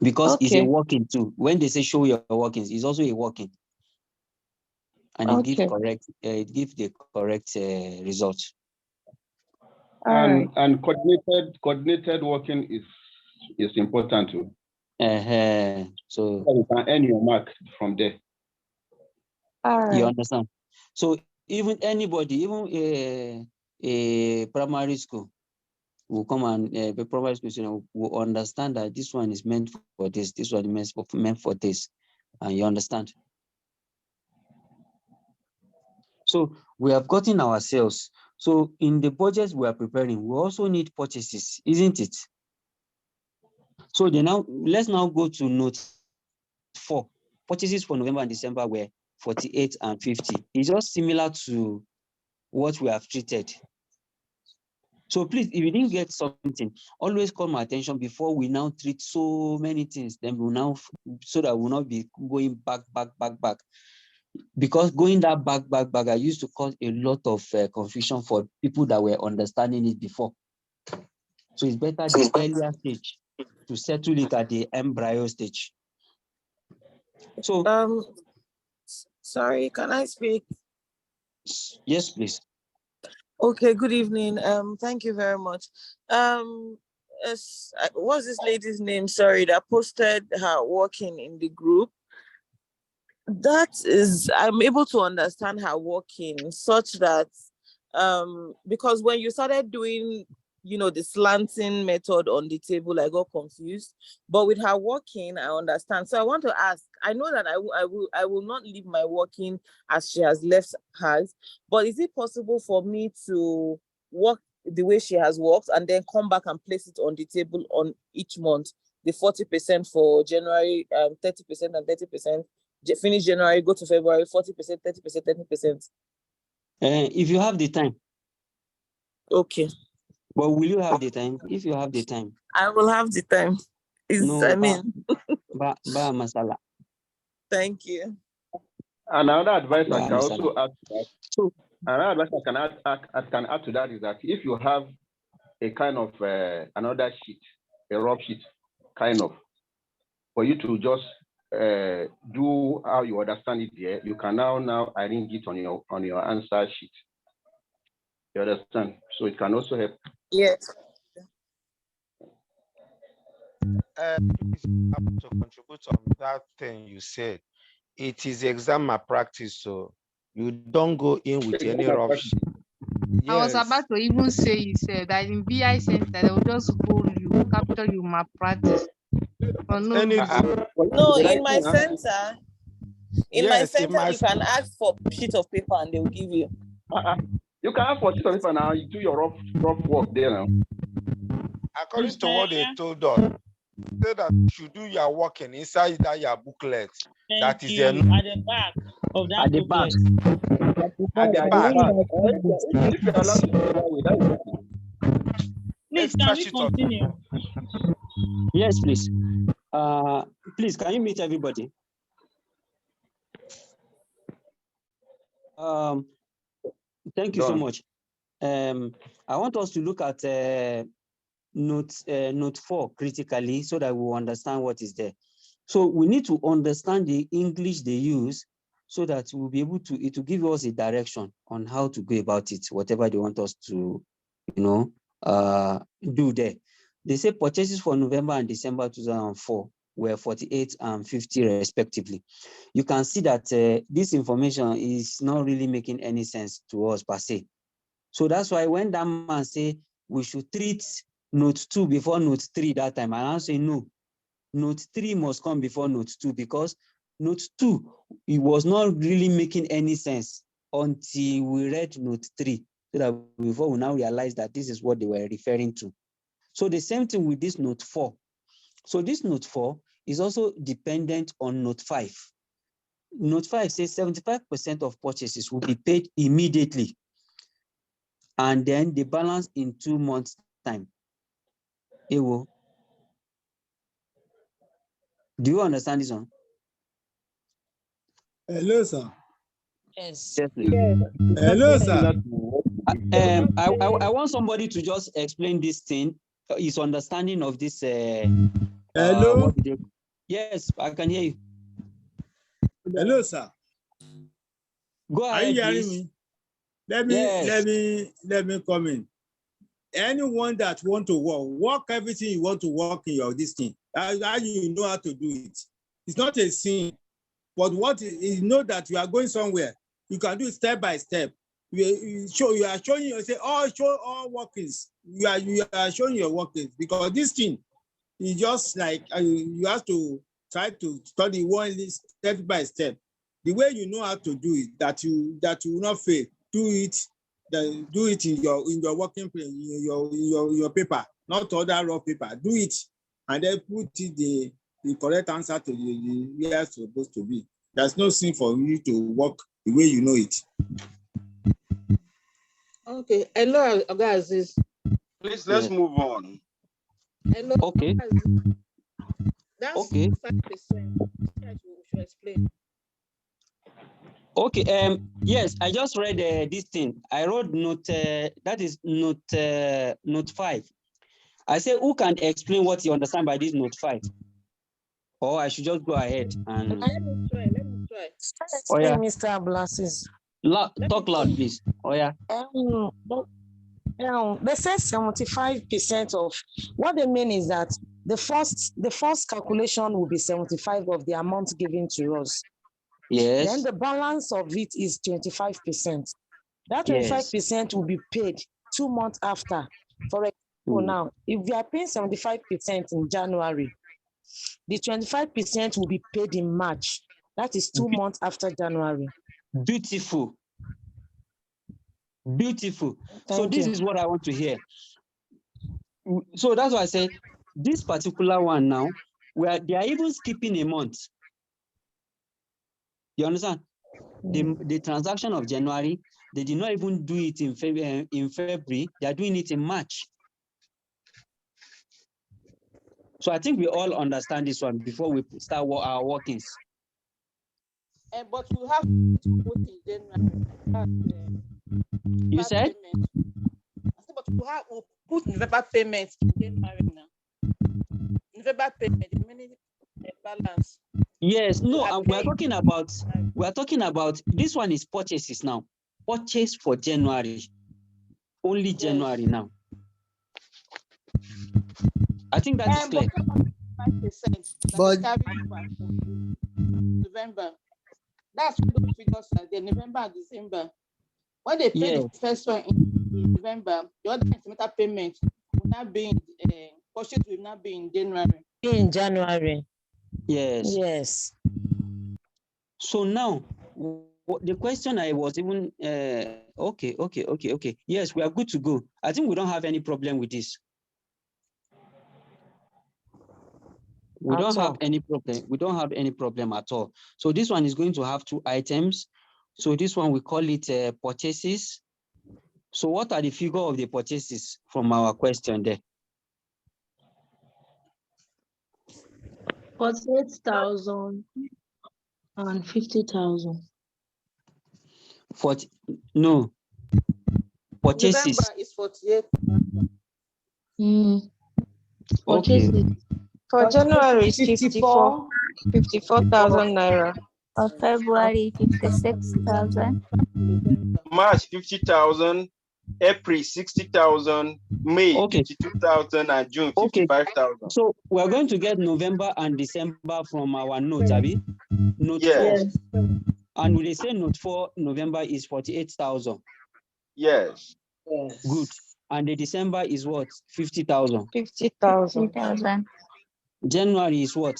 Because it's a working too. When they say show your workings, it's also a working. And it gives correct, the correct results. And coordinated working is important too. So you can earn your mark from there. You understand? So even anybody, even a primary school will come and the primary school student will understand that this one is meant for this one is meant for this, and you understand. So we have gotten our sales. So in the budgets we are preparing, we also need purchases, isn't it? So let's now go to note 4. Purchases for November and December were 48 and 50. It's just similar to what we have treated. So please, if you didn't get something, always call my attention before we now treat so many things. Then we'll now, so that we'll not be going back. Because going that back, I used to cause a lot of confusion for people that were understanding it before. So it's better the earlier stage to settle it at the embryo stage. So, sorry, can I speak? Yes, please. Okay, good evening. Thank you very much. What's this lady's name? Sorry, that posted her working in the group. That is, I'm able to understand her working such that, because when you started doing, the slanting method on the table, I got confused. But with her working, I understand. So I want to ask, I know that I will not leave my working as she has left hers, but is it possible for me to work the way she has worked and then come back and place it on the table on each month? The 40% for January, 30% and 30%. Finish January, go to February, 40%, 30%, 30%. If you have the time. Okay. But will you have the time? If you have the time. I will have the time. Masala. Thank you. Another advice I can also add to that. Another advice I can add to that is that if you have a kind of another sheet, a rough sheet, kind of, for you to just do how you understand it there, you can now arrange it on your answer sheet. You understand? So it can also help. Yes. To contribute on that thing you said, it is exam malpractice, so you don't go in with any rough sheet. I was about to even say, you said that in BI center they will just hold you, capture you malpractice. No, in my center, you can ask for a sheet of paper and they will give you. You can ask for a sheet of paper now. You do your rough work there now. According to what they told us, say that you should do your working inside that your booklet. That is at the back of that booklet. At the back. If you're allowed to do that way, that is okay. Please, can we continue? Yes, please. Please, can you meet everybody? Thank you so much. I want us to look at note 4 critically so that we understand what is there. So we need to understand the English they use so that we'll be able to, it will give us a direction on how to go about it, whatever they want us to, do there. They say purchases for November and December 2004 were 48 and 50 respectively. You can see that this information is not really making any sense to us per se. So that's why when that man say we should treat note 2 before note 3 that time, and I say no, note 3 must come before note 2, because note 2, it was not really making any sense until we read note 3, so that before we now realize that this is what they were referring to. So the same thing with this note 4. So this note 4 is also dependent on note 5. Note 5 says 75% of purchases will be paid immediately, and then the balance in 2 months' time. Ewo, do you understand this one? Hello, sir. Yes. Hello, sir. I want somebody to just explain this thing, his understanding of this. Hello. What did they... Yes, I can hear you. Hello, sir. Go ahead, Are you hearing please. me? Let me come in. Anyone that want to work everything you want to work in your this thing. How you know how to do it. It's not a sin, but what you know that you are going somewhere. You can do it step by step. You are showing you say show all workings. You are showing your workings, because this thing is just like you have to try to study one step by step. The way you know how to do it, that you will not fail. Do it in your working place, in your paper, not other raw paper. Do it and then put it the correct answer to the where it's supposed to be. There's no sin for you to work the way you know it. Okay, hello, guys. Please, let's move on. Hello. Okay. That's okay. 5%. I should explain. Okay. Yes, I just read this thing. I wrote note. That is note 5. I say, who can explain what you understand by this note 5? Or I should just go ahead and. Let me try. Oh yeah. Mr. Blasis. Talk loud, please. Oh yeah. They say 75% of what they mean is that the first calculation will be 75 of the amount given to us. Yes. Then the balance of it is 25%. That 25% will be paid 2 months after. For example, now, if we are paying 75% in January, the 25% will be paid in March. That is 2 months after January. Beautiful. So this is what I want to hear. So that's why I say this particular one now, where they are even skipping a month. You understand? The transaction of January, they did not even do it in February. They are doing it in March. So I think we all understand this one before we start our workings. But we have to put in January. You said? We'll put November payment in January now. November payment, the remaining balance. Yes, no, we are talking about this one is purchases now. Purchase for January. Only January now. I think that is clear. 5%. But November. That's what the figures are there, November and December. When they pay the first one in November, the other incremental payment will not be in purchase will not be in January. In January. Yes. So now the question I was even okay. Yes, we are good to go. I think we don't have any problem with this. We don't have any problem. We don't have any problem at all. So this one is going to have 2 items. So this one we call it purchases. So what are the figure of the purchases from our question there? 48,000 and 50,000. 40. No. Purchases. November is 48. Purchases. For January is 54,000 naira. For February, 56,000. March, 50,000. April 60,000, May 52,000, and June 55,000. So we're going to get November and December from our notes, Abby. Note 4. And we say note 4, November is 48,000. Yes. Good. And the December is what? 50,000. 50,000. January is what?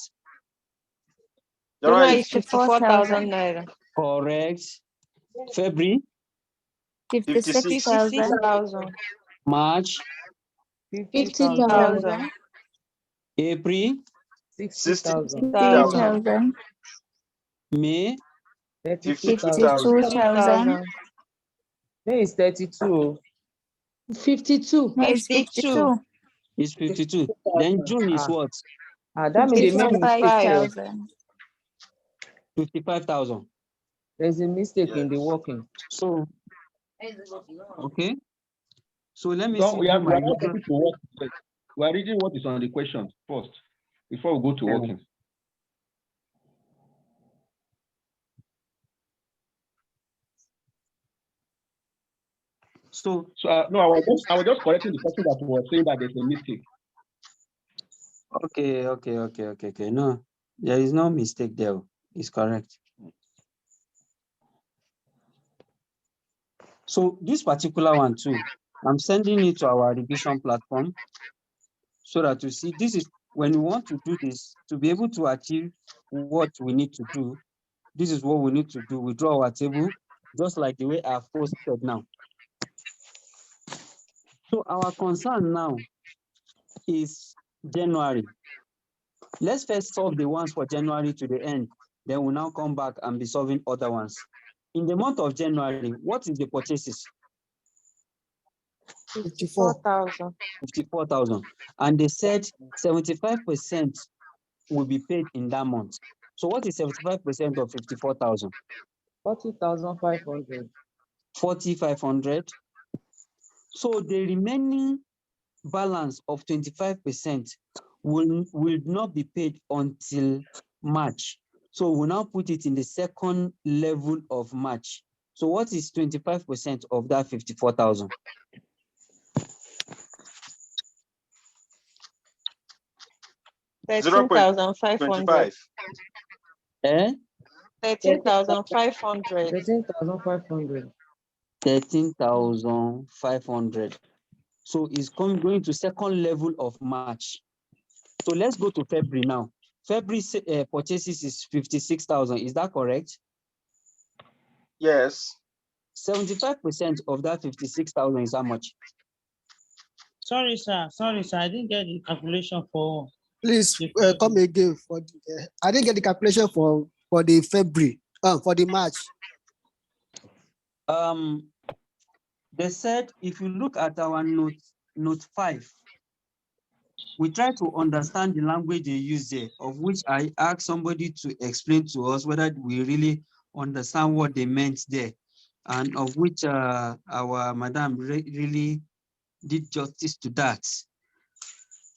January is 54,000 naira. Correct. February? 56,000. March? 50,000. April? 60,000. May? 52,000. May is 32. 52. May is 52. It's 52. Then June is what? That means they made a mistake. 55,000. 55,000. There's a mistake in the working. So, okay. So let me So see. we are not ready to work. We are reading what is on the question first before we go to working. So no, I was just correcting the person that was saying that there's a mistake. Okay. No, there is no mistake there. It's correct. So this particular one too, I'm sending it to our revision platform so that you see this is when we want to do this to be able to achieve what we need to do. This is what we need to do. We draw our table just like the way I've posted now. So our concern now is January. Let's first solve the ones for January to the end. Then we'll now come back and be solving other ones. In the month of January, what is the purchases? 54,000. 54,000. And they said 75% will be paid in that month. So what is 75% of 54,000? 40,500. 4,500. So the remaining balance of 25% will not be paid until March. So we'll now put it in the second level of March. So what is 25% of that 54,000? 13,500. 13,500. 13,500. 13,500. So it's going to second level of March. So let's go to February now. February purchases is 56,000. Is that correct? Yes. 75% of that 56,000 is how much? Sorry, sir. I didn't get the calculation for. Please come again for the, I didn't get the calculation for the February, for the March. They said if you look at our note 5, we try to understand the language they use there, of which I asked somebody to explain to us whether we really understand what they meant there, and of which our madam really did justice to that.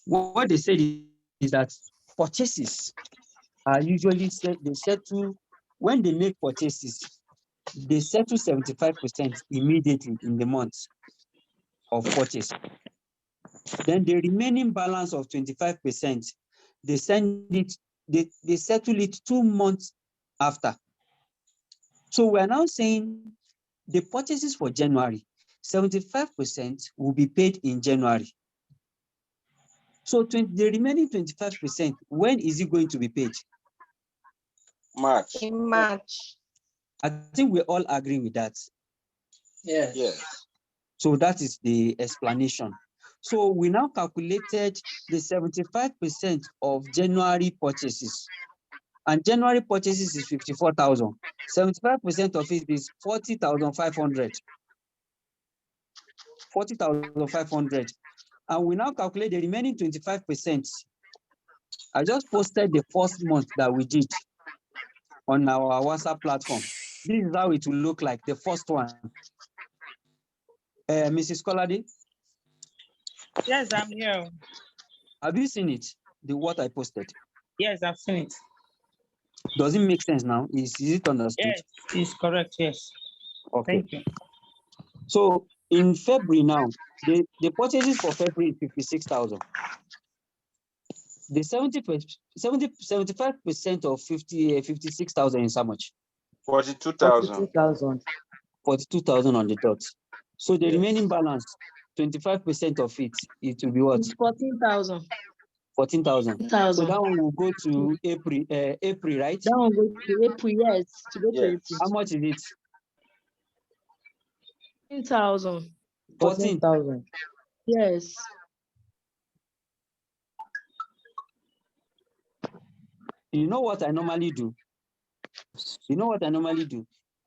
What they said is that purchases are usually they settle when they make purchases. They settle 75% immediately in the month of purchase. Then the remaining balance of 25%, they send it, they settle it 2 months after. So we are now saying the purchases for January, 75% will be paid in January. So the remaining 25%, when is it going to be paid? March. In March. I think we all agree with that. Yes. So that is the explanation. So we now calculated the 75% of January purchases. And January purchases is 54,000. 75% of it is 40,500. 40,500. And we now calculate the remaining 25%. I just posted the first month that we did on our WhatsApp platform. This is how it will look like, the first one. Mrs. Kolade? Yes, I'm here. Have you seen it, what I posted? Yes, I've seen it. Does it make sense now? Is it understood? Yes, it's correct, yes. Okay. Thank you. So in February now, the purchases for February is 56,000. The 75% of 56,000 is how much? 42,000. 42,000 on the dot. So the Yes. remaining balance, 25% of it will be what? It's 14,000. 14,000. So that one will go to April, right? That one go to April, yes. To go to April. How much is it? 14,000. 14,000. Yes. You know what I normally do?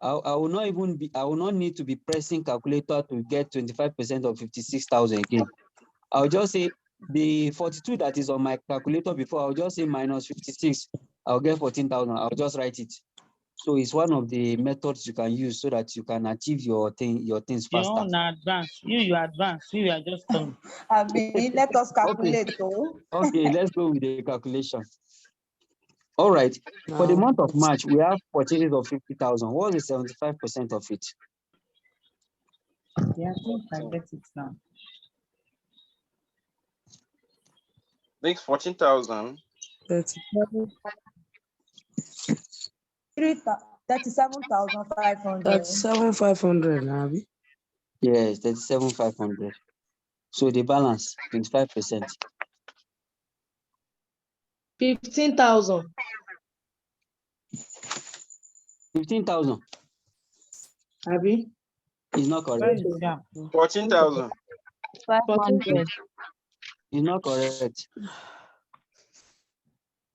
I will not need to be pressing calculator to get 25% of 56,000 again. I'll just say the 42 that is on my calculator before, I'll just say minus 56. I'll get 14,000. I'll just write it. So it's one of the methods you can use so that you can achieve your things faster. You are advanced. You are advanced. You are just done. I mean, let us calculate. Okay, let's go with the calculation. All right. For the month of March, we have purchases of 50,000. What is 75% of it? Yeah, I think I get it now. I think 14,000. 37,500. 37,500, Nabi. Yes, 37,500. So the balance, 25%. 15,000. 15,000. Abi? Is not correct. 14,000. 500. Is not correct.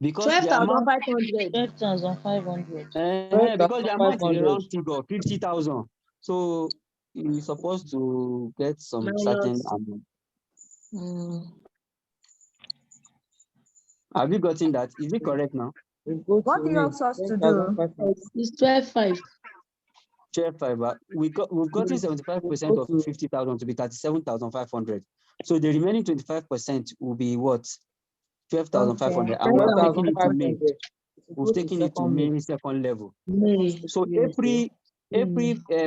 Because 12,500. 12,500. Because the amount is a round figure, 50,000. So you're supposed to get some certain amount. Have you gotten that? Is it correct now? What do you want us to do? It's 12,500. 12,500. We've gotten 75% of 50,000 to be 37,500. So the remaining 25% will be what? 12,500. And we've taken it to May. We've taken it to May second level. So April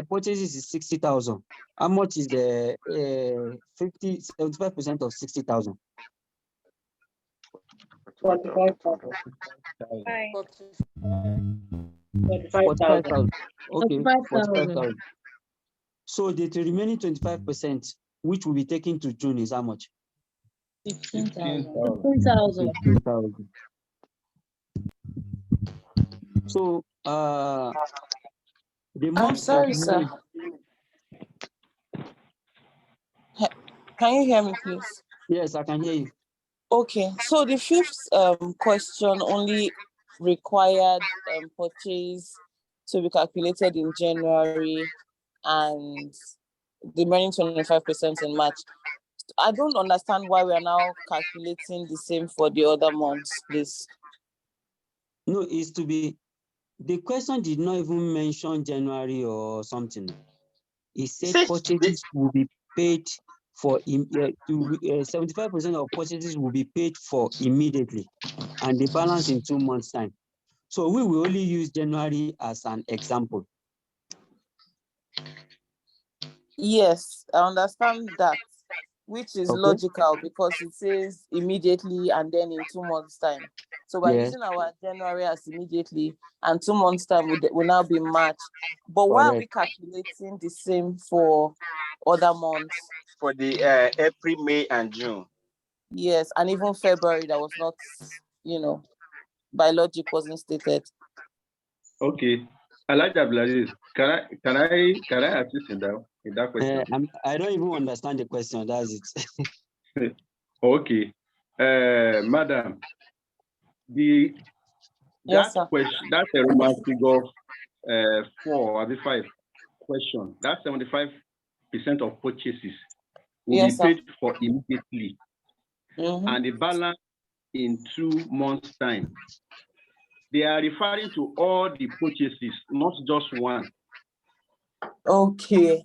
purchases is 60,000. How much is the 75% of 60,000? 45,000. 45,000. Okay, 45,000. 45,000. So the remaining 25%, which will be taken to June, is how much? 15,000. 15,000. So the month. I'm sorry, sir. Can you hear me, please? Yes, I can hear you. Okay, so the fifth question only required purchase to be calculated in January and the remaining 25% in March. I don't understand why we are now calculating the same for the other months, please. No, it's to be, the question did not even mention January or something. It said purchases will be paid for 75% of purchases will be paid for immediately, and the balance in 2 months' time. So we will only use January as an example. Yes, I understand that, which is logical because it says immediately and then in 2 months' time. So by using our January as immediately and 2 months' time will now be March. But why are we calculating the same for other months? For the April, May, and June. Yes, and even February that was not, by logic wasn't stated. Okay, I like that, Blaze. Can I assist in that question? I don't even understand the question. That's it. Okay, madam, question, that's a Roman figure 4 or the 5 question. That 75% of purchases will be paid for immediately, and the balance in 2 months' time. They are referring to all the purchases, not just one. Okay.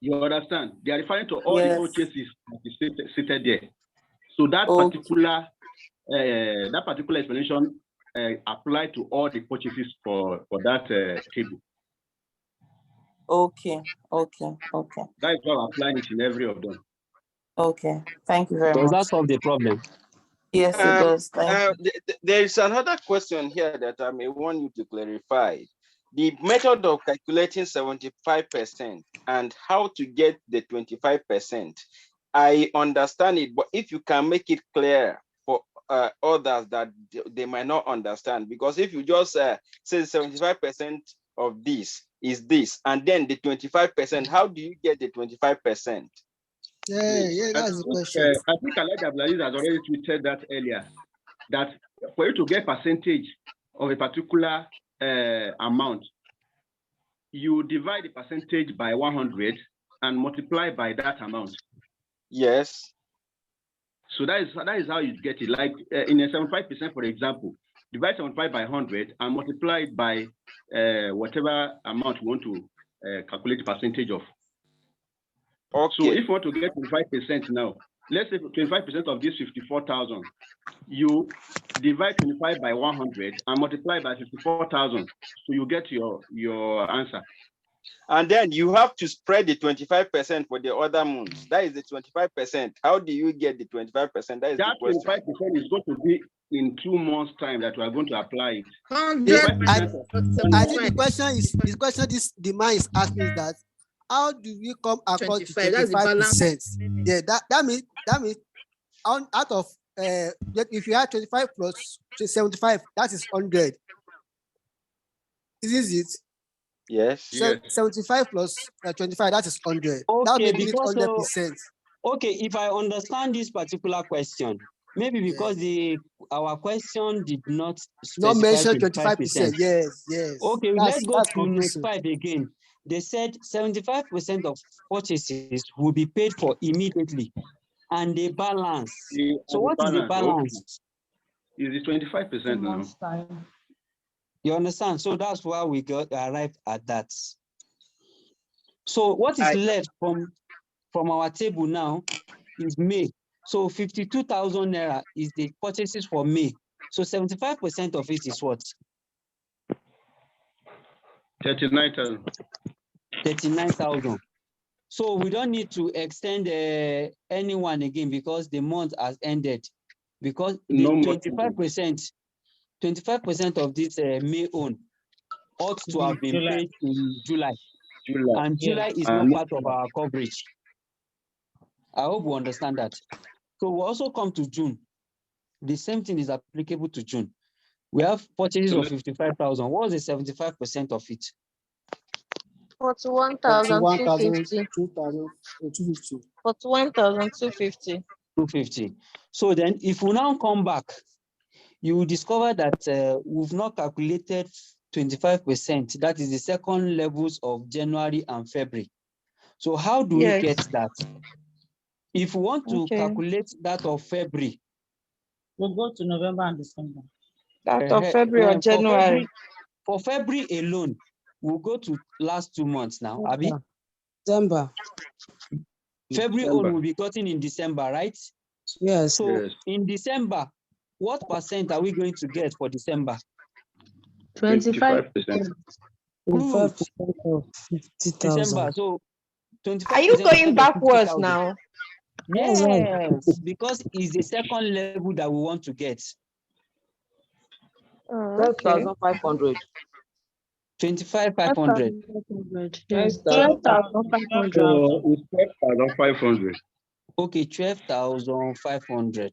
You understand? They are referring to all the purchases that is stated there. So that particular explanation apply to all the purchases for that table. Okay. That is why I'm applying it in every of them. Okay. Thank you very Does much. that solve the problem? Yes, it does. Thank you. There is another question here that I may want you to clarify. The method of calculating 75% and how to get the 25%. I understand it, but if you can make it clear for others that they might not understand, because if you just say 75% of this is this, and then the 25%, how do you get the 25%? Yeah, that's the question. I think Alhaji Abdulaziz has already tweeted that earlier, that for you to get percentage of a particular amount, you divide the percentage by 100 and multiply by that amount. Yes. So that is how you get it. Like in a 75%, for example, divide 75 by 100 and multiply it by whatever amount you want to calculate the percentage of. Okay. So if you want to get 25% now, let's say 25% of this 54,000, you divide 25 by 100 and multiply by 54,000. So you get your answer. And then you have to spread the 25% for the other months. That is the 25%. How do you get the 25%? That is the question. 25% is going to be in 2 months' time that we are going to apply it. I think the question the man is asking is that how do we come across 25%? Yeah, that means out of if you have 25 plus 75, that is 100. Is it? Yes. 75 plus 25, that is 100. Okay, that makes it because 100%. Okay, if I understand this particular question, maybe because our question did not mention specify 25%. Yes. Okay, let's go to note confusing. 5 again. They said 75% of purchases will be paid for immediately, and the balance. So what is the balance? Is it 25% now? You understand? So that's why we arrived at that. So what is left from our table now is May. So 52,000 naira is the purchases for May. So 75% of it is what? 39,000. 39,000. So we don't need to extend anyone again because the month has ended. Because the 25% of this May own ought to have been paid in July. And July is not part of our coverage. I hope we understand that. So we also come to June. The same thing is applicable to June. We have purchases of 55,000. What was the 75% of it? 41,250. 41,250. 250. So then if we now come back, you will discover that we've not calculated 25%. That is the second levels of January and February. So how do we get that? If we want to calculate that of February, we'll go to November and December. That of February or January. For February alone, we'll go to last 2 months now. Abi? December. February own will be gotten in December, right? Yes. So in December, what percent are we going to get for December? 25%. 25% of 50,000. December. So 25%. Are you going backwards now? Yes, because it's the second level that we want to get. 12,500. 25,500. 12,500. So it's 12,500. Okay, 12,500.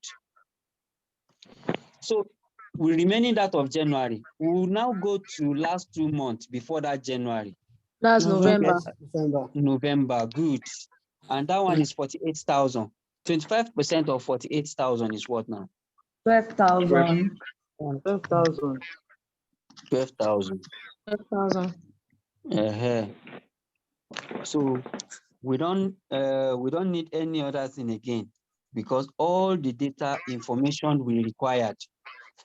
So we remaining that of January. We will now go to last 2 months before that January. That's November. November, good. And that one is 48,000. 25% of 48,000 is what now? 12,000. 12,000. 12,000. 12,000. So we don't need any other thing again because all the data information we required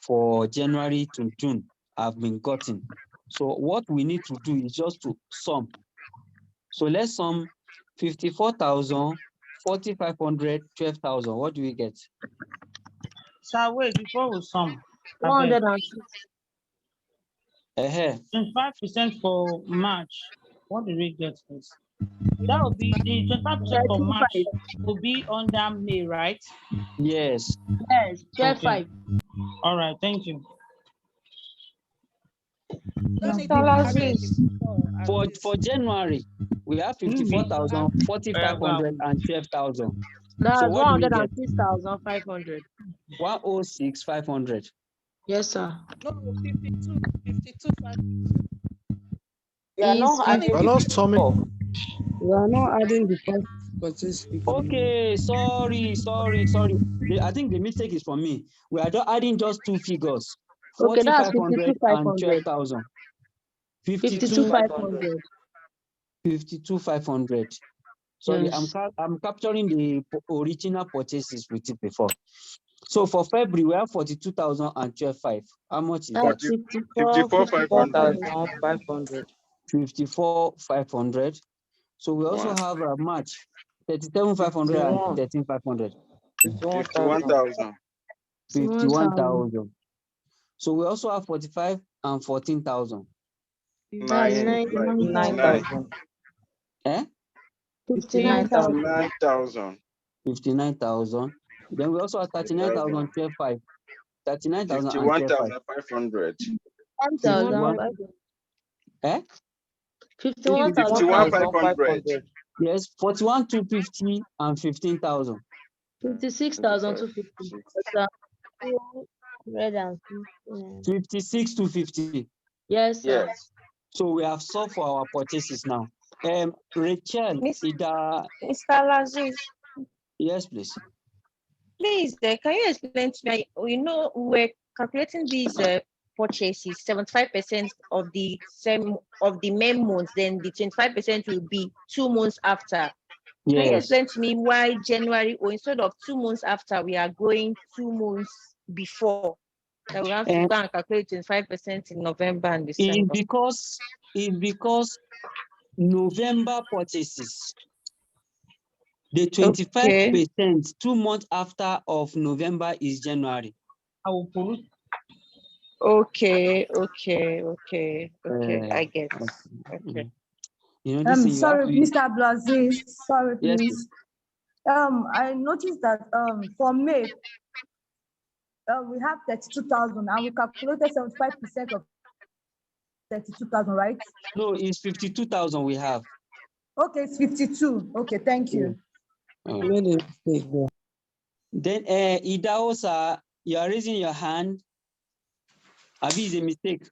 for January to June have been gotten. So what we need to do is just to sum. So let's sum 54,000, 4,500, 12,000. What do we get? So wait, before we sum. 106. 25% for March, What did we get this? That would be the 25% for March will be under May, right? Yes. Yes, share Okay. 5. All right, thank you. For January, we have 54,000, 40,500, and 12,000. That's So what do we get? 106,500. 106,500. Yes, sir. No, 52, 5. We are not adding We're not summing. We are not adding the first purchase figure. Okay, sorry. I think the mistake is from me. We are just adding just two figures. Okay, that's 4,500 and 52,500. 12,000. 52,500. 52,500. Sorry, Yes. I'm capturing the original purchases with it before. So for February, we have 42,000 and 12,500. How much is that? 54,500. 54,500. So we also have March, 37,500 and 13,500. 51,000. 51,000. So we also have 45 and 14,000. 9,000. Eh? 59,000. 59,000. Then we also have 39,000, 12,500. 39,000 and 12,500. 51,500. 51,500. Eh? 51,500. Yes, 41,250 and 15,000. 56,250. 56,250. Yes, sir. Yes. So we have solved for our purchases now. Rachel, Mr. Laziz, yes, please. please, can you explain to me? You know, we're calculating these purchases, 75% of the main months, then the 25% will be 2 months after. Yes. Can you explain to me why January, or instead of 2 months after, we are going 2 months before? That we have to go and calculate 25% in November and December. It's because November purchases, the 25%, 2 months after of November is January. Okay, I get. Okay. You know, this Sorry, Mr. Blazis, sorry, yes, please. I noticed that for May, we have 32,000 and we calculated 75% of 32,000, right? No, it's 52,000 we have. Okay, it's 52. Okay, thank you. Then Idaosa, you are raising your hand. Abi is a mistake.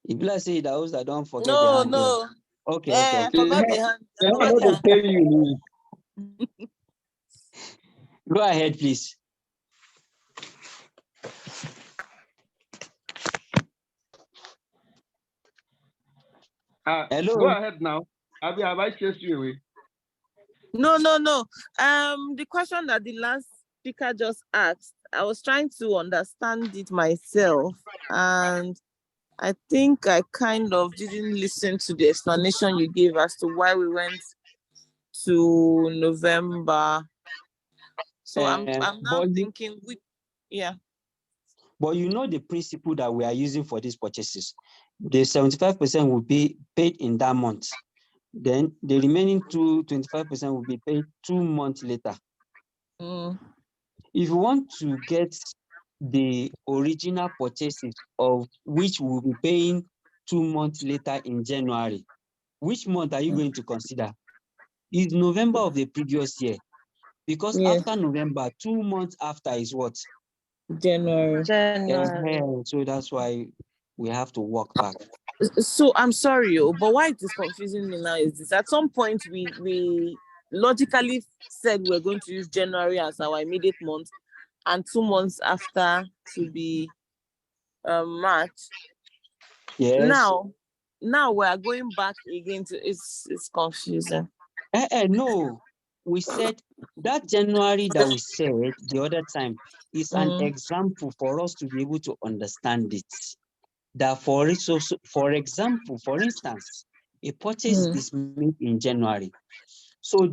If you say Idaosa, don't forget the hand. No. Okay. I forgot the hand. Go ahead, please. Hello. Go ahead now. Have I chased you away? No. The question that the last speaker just asked, I was trying to understand it myself, and I think I kind of didn't listen to the explanation you gave as to why we went to November. So I'm now thinking, yeah. But you know the principle that we are using for these purchases. The 75% will be paid in that month. Then the remaining 25% will be paid 2 months later. If you want to get the original purchases of which we'll be paying 2 months later in January, which month are you going to consider? It's November of the previous year. Because after November, 2 months after is what? January. So that's why we have to walk back. So I'm sorry, but why it is confusing me now is this: at some point we logically said we're going to use January as our immediate month, and 2 months after to be March. Yes. Now we are going back again to it's confusing. No, we said that January that we said the other time is an example for us to be able to understand it. That for instance, a purchase is made in January. So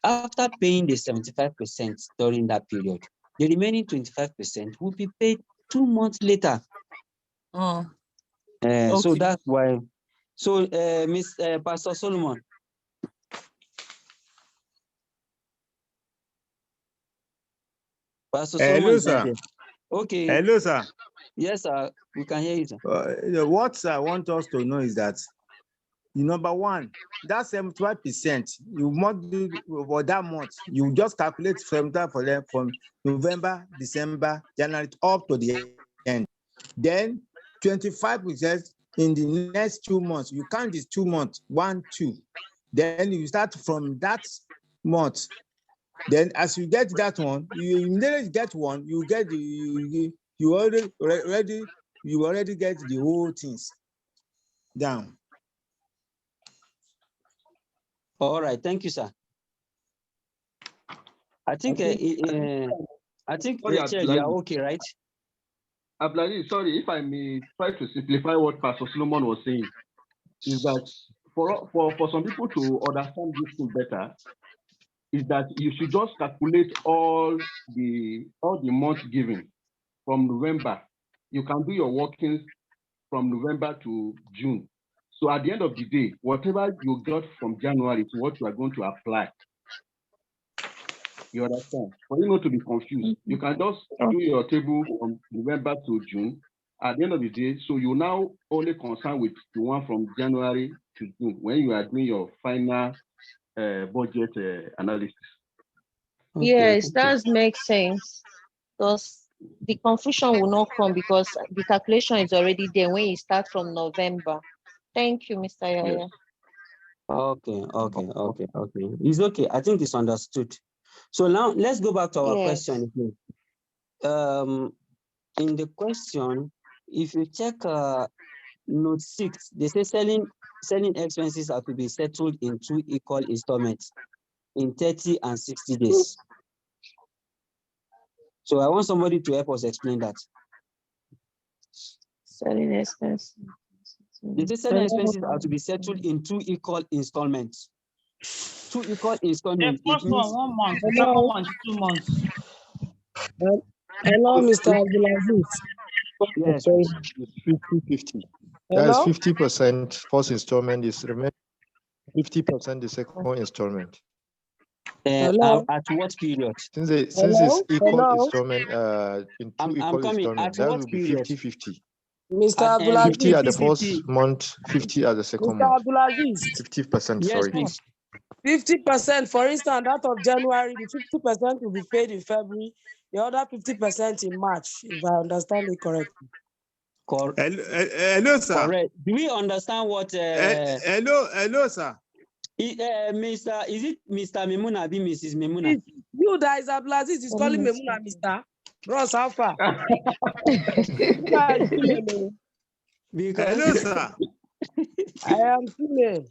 after paying the 75% during that period, the remaining 25% will be paid 2 months later. So that's why So, Pastor Solomon. Pastor Solomon Hello, is not sir. there. Okay. Hello, sir. Yes, sir. We can hear you, sir. What I want us to know is that, number one, that 75%, you must do for that month. You just calculate 75 for them from November, December, January up to the end. Then 25% in the next 2 months. You count these 2 months, 1, 2. Then you start from that month. Then as you get that one, you immediately get one, you get you already get the whole things down. All right, thank you, sir. I think Rachel, you are okay, right? Abdulaziz, sorry, if I may try to simplify what Pastor Solomon was saying, is that for some people to understand this thing better, is that you should just calculate all the months given from November. You can do your workings from November to June. So at the end of the day, whatever you got from January is what you are going to apply. You understand? For you not to be confused, you can just do your table from November to June. At the end of the day, so you're now only concerned with the one from January to June when you are doing your final budget analysis. Yes, that makes sense. Because the confusion will not come because the calculation is already there when you start from November. Thank you, Mr. Yaya. Okay. It's okay. I think it's understood. So now let's go back to our question again. In the question, if you check note 6, they say selling expenses are to be settled in 2 equal installments in 30 and 60 days. So I want somebody to help us explain that. Selling expenses. They say selling expenses are to be settled in 2 equal installments. 2 equal installments. The first one, 1 month. The second one is 2 months. Hello, Mr. Abdulaziz. Yes. 50-50. That is 50% first installment is remaining, 50% the second installment. At what period? Since it's equal installment, in 2 equal installments, that will be 50-50. Mr. Abdulaziz. 50 at the first month, 50 at the second Mr. month. Abdulaziz. 50%, yes, sorry. Please. 50%, for instance, that of January, the 50% will be paid in February, the other 50% in March, if I understand it correctly. Hello, sir. Correct. Do we understand what? Hello, sir. Is it Mr. Memuna be Mrs. Memuna? You guys, Abdulaziz is calling Memuna, Mr. Ross Alpha. Hello, sir. I am female.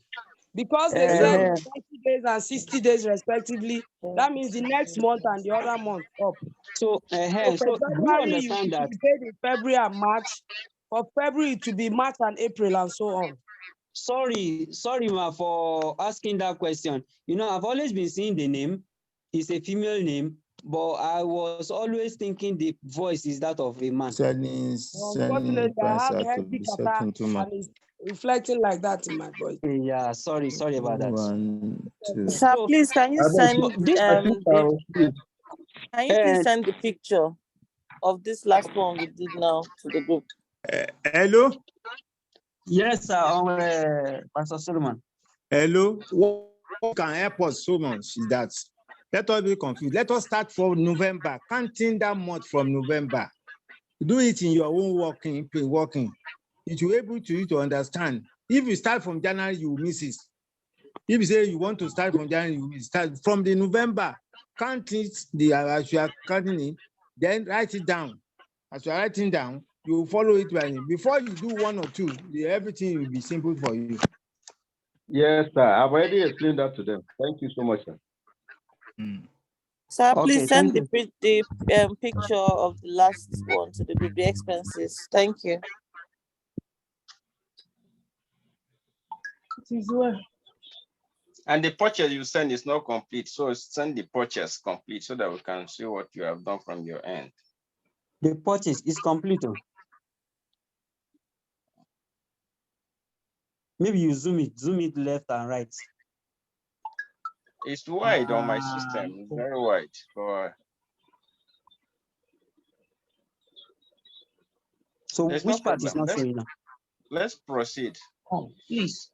Because they said 30 days and 60 days respectively, that means the next month and the other month up. So for February, you will be paid in February and March. For February, it will be March and April and so on. Sorry, ma, for asking that question. You know, I've always been seeing the name. It's a female name, but I was always thinking the voice is that of a man. Unfortunately, I have heavy kata and it's reflecting like that in my voice. Yeah, sorry about that. 1, 2. Sir, please, can you send the picture of this last one we did now to the group? Hello? Yes, sir, Pastor Solomon. Hello? What can help us so much is that let us be confused. Let us start from November, counting that month from November. Do it in your own working. It will able to you to understand. If you start from January, you will miss it. If you say you want to start from January, you will start from the November. Count it as you are counting it, then write it down. As you are writing down, you will follow it before you do 1 or 2. Everything will be simple for you. Yes, sir. I've already explained that to them. Thank you so much, sir. Sir, please send the picture of the last one to the group, the expenses. Thank you. And the purchase you send is not complete, so send the purchase complete so that we can see what you have done from your end. The purchase is complete. Maybe you zoom it left and right. It's wide on my system. It's very wide. So which part is not showing now? Let's proceed. Oh, please.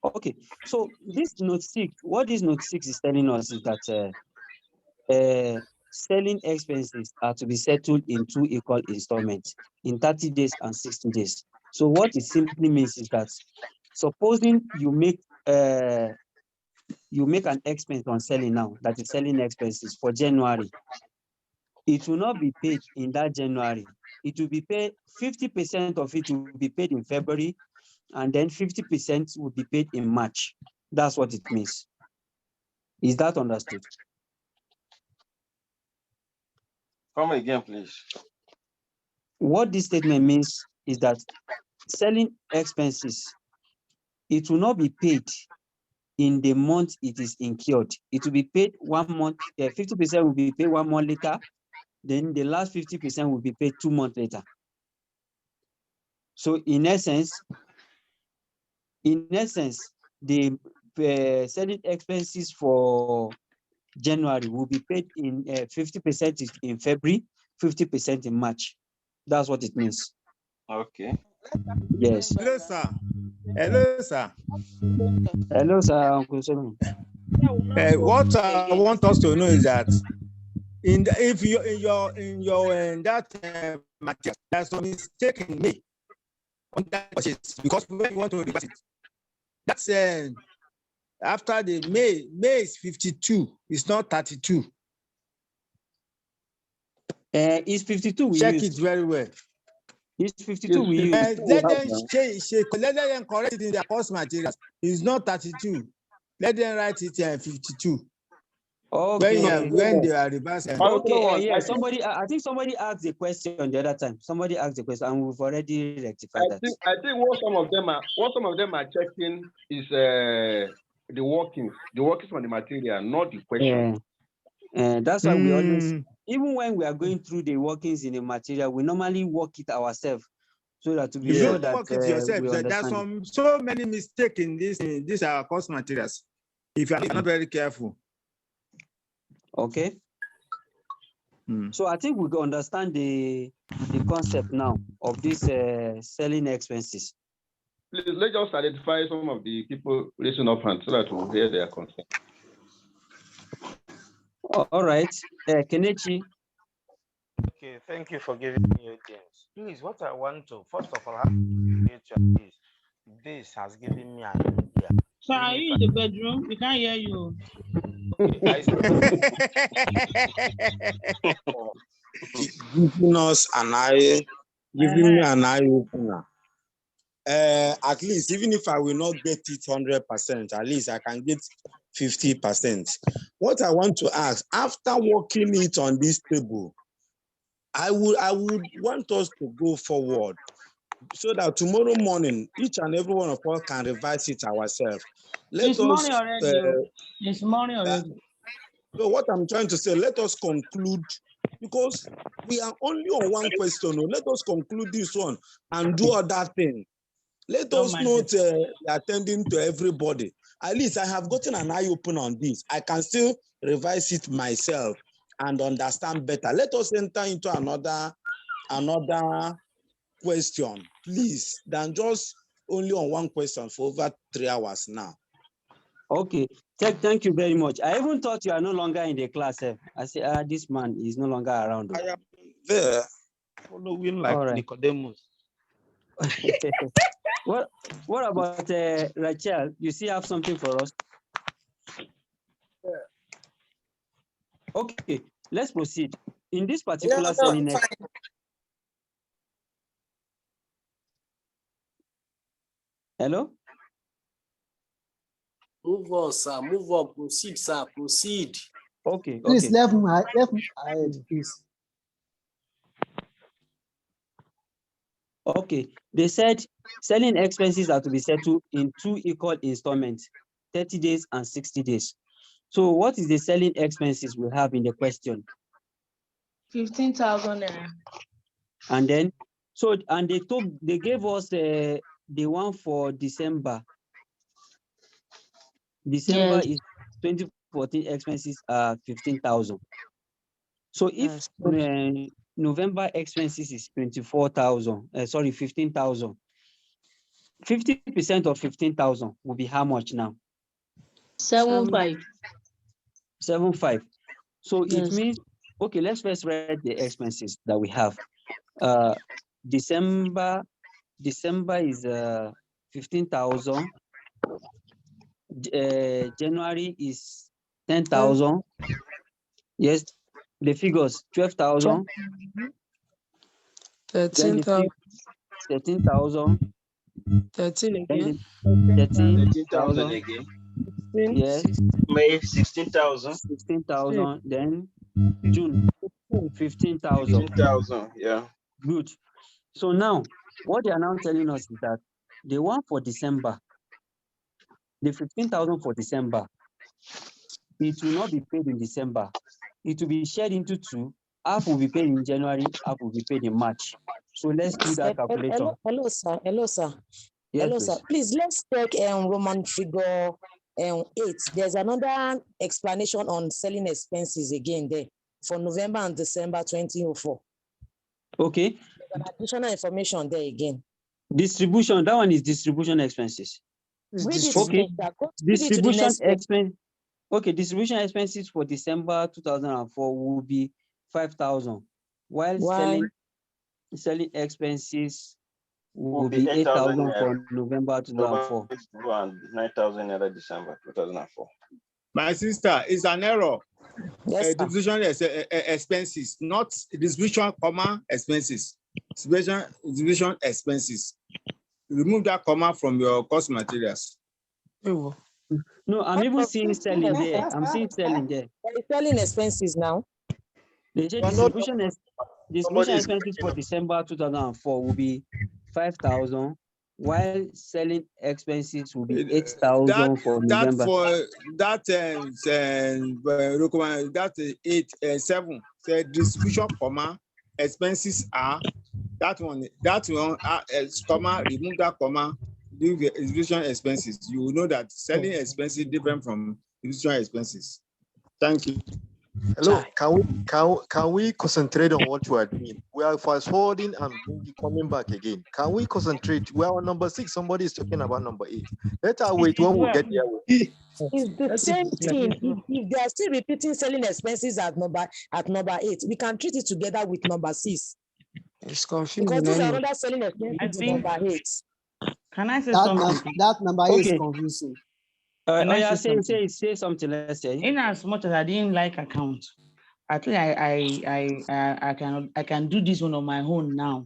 Okay, so this note 6, what this note 6 is telling us is that selling expenses are to be settled in 2 equal installments in 30 days and 60 days. So what it simply means is that supposing you make an expense on selling now, that is selling expenses for January, it will not be paid in that January. It will be paid, 50% of it will be paid in February, and then 50% will be paid in March. That's what it means. Is that understood? Come again, please. What this statement means is that selling expenses, it will not be paid in the month it is incurred. It will be paid 1 month, 50% will be paid 1 month later, then the last 50% will be paid 2 months later. So in essence, the selling expenses for January will be paid in 50% in February, 50% in March. That's what it means. Okay. Yes. Hello, sir. Hello, sir. Hello, sir, Uncle Solomon. What I want us to know is that in that material, there's some mistake in me on that purchase, because when you want to reverse it, that's after the May is 52. It's not 32. It's 52. Check it very well. It's 52. We use. Let them correct it in their course materials. It's not 32. Let them write it 52. Okay. When they are reversing. Okay. Yeah. Somebody. I think somebody asked the question the other time. Somebody asked the question, and we've already rectified that. I think what some of them are checking is the workings on the material, not the question. Yeah. That's why we always, even when we are going through the workings in the material, we normally work it ourselves, so that to be sure that work it yourself. we understand. There's so many mistakes in these are course materials. If you are not very careful. Okay. So I think we can understand the concept now of this selling expenses. Please, let's just identify some of the people raising up hands so that we'll hear their concern. All right, Kenichi. Okay, thank you for giving me audience. Please, what I want to first of all have to is this has given me an idea. So are you in the bedroom? We can't hear you. Giving us an eye, giving me an eye opener. At least, even if I will not get it 100%, at least I can get 50%. What I want to ask, after working it on this table, I would want us to go forward so that tomorrow morning, each and every one of us can revise it ourselves. It's morning already. It's morning already. So what I'm trying to say, let us conclude, because we are only on one question. Let us conclude this one and do other thing. Let us not attending to everybody. At least I have gotten an eye open on this. I can still revise it myself and understand better. Let us enter into another question, please, than just only on one question for over 3 hours now. Okay, thank you very much. I even thought you are no longer in the class. I say, this man is no longer around. I am there, following like Nicodemus. What about Rachel? You still have something for us? Okay, let's proceed. In this particular selling next. Hello? Move on, sir. Move on. Proceed, sir. Proceed. Okay. Please left me ahead, please. Okay. They said selling expenses are to be settled in 2 equal installments, 30 days and 60 days. So what is the selling expenses we have in the question? 15,000 naira. And then, they gave us the one for December. December is 2014 expenses are 15,000. So if November expenses is 24,000, sorry, 15,000. 50% of 15,000 will be how much now? 7.5. 7.5. So it Yes. means, okay, let's first write the expenses that we have. December is 15,000. January is 10,000. Yes, the figures 12,000. 13,000. 13,000. 13 again. 13,000 13,000 again. Yes. May 16,000. 16,000. Then June 15,000. 15,000. Yeah. Good. So now what they are now telling us is that the one for December, the 15,000 for December, it will not be paid in December. It will be shared into two. Half will be paid in January, half will be paid in March. So let's do that calculation. Hello, sir. Hello, sir. Yes, Hello, please. sir. Please let's take Roman figure 8. There's another explanation on selling expenses again there for November and December 2004. Okay. There's an additional information there again. Distribution, that one is distribution expenses. Read it, Okay. sir. Go to the Distribution next page. expense. Okay, distribution expenses for December 2004 will be 5,000, while Why? selling expenses will be be 8,000 8,000 for November 2004. and 9,000 in December 2004. My sister, it's an error. Yes, sir. Distribution expenses, not distribution, comma, expenses. Distribution expenses. Remove that comma from your cost materials. No, I'm even seeing selling there. I'm seeing selling there. Selling expenses now. They say Somebody distribution is expenses for December 2004 will be 5,000, while selling expenses will be 8,000 for November. That 7 said distribution comma expenses are that one comma, remove that comma, do the distribution expenses. You will know that selling expenses different from distribution expenses. Thank you. Hello, can we concentrate on what you are doing? We are fast forwarding and coming back again. Can we concentrate? We are on number 6. Somebody is talking about number 8. Let us wait when we get there. It's the same thing. If they are still repeating selling expenses at number 8, we can treat it together with number 6. It's confusing. Because these are other selling expenses with number 8. Can I say That, something? that number is Okay. confusing. Can I say something. Let's say. In as much as I didn't like account, I think I can do this one on my own now.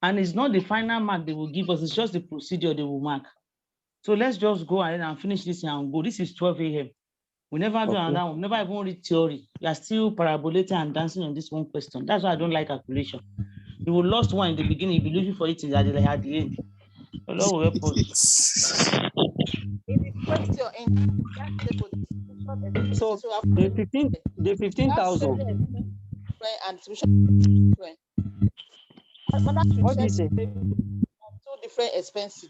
And it's not the final mark they will give us, it's just the procedure they will mark. So let's just go ahead and finish this and go. This is 12 a.m. We never do another one, never even read theory. You are still parabolating and dancing on this one question. That's why I don't like calculation. You will lost one in the beginning, you'll be looking for it at the end. The Lord will help us. So the 15,000. What do you say? Two different expenses.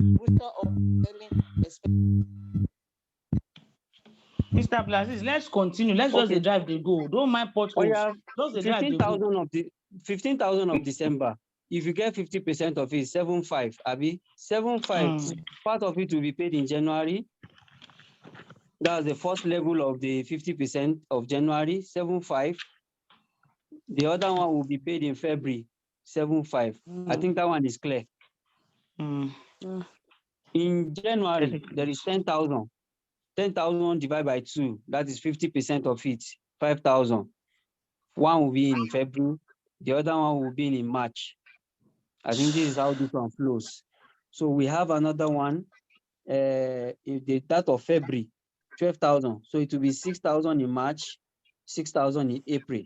Mr. Blazis, let's continue. Let's just drive the go. Don't mind potholes. Just the drive the go. 15,000 of December. If you get 50% of it, 7.5, Abi, 7.5. Part of it will be paid in January. That's the first level of the 50% of January, 7.5. The other one will be paid in February, 7.5. I think that one is clear. In January, there is 10,000. 10,000 divided by 2, that is 50% of it, 5,000. One will be in February, the other one will be in March. I think this is how this one flows. So we have another one, that of February, 12,000. So it will be 6,000 in March, 6,000 in April.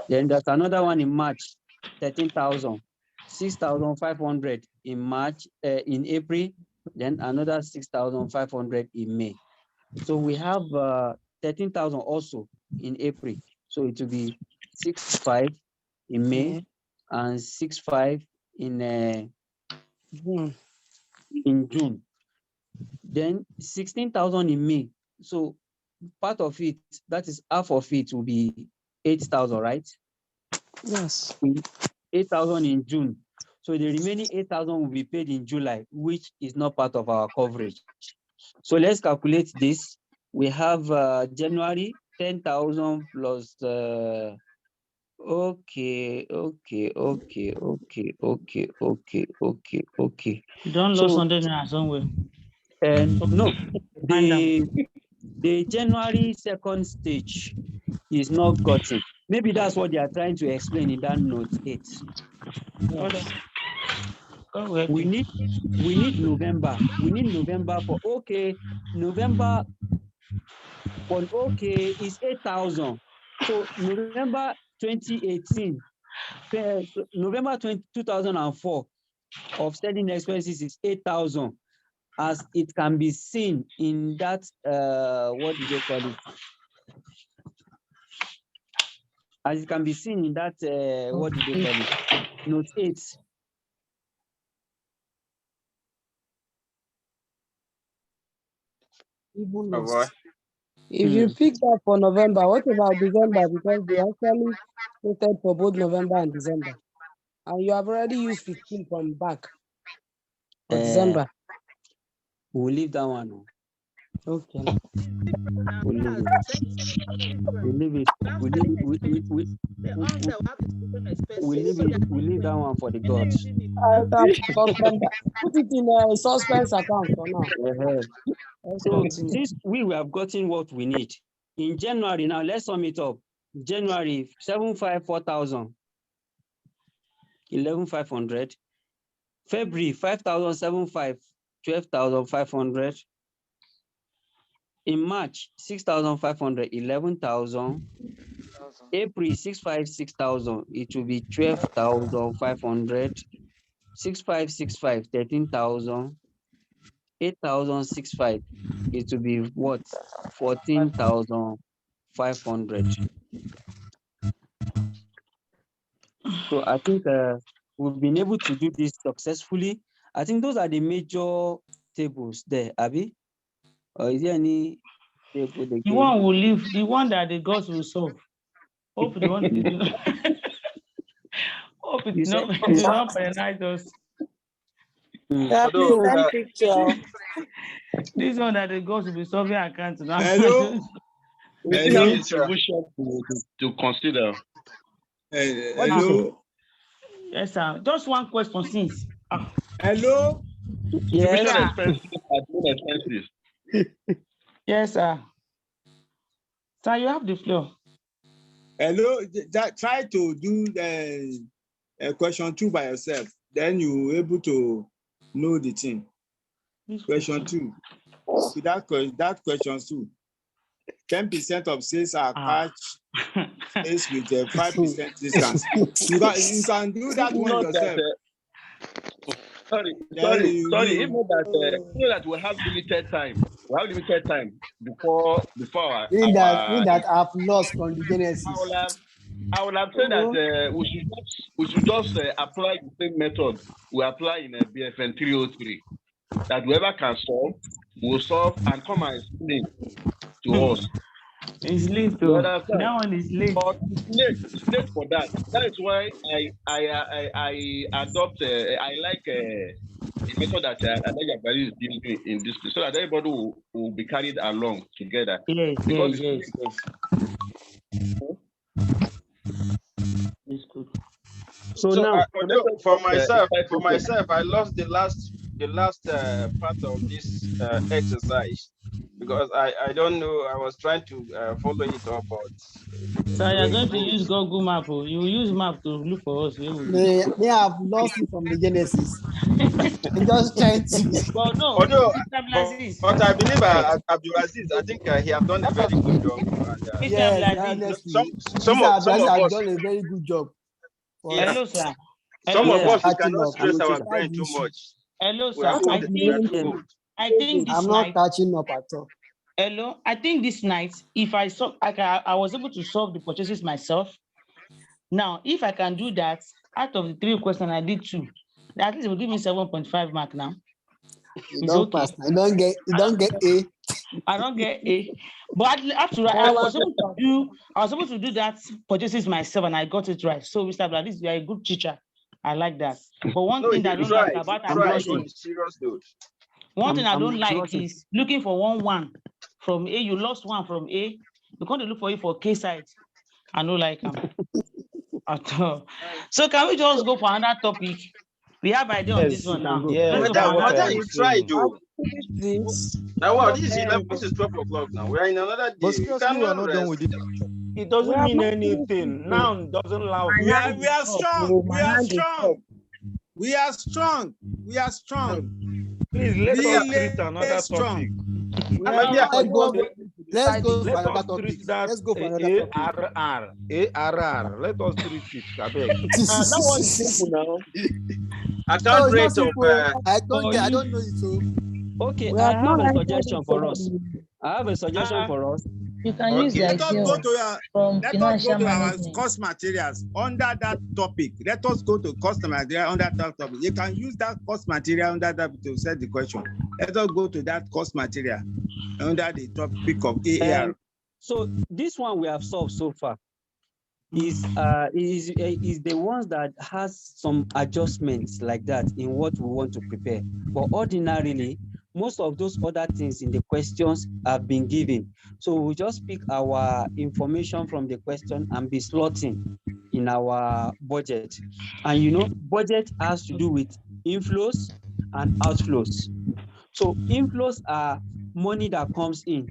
Then there's another one in March, 13,000, 6,500 in March, in April, then another 6,500 in May. So we have 13,000 also in April. So it will be 6,500 in May and 6,500 in in June. Then 16,000 in May. So part of it, that is half of it, will be 8,000, right? Yes. 8,000 in June. So the remaining 8,000 will be paid in July, which is not part of our coverage. So let's calculate this. We have January 10,000 plus. Okay. Don't lose 100 naira somewhere. And no, the January second stage is not gotten. Maybe that's what they are trying to explain in that note 8. Yes. We need November. We need November for November for is 8,000. So November 2018, November 2004 of selling expenses is 8,000, as it can be seen in that what do they call it? As it can be seen in that what do they call it? Note 8. Even Oh, boy. if you pick that for November, what about December? Because they actually quoted for both November and December. And you have already used 15 from back for December. We'll leave that one. Okay. We'll leave it. We'll leave it. We'll leave that one for the gods. Put it in a suspense account for now. So since we have gotten what we need, in January, now let's sum it up. January 754,000, 11,500. February 5,075, 12,500. In March 6,500, 11,000. April 656,000, it will be 12,500. 6565, 13,000. 8,065, it will be what? 14,500. So I think we've been able to do this successfully. I think those are the major tables there, Abby. Or is there any table again? The one will leave, the one that the gods will solve. Hope the one they do not. Hope it not penalize us. This one that the gods will be solving accounts now. Hello. We still have distribution to consider. Hello. Yes, sir. Just one question, since. Hello. Distribution expenses, admin expenses. Yes, sir. Sir, you have the floor. Hello. Try to do question 2 by yourself. Then you able to know the thing. Question 2. See that question 2. 10% of sales are cash sales with a 5% discount. You can do that one yourself. Sorry. Even that we have limited time. We have limited time before our. Mean that I've lost from the genesis. I would have said that we should just apply the same method we apply in a BFN 303. That whoever can solve will solve and come and explain to us. It's late though. That one is late. But it's late for that. That is why I adopt. I like a method that everybody is dealing in this place, so that everybody will be carried along together. Yes. It's good. So now, for myself, I lost the last part of this exercise because I don't know. I was trying to follow it up, but so you're going to use Google Map. You will use map to look for us. They have lost it from the genesis. I'm just trying to. But no, but I believe Abdulaziz. I think he has done a very good job. Yes, some of us have done a very good job. Hello, sir. Some of us cannot stress our brain too much. Hello, sir. I think this I'm not catching up at all. Hello, I think this night, if I saw, I was able to solve the purchases myself. Now, if I can do that, out of the 3 questions, I did 2. At least it will give me 7.5 mark now. You don't pass. You don't get A. I don't get A. But actually, I was supposed to do that purchases myself, and I got it right. So, Mr. Bladis, you are a good teacher. I like that. But one thing that I don't like about admission, serious note. one thing I don't like is looking for one from A. You lost one from A. You're going to look for it for K side. I don't like them at all. So can we just go for another topic? We have idea on this one now. Yeah, madam, you try to. This. Now, wow, this is 12 o'clock now. We are in another day. But seriously, we are not done with it. It doesn't mean anything. Now it doesn't allow. We are strong. We are strong. We are strong. We are strong. Please let us treat another topic. Let's go for another topic. Let's go for another topic. ARR. Let us treat it. That one is simple now. I can't rate of. I don't know it. So. Okay, I have a suggestion for us. You can use the Let us idea go to from let us financial go to our management. cost materials under that topic. Let us go to cost material under that topic. You can use that cost material under that to set the question. Let us go to that cost material under the topic of AAR. So this one we have solved so far is the ones that has some adjustments like that in what we want to prepare. But ordinarily, most of those other things in the questions have been given. So we'll just pick our information from the question and be slotting in our budget. And you know, budget has to do with inflows and outflows. So inflows are money that comes in.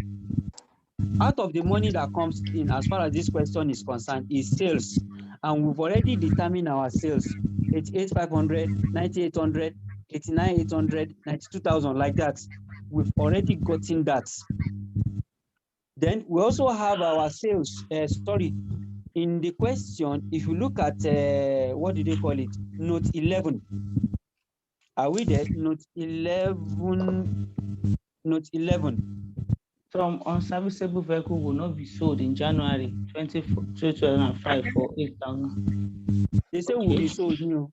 Out of the money that comes in, as far as this question is concerned, is sales. And we've already determined our sales, 88,500, 9,800, 89,800, 92,000, like that. We've already gotten that. Then we also have our sales, in the question, if you look at, what do they call it? Note 11. Are we there? Note 11. Note 11. Some unserviceable vehicle will not be sold in January 2005 for 8,000. They say will be sold new.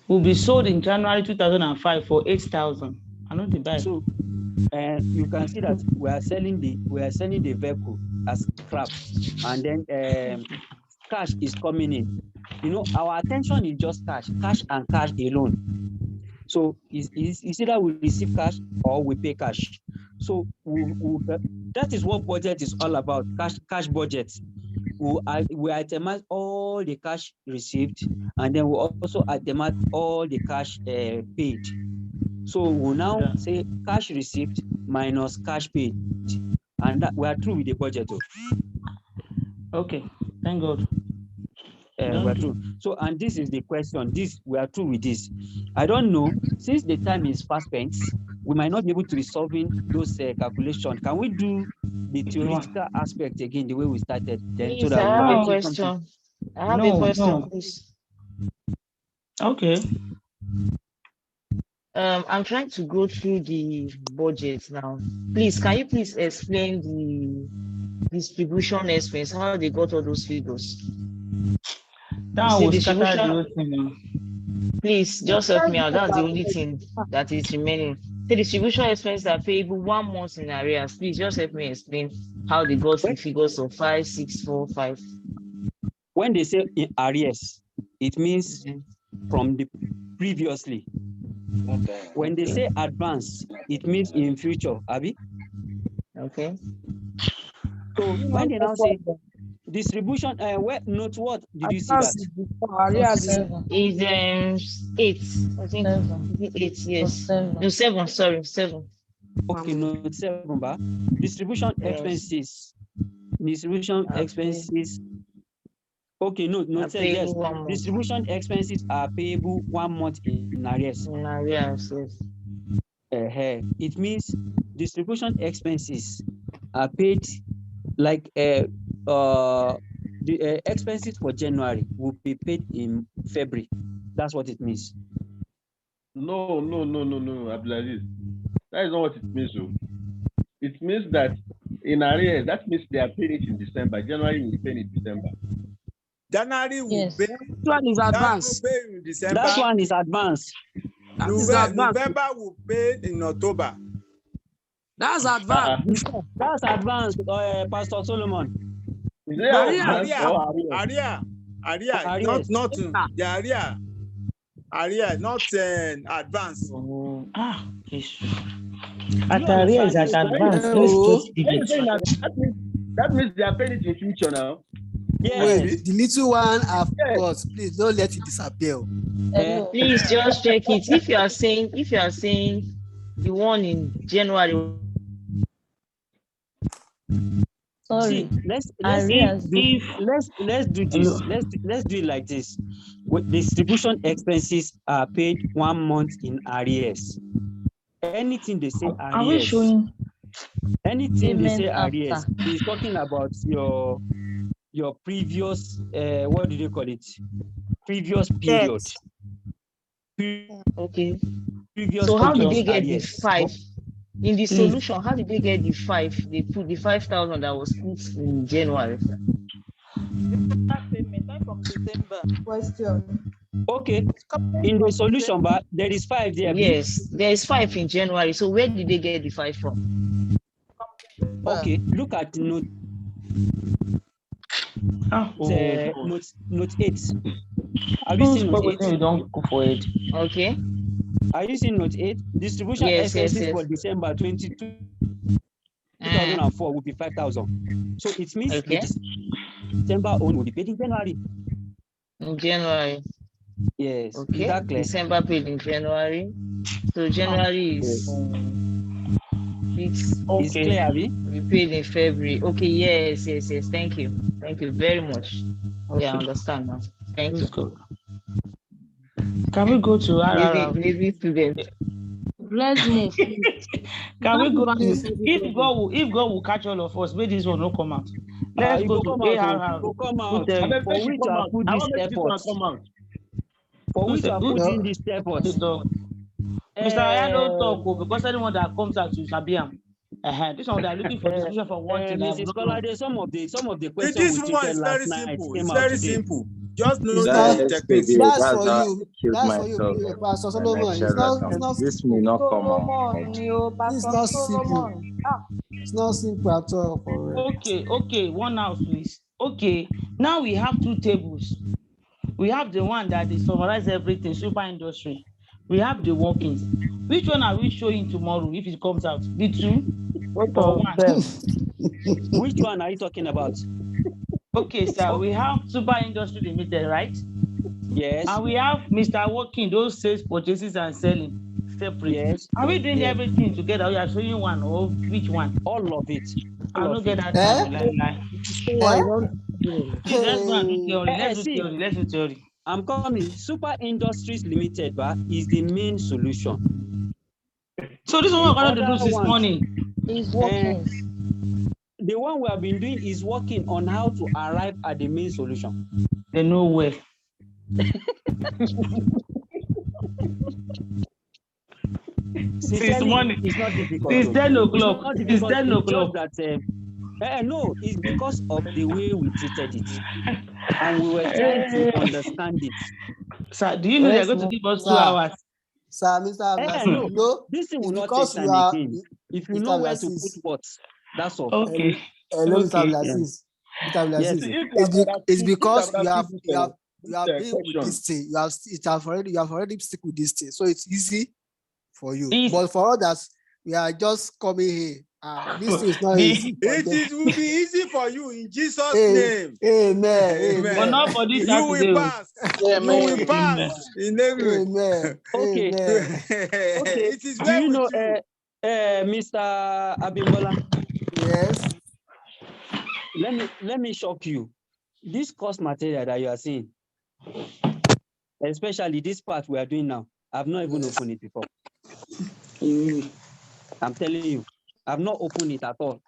Will be sold in January 2005 for 8,000. I know the buy. So you can see that we are selling the vehicle as scrap, and then cash is coming in. You know, our attention is just cash and cash alone. So it's either we receive cash or we pay cash. So that is what budget is all about, cash budget. We itemize all the cash received, and then we also itemize all the cash paid. So we'll now say cash received minus cash paid, and that we are through with the budget. Okay, thank God. We're through. So, and this is the question. We are through with this. I don't know, since the time is fast spent, we might not be able to be solving those calculations. Can we do the theoretical aspect again the way we started? Then, Please, I have a question. I have a question, please. Okay. I'm trying to go through the budget now. Please, can you please explain the distribution expense, how they got all those figures? Please just help me out. That's the only thing that is remaining. The distribution expenses are payable 1 month in arrears. Please just help me explain how they got the figures of 5, 6, 4, 5. When they say in arrears, it means from the previously. Okay. When they say advance, it means in future, Abby. Okay. So when they now say distribution, note what did you see that? Is 8. I think 8. Yes. No, 7. Sorry, 7. Okay, note 7. Distribution expenses. Distribution expenses. Okay, note 7. Yes. Distribution expenses are payable 1 month in arrears. In arrears, yes. It means distribution expenses are paid like the expenses for January will be paid in February. That's what it means. No, Abdulaziz. That is not what it means. It means that in arrears, that means they are paying it in December. January will pay in December. January will pay. That one is advanced. That one is advanced. That is advance. November will pay in October. That's advance. That's advance, Pastor Solomon. No, Aria, not the Aria, not advance. Ataria is at advance. Let's just give it. That means they are paying it in future now. Yes. Wait, the little one I've got, please don't let it disappear. Please just check it. If you are saying the one in January. Sorry. See, let's do this. Let's do it like this. With distribution expenses are paid 1 month in arrears. Anything they say arrears. Are we showing? Anything they say arrears is talking about your previous what do they call it? Previous period. Okay. Previous so how did they get arrears. the 5? In the solution, how did they get the 5? They put the 5,000 that was put in January. From December. Question. Okay. In the solution, but there is 5 there. Yes, there is 5 in January. So where did they get the 5 from? Okay, look at note. Note 8. Have you seen note 8? Don't go for it. Okay. Are you seeing note 8? Distribution expenses for December 22. 2004 will be 5,000. So it means December own will be paid in January. In January. Yes. Okay. Exactly. December paid in January. So January is it's clear, Abby? We paid in February. Okay, yes. Thank you very much. Yeah, I understand now. Thank you. Can we go to RRR? Maybe student. Let's move. Can we go to if God will catch all of us, may this one not come out. Let's go to ARR. Come out. For which you have put this effort. For which you have put in this effort. Mr. I don't talk because anyone that comes out to Sabiam. This one they are looking for discussion for one thing. Mrs. Colade, some of the questions this we one treated is last very night simple. came It's out very today. simple. Just know That's the techniques. That's for you. That's for you, Pastor Solomon. It's not This may not come out. It's not simple. It's not simple at all for it. Okay. One house, please. Okay. Now we have 2 tables. We have the one that they summarize everything, super industry. We have the workings. Which one are we showing tomorrow if it comes out? The 2 or 1? Which one are you talking about? Okay, sir. We have Super Industry Limited, right? Yes. And we have Mr. Working, those sales, purchases, and selling separate. Yes. Are we doing everything together? We are showing one or which one? All of it. I don't get that time. Let's go and do theory. Let's do theory. I'm coming. Super Industries Limited is the main solution. So this one we're going to do this morning is working. The one we have been doing is working on how to arrive at the main solution. They know where. Since morning. It's not difficult. It's 10 o'clock. It's 10 o'clock. No, it's because of the way we treated it. And we were trying to understand it. Sir, do you know they're going to give us 2 hours? Sir, Mr. No, this thing will not take time again. If you know where to put what, that's all. Okay. Hello, Mr. Blasis. It's because you have been with this thing. You have already stick with this thing, so it's easy for you. But for others, we are just coming here. This is not easy. It will be easy for you in Jesus' name. Amen. But not for this you will pass. You will pass in every. Amen. Okay. It is Do well you know, with you. Mr. Abimbola? Yes. Let me shock you. This course material that you are seeing, especially this part we are doing now, I've not even opened it before. I'm telling you, I've not opened it at all.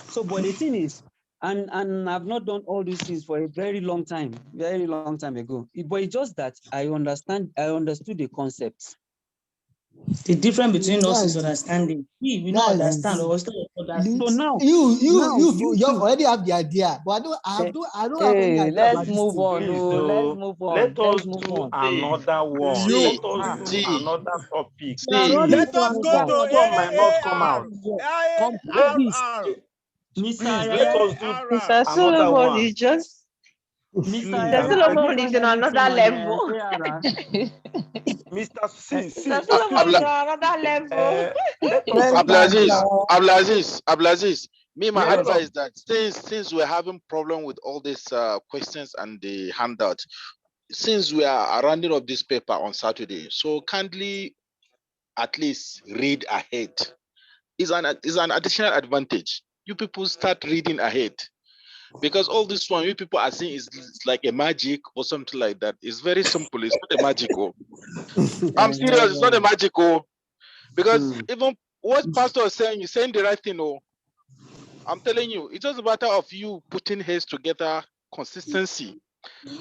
So, but the thing is, and I've not done all these things for a very long time ago. But it's just that I understood the concept. The difference between us is That's understanding. We not understand or still understand. So now, you already have the idea, but I don't have any idea about this thing. Please, let us do another one. You Let us do another topic. let us go to This one might not come AAR. out. AAR. Please let us do Mr. another Solomon one. is just Please, Mr. Solomon is on another level. Mr. See, Mr. Solomon is on another level. Abdulaziz, me, my Yes. advice that since we're having problem with all these questions and the handout, since we are rounding up this paper on Saturday, so kindly at least read ahead. Is an additional advantage. You people start reading ahead. Because all this one you people are seeing is like a magic or something like that. It's very simple. It's not a magical. I'm serious. It's not a magical. Because even what pastor is saying, you're saying the right thing. Oh, I'm telling you, it's just a matter of you putting heads together, consistency.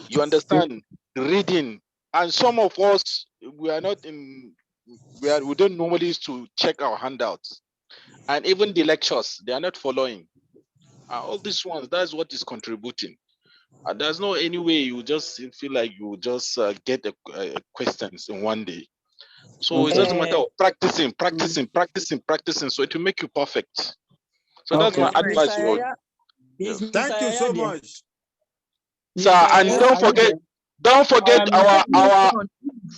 You understand reading, and some of us we are not in. We don't normally used to check our handouts, and even the lectures they are not following. All these ones, that's what is contributing. There's no any way you just feel like you just get questions in one day. So it's just a matter of practicing. So it will make you perfect. So that's my advice, Lord. Thank you so much. Sir, and don't forget our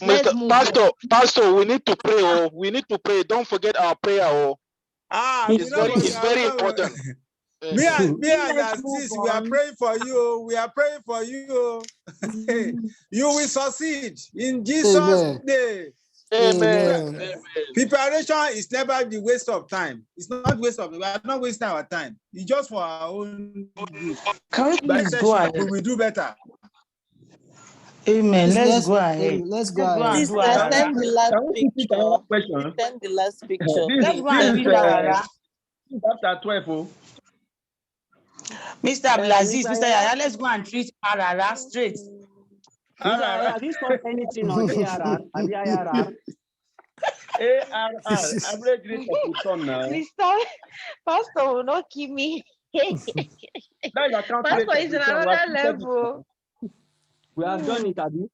Mr. Pastor, we need to pray. Oh, we need to pray. Don't forget our prayer. Oh, it's very important. Me and Aziz, we are praying for you. We are praying for you. You will succeed in Jesus' name. Amen. Preparation is never the waste of time. It's not waste of. We are not wasting our time. It's just for our own good. Can we please go ahead? We will do better. Amen. Let's go ahead. Let's go ahead. Please send the last picture. Send the last picture. Let's go and read Arara. After 12. Oh. Mr. Abdulaziz, Mr. Yaya, let's go and treat Arara straight. Have you saw anything on ARR? Have you ARR? ARR, average rate of return now. Mr. Pastor will not keep me. Pastor is on another level. We have done it, Abi.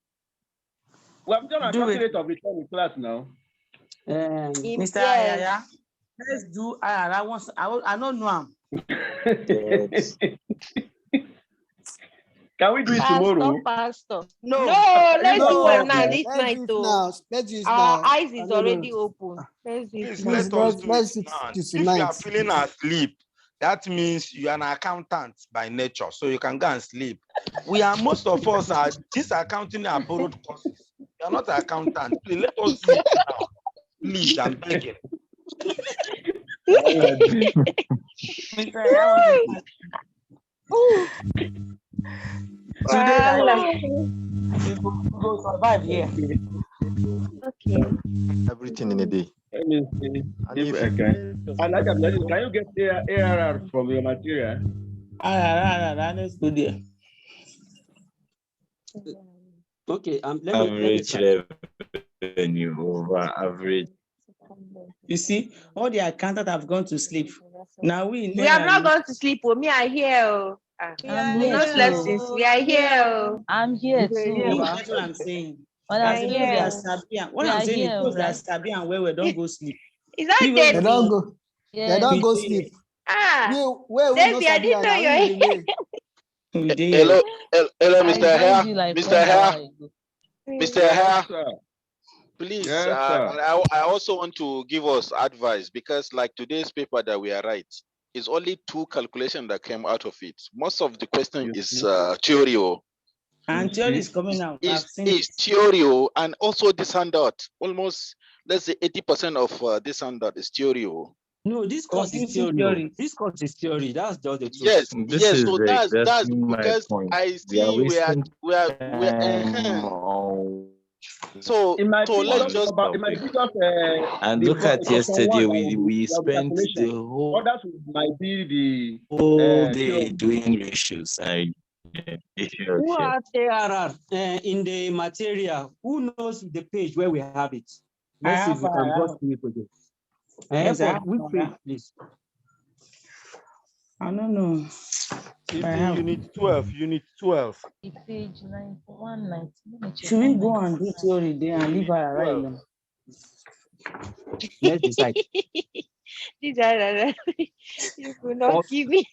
We have done a calculate of return in class now. Mr. Yaya, let's do Arara once. I don't know him. Can we do it tomorrow? Pastor. No, let's do it now. This night, Let's do it our now. eyes is already open. Let's do it Please now. let us do let's it do now. it If you tonight. are feeling asleep, that means you are an accountant by nature, so you can go and sleep. Most of us are this accounting are borrowed courses. You are not an accountant. Please let us do it now. Please, I'm begging. Today, we go survive here. Okay. Everything in a day. Let me see if I can. Can you get ARR from your material? Let's go there. Okay, average revenue over average. You see, all the accountants have gone to sleep. Now we have not gone to sleep. Oh, me, I hear. We not slept since. We are here. I'm here too. That's what I'm saying. What That's I'm those they are here. sabi and what I'm saying is those that are sabi and where we don't go sleep. Is that They Daisy? don't go. Yeah. They don't go sleep. Where Daisy, I didn't know you're here. Hello, Mr. Hare. Like Mr. Hare. Yes, Mr. Hare. sir. Please, Yes, sir. I also want to give us advice because like today's paper that we are writing, it's only 2 calculations that came out of it. Most of the question is theory. And theory is coming out. It's theory and also this handout. Almost, let's say 80% of this handout is theory. No, this course is theory. This course is theory. That's just the truth. Yes, This yes. is So that's my because point. I see we are So it might be let's just and look at yesterday we spent the whole others might be the whole day doing ratios. Who has ARR in the material? Who knows the page where we have it? Let's see if we can I brought have. you again. Yes, I Airport, have. which page, please? I don't know. It's I in have. unit 12. Unit 12. Page 91, 90. Let me check Should we on go 90. and do theory there and leave Unit her right 12. alone? Let's decide. These are you could not Or- give me.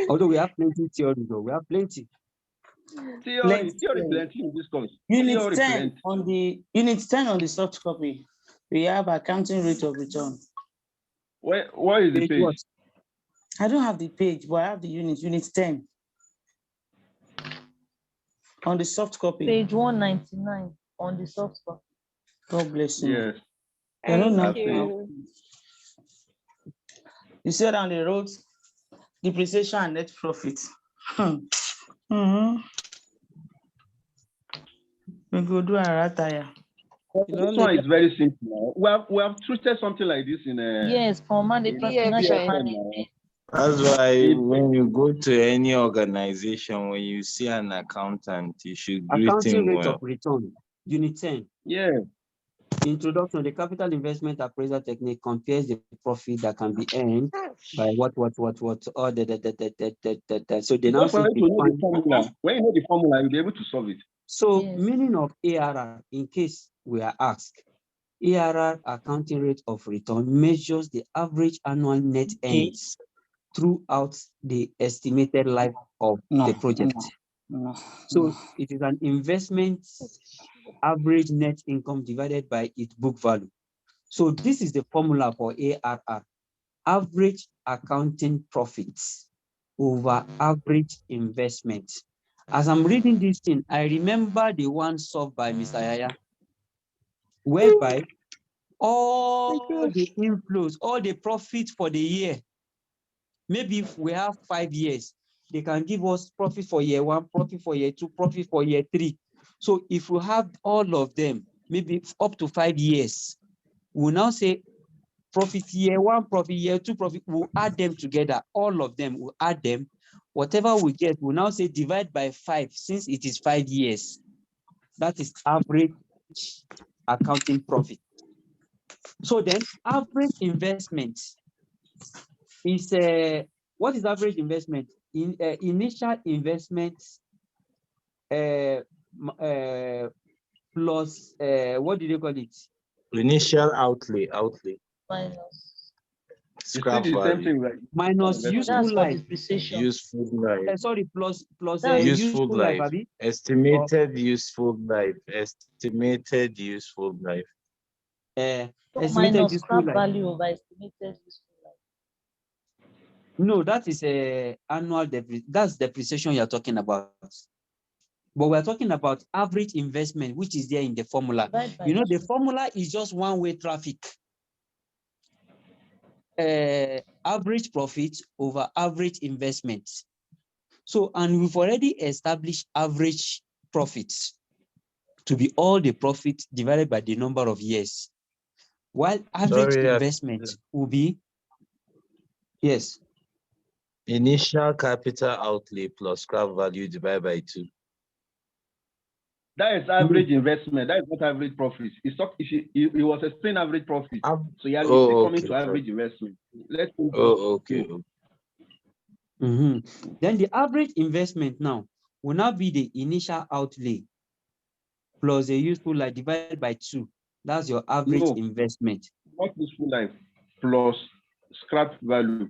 Although we have plenty theory, though. We have plenty. Theory plenty in this course. Unit Theory 10 plenty. on the unit 10 on the soft copy. We have accounting rate of return. Where is the Page page? what? I don't have the page, but I have the unit 10 on the soft copy. Page 199 on the soft copy. God bless you. Yes. You know now. That page. You see down the road, depreciation and net profit. We go do a rataya. This one is very simple. We have treated something like this in a Yes, for mandatory financial management. That's why when you go to any organization, when you see an accountant, you should greet Accounting him rate well. of return, unit 10. Yeah. Introduction, the capital investment appraisal technique compares the profit that can be earned by what, or the. So they now Just for you to know the simplify. formula. When you know the formula, you'll be able to solve it. So meaning of ARR, in case we are asked, ARR, accounting rate of return, measures the average annual net earnings throughout the estimated life of the project. So it is an investment average net income divided by its book value. So this is the formula for ARR, average accounting profits over average investment. As I'm reading this thing, I remember the one solved by Mr. Yaya, whereby all the inflows, all the profits for the year, maybe if we have 5 years, they can give us profit for year 1, profit for year 2, profit for year 3. So if we have all of them, maybe up to 5 years, we'll now say profit year 1, profit year 2, profit, we'll add them together, all of them, we'll add them. Whatever we get, we'll now say divide by 5, since it is 5 years. That is average accounting profit. So then average investment is, what is average investment? Initial investment plus, what do they call it? Initial outlay. Minus. Scrap the same value. thing, right? Minus useful That's for life. depreciation. Useful life. Sorry, plus useful life. Abi? Estimated useful life. Estimated useful life. Estimated Minus useful scrap life. value over estimated useful life. No, that is annual that's depreciation you're talking about. But we're talking about average investment, which is there in the formula. You know, the formula is just one-way traffic. Average profit over average investment. So, and we've already established average profits to be all the profit divided by the number of years. While average investment will be, yes. Initial capital outlay plus scrap value divided by 2. That is average investment. That is not average profit. It was explained average profit. So you are still coming to average investment. Let's okay. Then the average investment now will now be the initial outlay plus the useful life divided by 2. That's your average investment. What useful life plus scrap value?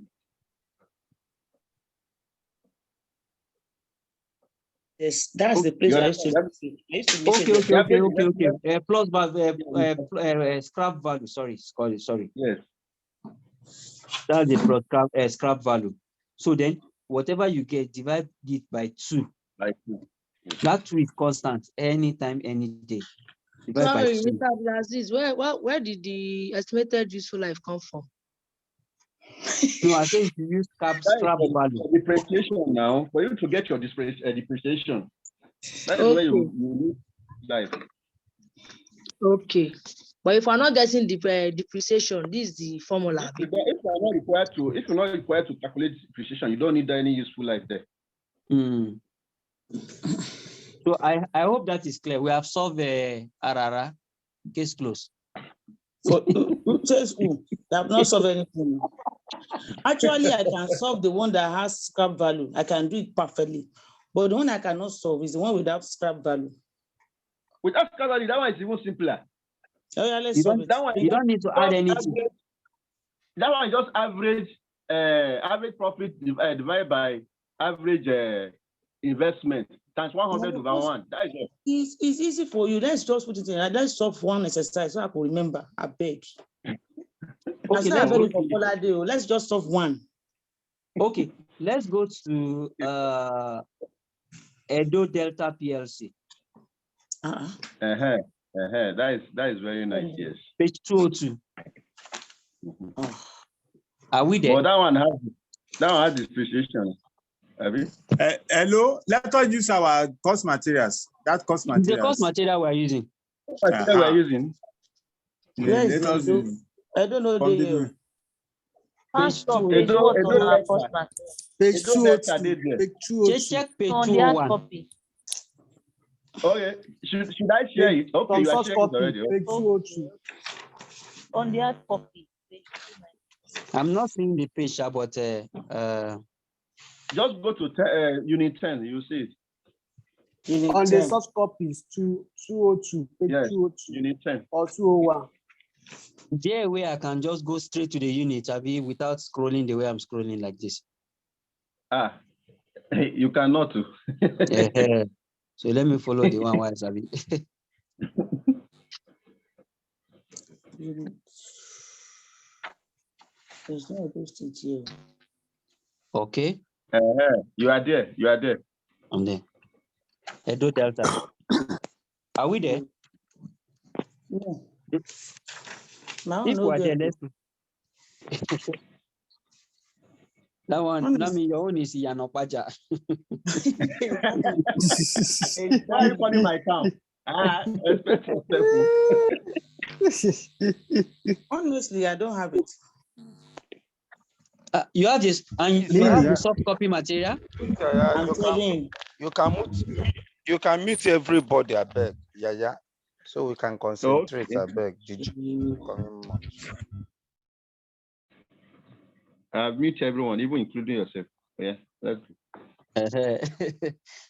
Yes, that's the place I used to Okay. Plus scrap value. Sorry. Yes. That's the plus scrap value. So then, whatever you get, divide it by 2. That 2 is constant anytime, any day. Sorry, Mr. Abdulaziz, where did the estimated useful life come from? No, I think you use scrap value. Depreciation now, for you to get your depreciation. That is where you need life. Okay. But if we're not getting depreciation, this is the formula. If you're not required to calculate depreciation, you don't need any useful life there. So I hope that is clear. We have solved RRR. Case closed. For who says who? They have not solved anything. Actually, I can solve the one that has scrap value. I can do it perfectly. But the one I cannot solve is the one without scrap value. Without scrap value, that one is even simpler. Oh, yeah, let's solve it. That one You don't need to add anything. That one is just average profit divided by average investment times 100 over 1. That is it. It's easy for you. Let's just put it in. Let's solve one exercise so I can remember. I beg. Okay, Let's just solve one. Okay, let's go to Edo Delta PLC. That is very nice. Yes. Page 202. Are we there? But that one has depreciation. Hello, let us use our cost materials. That cost materials. The cost material we're using. We're using. Yeah, let us use. I don't know the page 2. Page 202. Page 202. Just check page 201. Okay, should I share it? Okay, you are sharing it already. Page 202. On the hard copy. I'm not seeing the page, but just go to unit 10. You see it. On the soft copies, 202. Page 202. Unit 10 or 201. There where I can just go straight to the unit, Abi, without scrolling the way I'm scrolling like this. You cannot. So let me follow the one wise, Abi. There's no postage here. Okay. You are there. You are there. I'm there. Edo Delta. Are we there? No. If we are there, let's. That one, that means your own is Yanopaja. Why are you calling my town? Respect yourself. Honestly, I don't have it. You have this, and you have the soft copy material. You can mute everybody, I beg. Yeah. So we can concentrate, I beg. Mute everyone, even including yourself. Yeah.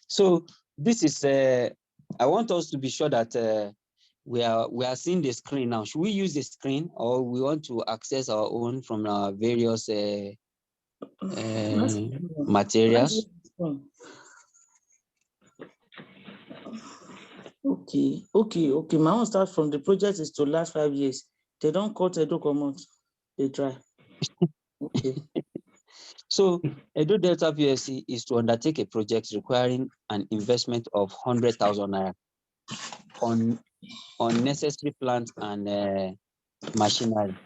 So this is I want us to be sure that we are seeing the screen now. Should we use the screen, or we want to access our own from our various materials? Okay. My own start from the project is to last 5 years. They don't cut Edo come they try. Okay. So Edo Delta PLC is to undertake a project requiring an investment of 100,000 naira on necessary plant and machinery.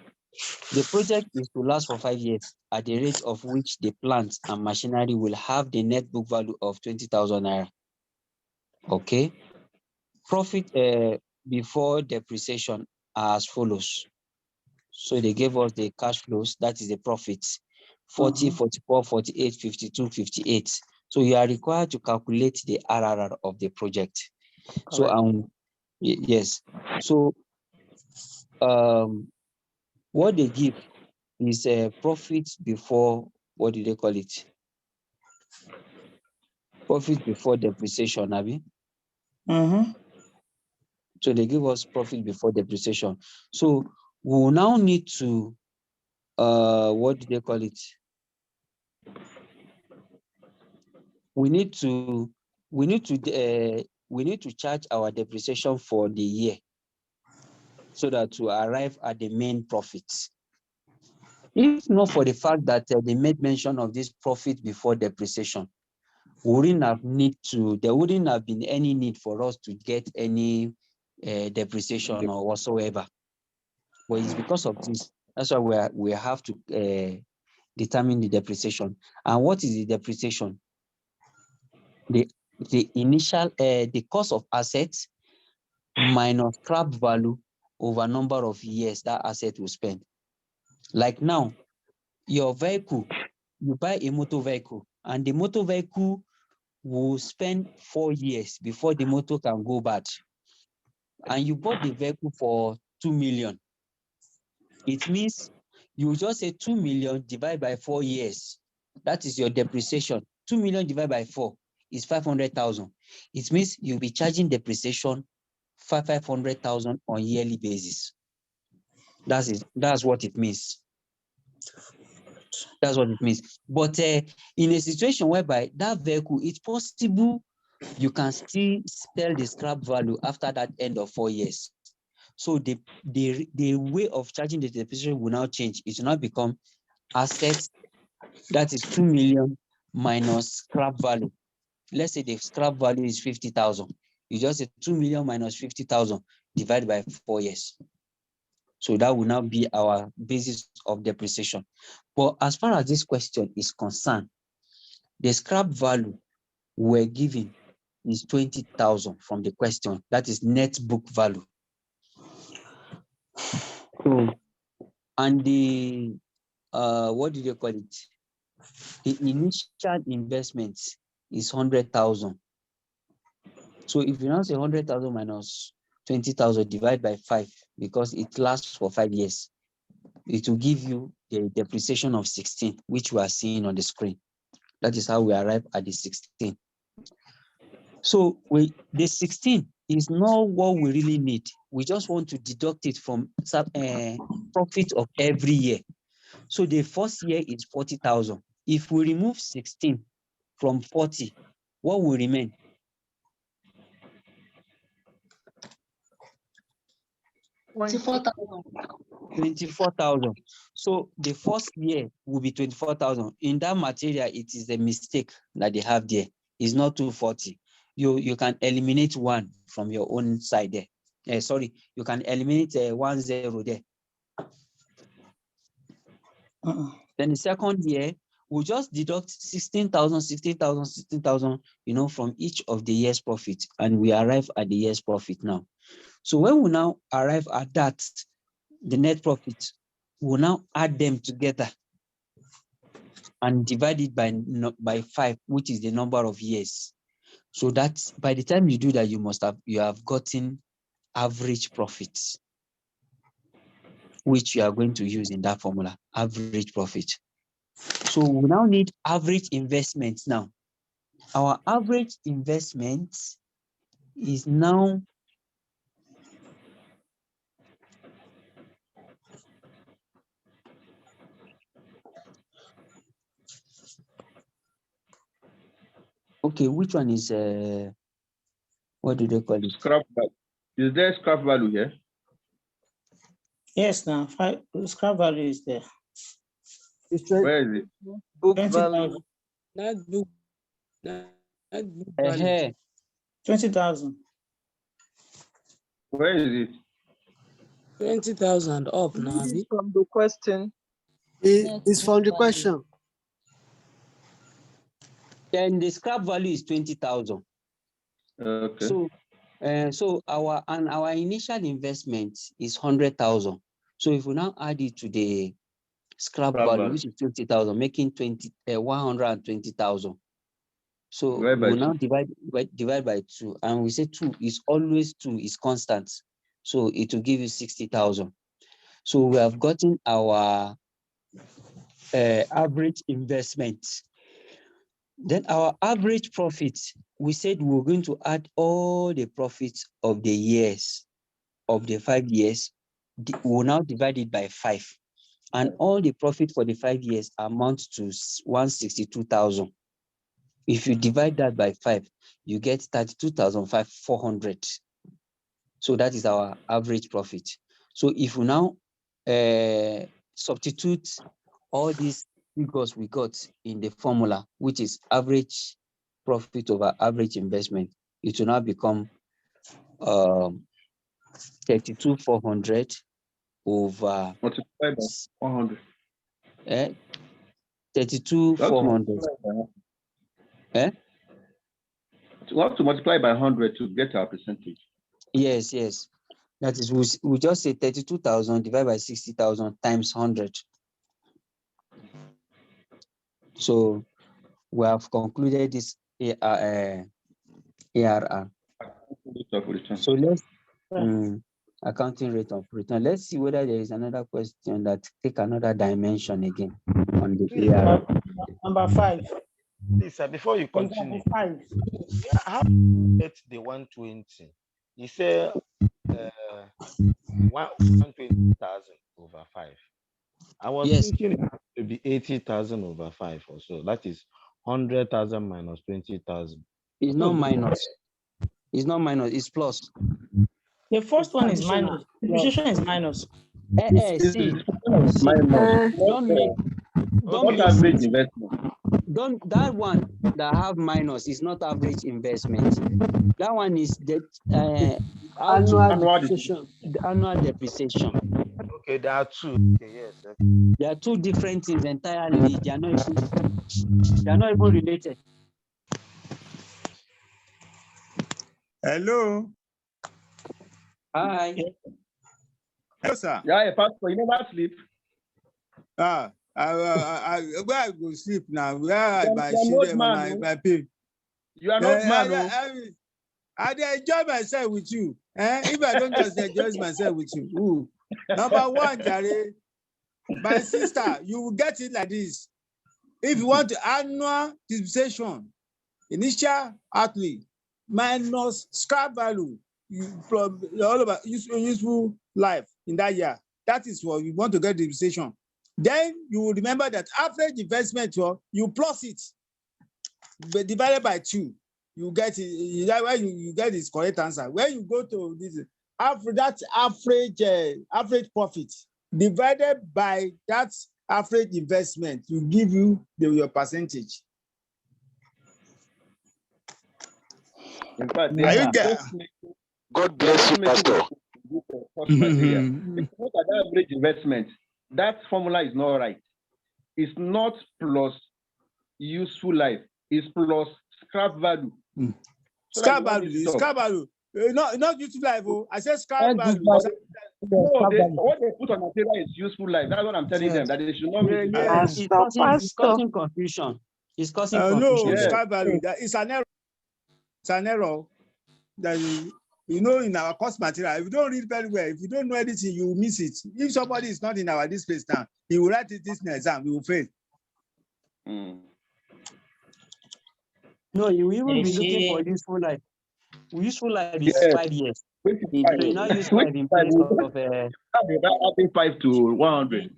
The project is to last for 5 years at the rate of which the plant and machinery will have the net book value of 20,000 naira. Okay. Profit before depreciation are as follows. So they gave us the cash flows, that is the profits, 40, 44, 48, 52, 58. So you are required to calculate the RRR of the project. So yes. So what they give is a profit before, what do they call it? Profit before depreciation, Abi. So they give us profit before depreciation. So we will now need to what do they call it? We need to charge our depreciation for the year so that to arrive at the main profits. If not for the fact that they made mention of this profit before depreciation, there wouldn't have been any need for us to get any depreciation or whatsoever. But it's because of this. That's why we have to determine the depreciation. And what is the depreciation? The initial the cost of assets minus scrap value over number of years that asset will spend. Like now, your vehicle, you buy a motor vehicle, and the motor vehicle will spend 4 years before the motor can go bad. and you bought the vehicle for 2 million, it means you just say 2 million divided by 4 years. That is your depreciation. 2 million divided by 4 is 500,000. It means you'll be charging depreciation 500,000 on yearly basis. That's it. That's what it means. That's what it means. But in a situation whereby that vehicle, it's possible you can still sell the scrap value after that end of 4 years. So the way of charging the depreciation will now change. It will now become assets. That is 2 million minus scrap value. Let's say the scrap value is 50,000. You just say 2 million minus 50,000 divided by 4 years. So that will now be our basis of depreciation. But as far as this question is concerned, the scrap value we're given is 20,000 from the question. That is net book value. So, and the, what do they call it? The initial investment is 100,000. So if you now say 100,000 minus 20,000 divided by 5, because it lasts for 5 years, it will give you the depreciation of 16, which we are seeing on the screen. That is how we arrive at the 16. So the 16 is not what we really need. We just want to deduct it from profit of every year. So the first year is 40,000. If we remove 16 from 40, what will remain? 24,000. So the first year will be 24,000. In that material, it is a mistake that they have there. It's not 240. You can eliminate 1 from your own side there. Sorry, you can eliminate 1 0 there. Then the second year, we'll just deduct 16,000, 16,000, 16,000, from each of the year's profit, and we arrive at the year's profit now. So when we now arrive at that, the net profit, we'll now add them together and divide it by 5, which is the number of years. So that's, by the time you do that, you have gotten average profits, which you are going to use in that formula, average profit. So we now need average investments now. Our average investment is now okay. Which one is what do they call it? Scrap value. Is there scrap value here? Yes, now scrap value is there. Where is it? Book 20,000. value. Not book. Not book value. 20,000. Where is it? 20,000 up now. This is from the question. It's from the question. Then the scrap value is 20,000. Okay. So our initial investment is 100,000. So if we now add it to the scrap value, which is 20,000, making 120,000. So we will now divide by 2, and we say 2 is always 2 is constant. So it will give you 60,000. So we have gotten our average investment. Then our average profit, we said we're going to add all the profits of the years, of the 5 years. We'll now divide it by 5. And all the profit for the 5 years amounts to 162,000. If you divide that by 5, you get 32,400. So that is our average profit. So if we now substitute all these figures we got in the formula, which is average profit over average investment, it will now become 32,400 over multiplied by 100. 32,400. We have to multiply by 100 to get our percentage. Yes. That is, we just say 32,000 divided by 60,000 times 100. So we have concluded this ARR. So accounting rate of return. Let's see whether there is another question that take another dimension again on the AR. Number 5. Lisa, before you continue, how get the 120? You say 120,000 over 5. I was thinking it has to be 80,000 over 5 or so. That is 100,000 minus 20,000. It's not minus. It's not minus. It's plus. The first one is minus. Depreciation is minus. See, Don't average investment. That one that have minus is not average investment. That one is the annual depreciation. The annual depreciation. Okay, there are two. Okay, yes. Okay. There are two different things entirely. They are not even related. Hello. Hi. Hello, sir. Yeah, Pastor, you never sleep. Where I go sleep now? Where my pay? You are not man. I enjoy myself with you. If I don't just enjoy myself with you. Ooh. Number one, Jare, my sister, you will get it like this. If you want annual dispensation, initial outlay minus scrap value, from all about useful life in that year. That is what you want to get the dispensation. Then you will remember that average investment, you plus it, divided by 2. You get it. That way you get this correct answer. When you go to this, that average profit divided by that average investment, you give you your percentage. In fact, God bless you, Pastor. Look at the average investment. That formula is not right. It's not plus useful life. It's plus scrap value. So scrap value. Not useful life. I said scrap value. No, what they put on material is useful life. That's what I'm telling them. That they should not be. It's causing confusion. It's causing confusion. No, scrap value. It's an error. It's an error. That in our course material, if you don't read very well, if you don't know anything, you will miss it. If somebody is not in our display now, he will write this in exam, he will fail. No, you will even be looking for useful life. Useful life is 5 years. So you now use 5 in place of adding 5 to 100.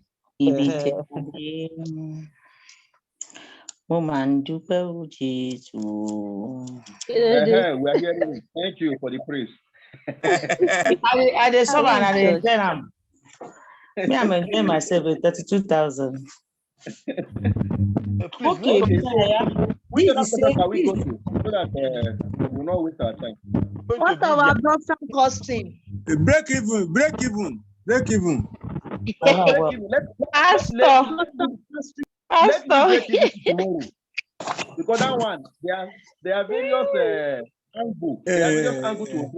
Woman, do Jesus. We are hearing it. Thank you for the praise. I just saw and I tell him. Me, I'm enjoying myself with 32,000. Okay. Which other product are we going to so that we will not waste our time? What our production costing? Break even. Because that one, there are various angles. There are various angles to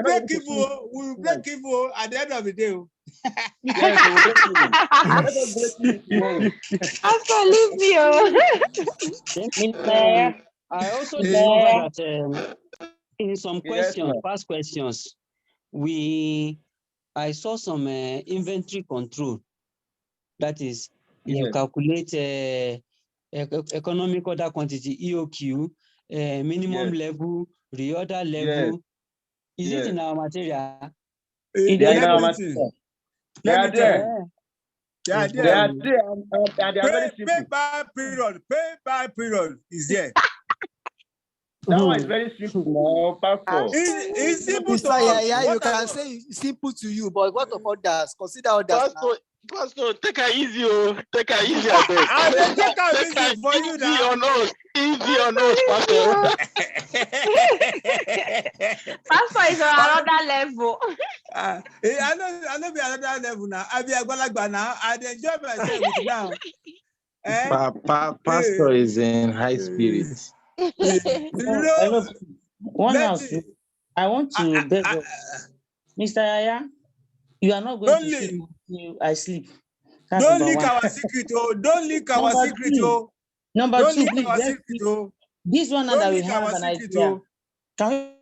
break even. We break even at the end of the day. Yes, we will break even. Let us break even tomorrow. I also discovered that in some questions, past questions, I saw some inventory control. That is, if you calculate economic order quantity, EOQ, minimum level, reorder level. Is it in our material? They are in our material. They are there. They are there. Pay by period is there. That one is very simple. No, Pastor. It's simple to us. Yeah, you can say it's simple to you, but what of others? Consider others. Pastor, take it easy, take it easy. Take it easy for you now. Easy on us, Pastor. Pastor is on another level. I know be another level now. I be a Gwalagba now. I enjoy myself with now. Pastor is in high spirits. I want to beg Mr. Yaya, you are not going to sleep until I sleep. Don't leak our secret, Don't leak our secret, Number 2, please. This one that we have an idea. Can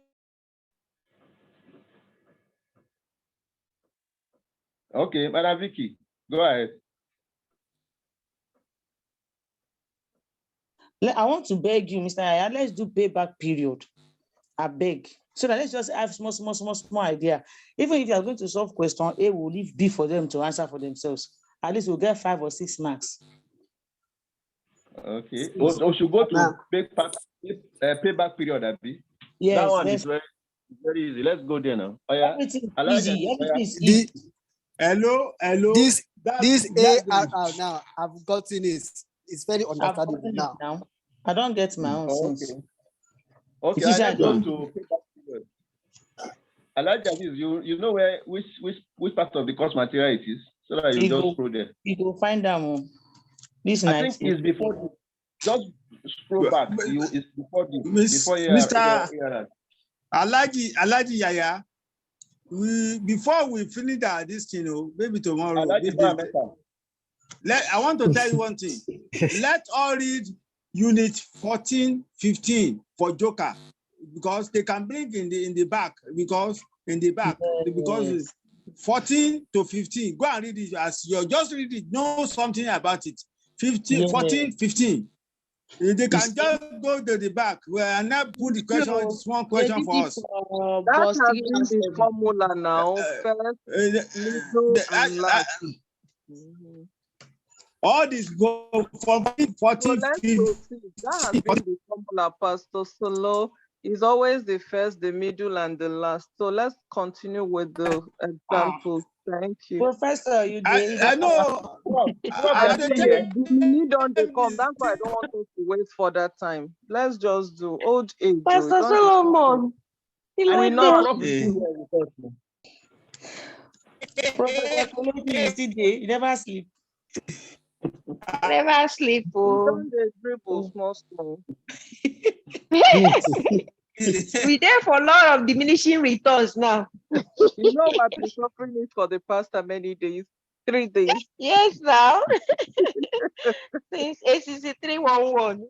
Okay, Madam Vicky, go ahead. I want to beg you, Mr. Aya, let's do payback period. I beg. So that let's just have small idea. Even if you are going to solve question A, we'll leave B for them to answer for themselves. At least we'll get 5 or 6 marks. Okay. We should go to payback period, Abby. Yes, that one is very easy. Let's go there now. Oh, yeah. Everything is easy. Everything is easy. easy. Hello. This ARR now, I've gotten it. It's very understandable now. I don't get my own sense. Okay, let's go to payback period. Elijah, you know which part of the course material it is, so that you just scroll there. You go find them. This I think it's before. Just scroll back. It's before Mr. Alaji Yaya. Before we finish this thing, maybe tomorrow. I want to tell you one thing. Let's all read unit 14, 15 for Joker, because they can bring in the back, because 14 to 15. Go and read it as you just read it. Know something about it. 15, 14, 15. They can just go to the back and not put the question, this one question for us. That has been the formula now. First, middle, and last. All this go from 14, 15. That has been the formula, Pastor Solo. Is always the first, the middle, and the last. So let's continue with the examples. Thank you. Professor, you I know. We need on the come. That's why I don't want us to wait for that time. Let's just do old age. Pastor Solomon. Professor Kolobi is still there. You never sleep. Never sleep. Small. We there for a lot of diminishing returns now. You know I've been suffering it for the past many days. 3 days. Yes, now. Since ACC311.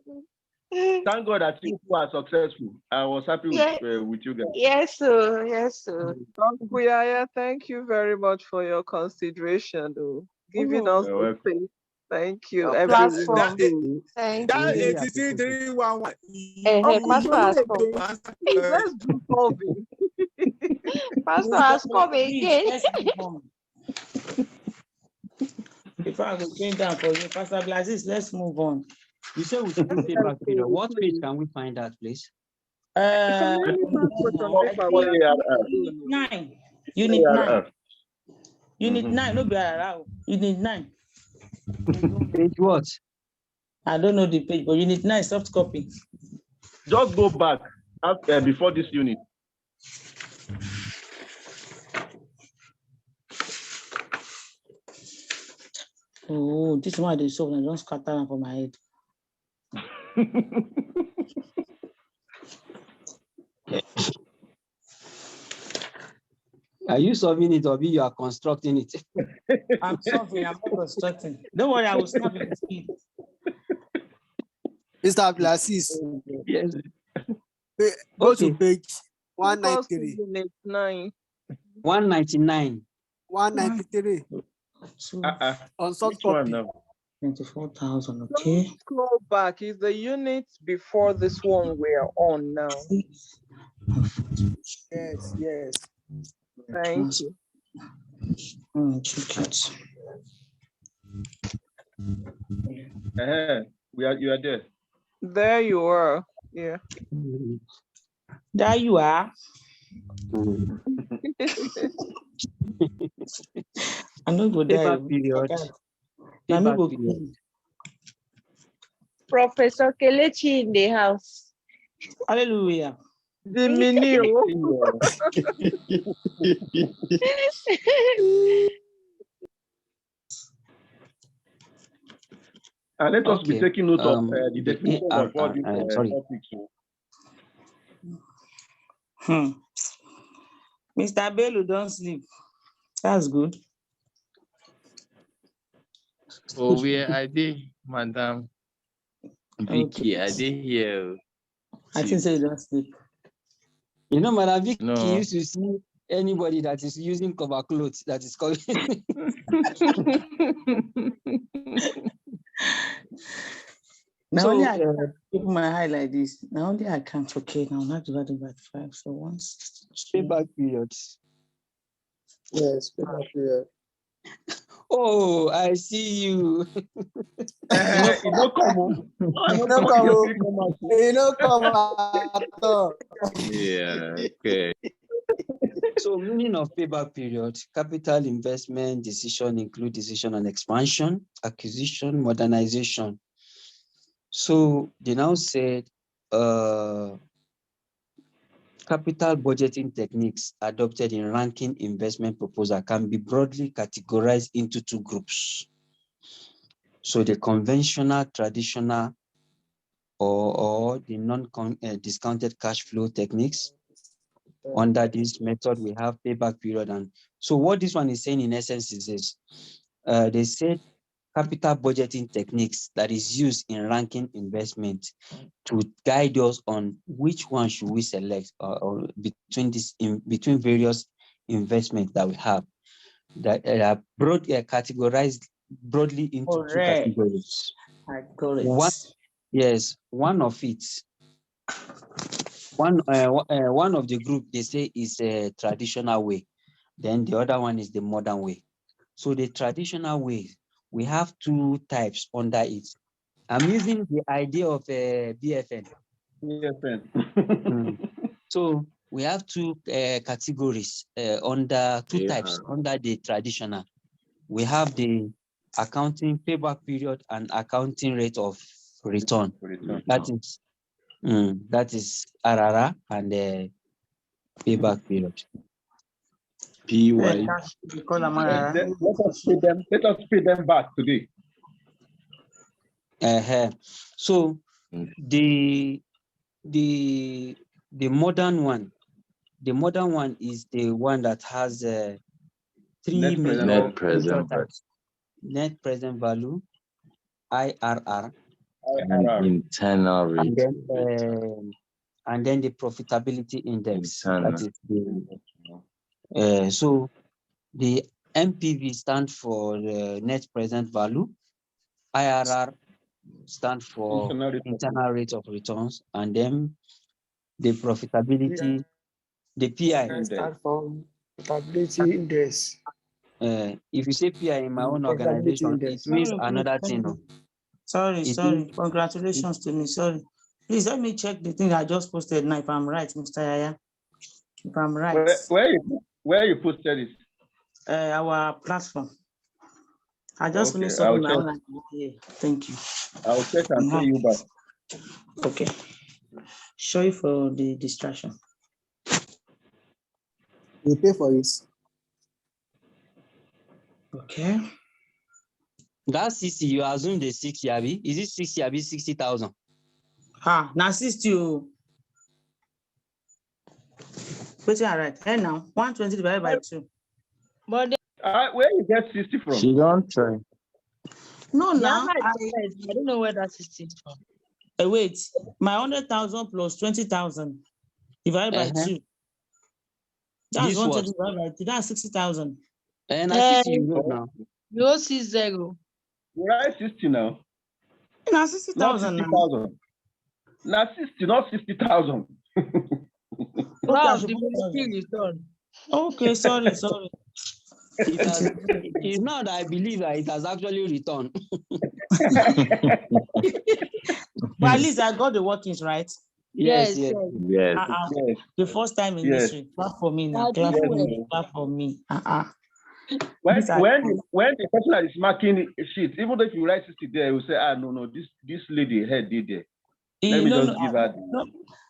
Thank God that you are successful. I was happy with you guys. Yes, sir. Yes, sir. Thank you very much for your consideration, giving us the space. Thank you, everyone. Thank you. Pastor has come. Let's do solving. Pastor has come again. Before I go change down for you, Pastor Blazis, let's move on. You said we should do payback period. What page can we find that, please? Unit 9. Unit 9, no be around. Unit 9. Page what? I don't know the page, but Unit 9 soft copy. Just go back before this unit. Oh, this one they solve. I don't scatter for my head. Are you solving it or you are constructing it? I'm solving, I'm not constructing. Don't worry, I will snap it. Mr. Blasis. Yes. Go to page 193. 199. 193. On soft copy. 24,000, okay. Don't scroll back. Is the unit before this one we're on now? Yes. Thank you. Check it. You are there. There you are. Yeah. There you are. I'm not good there. Professor Kelechi in the house. Hallelujah. The mini. Let us be taking note of the definition of all these topics. Mr. Bello, don't sleep. That's good. Oh, where I did, Madam Vicky, I did hear. I think say don't sleep. You know, Madam Vicky used to see anybody that is using cover clothes that is coming. Now So, only I can open my eye like this. Now only I can't. Okay, now not divided by 5. So 162. Payback periods. Yes, payback period. Oh, I see you. You know, come on. You know, come at all. Yeah, okay. So meaning of payback period, capital investment decision include decision on expansion, acquisition, modernization. So they now said capital budgeting techniques adopted in ranking investment proposal can be broadly categorized into 2 groups. So the conventional, traditional, or the non-discounted cash flow techniques. Under this method, we have payback period. And so what this one is saying in essence is this. They said capital budgeting techniques that is used in ranking investment to guide us on which one should we select or between various investments that we have that are categorized broadly into 2 categories. I got it. One of it. One of the group they say is a traditional way, then the other one is the modern way. So the traditional way, we have 2 types under it. I'm using the idea of BFN. So we have 2 categories under 2 types under the traditional. We have the accounting payback period and accounting rate of return. That is RRR and payback period. Let us pay them back today. So the modern one, is the one that has 3 major types: net present value, IRR, and internal rate, and then the profitability index. That is the so the NPV stands for the net present value, IRR stands for internal rate of returns, and then the profitability, the PI stands for profitability index. If you say PI in my own organization, it means another thing. Sorry. Congratulations to me. Sorry. Please let me check the thing I just posted now if I'm right, Mr. Yaya. If I'm right. Where you posted it? Our platform. I just Okay, finished something my own. Thank you. I'll check and send you back. Okay. Sorry for the distraction. You pay for it. Okay. That 60, you assume the 60, Abi? Is it 60, Abi? 60,000? Now 60. What's all right? Hey, now 120 divided by 2. But where you get 60 from? She don't try. No, now I don't know where that 60 is from. Wait, my 100,000 plus 20,000 divided by 2. That's 120 divided by 2. That's 60,000. And I 60 you wrote now. You see 0. You write 60 now. Now 60,000. Not 60,000. Now 60, not 60,000. Wow, the return. Okay, sorry. It's not that I believe that it has actually returned. But at least I got the workings right. Yes. The first time in history. Clap for me now. Clap for me. When the person that is marking a sheet, even though if you write 60 there, you say, no, this lady head did there. Let me just give her.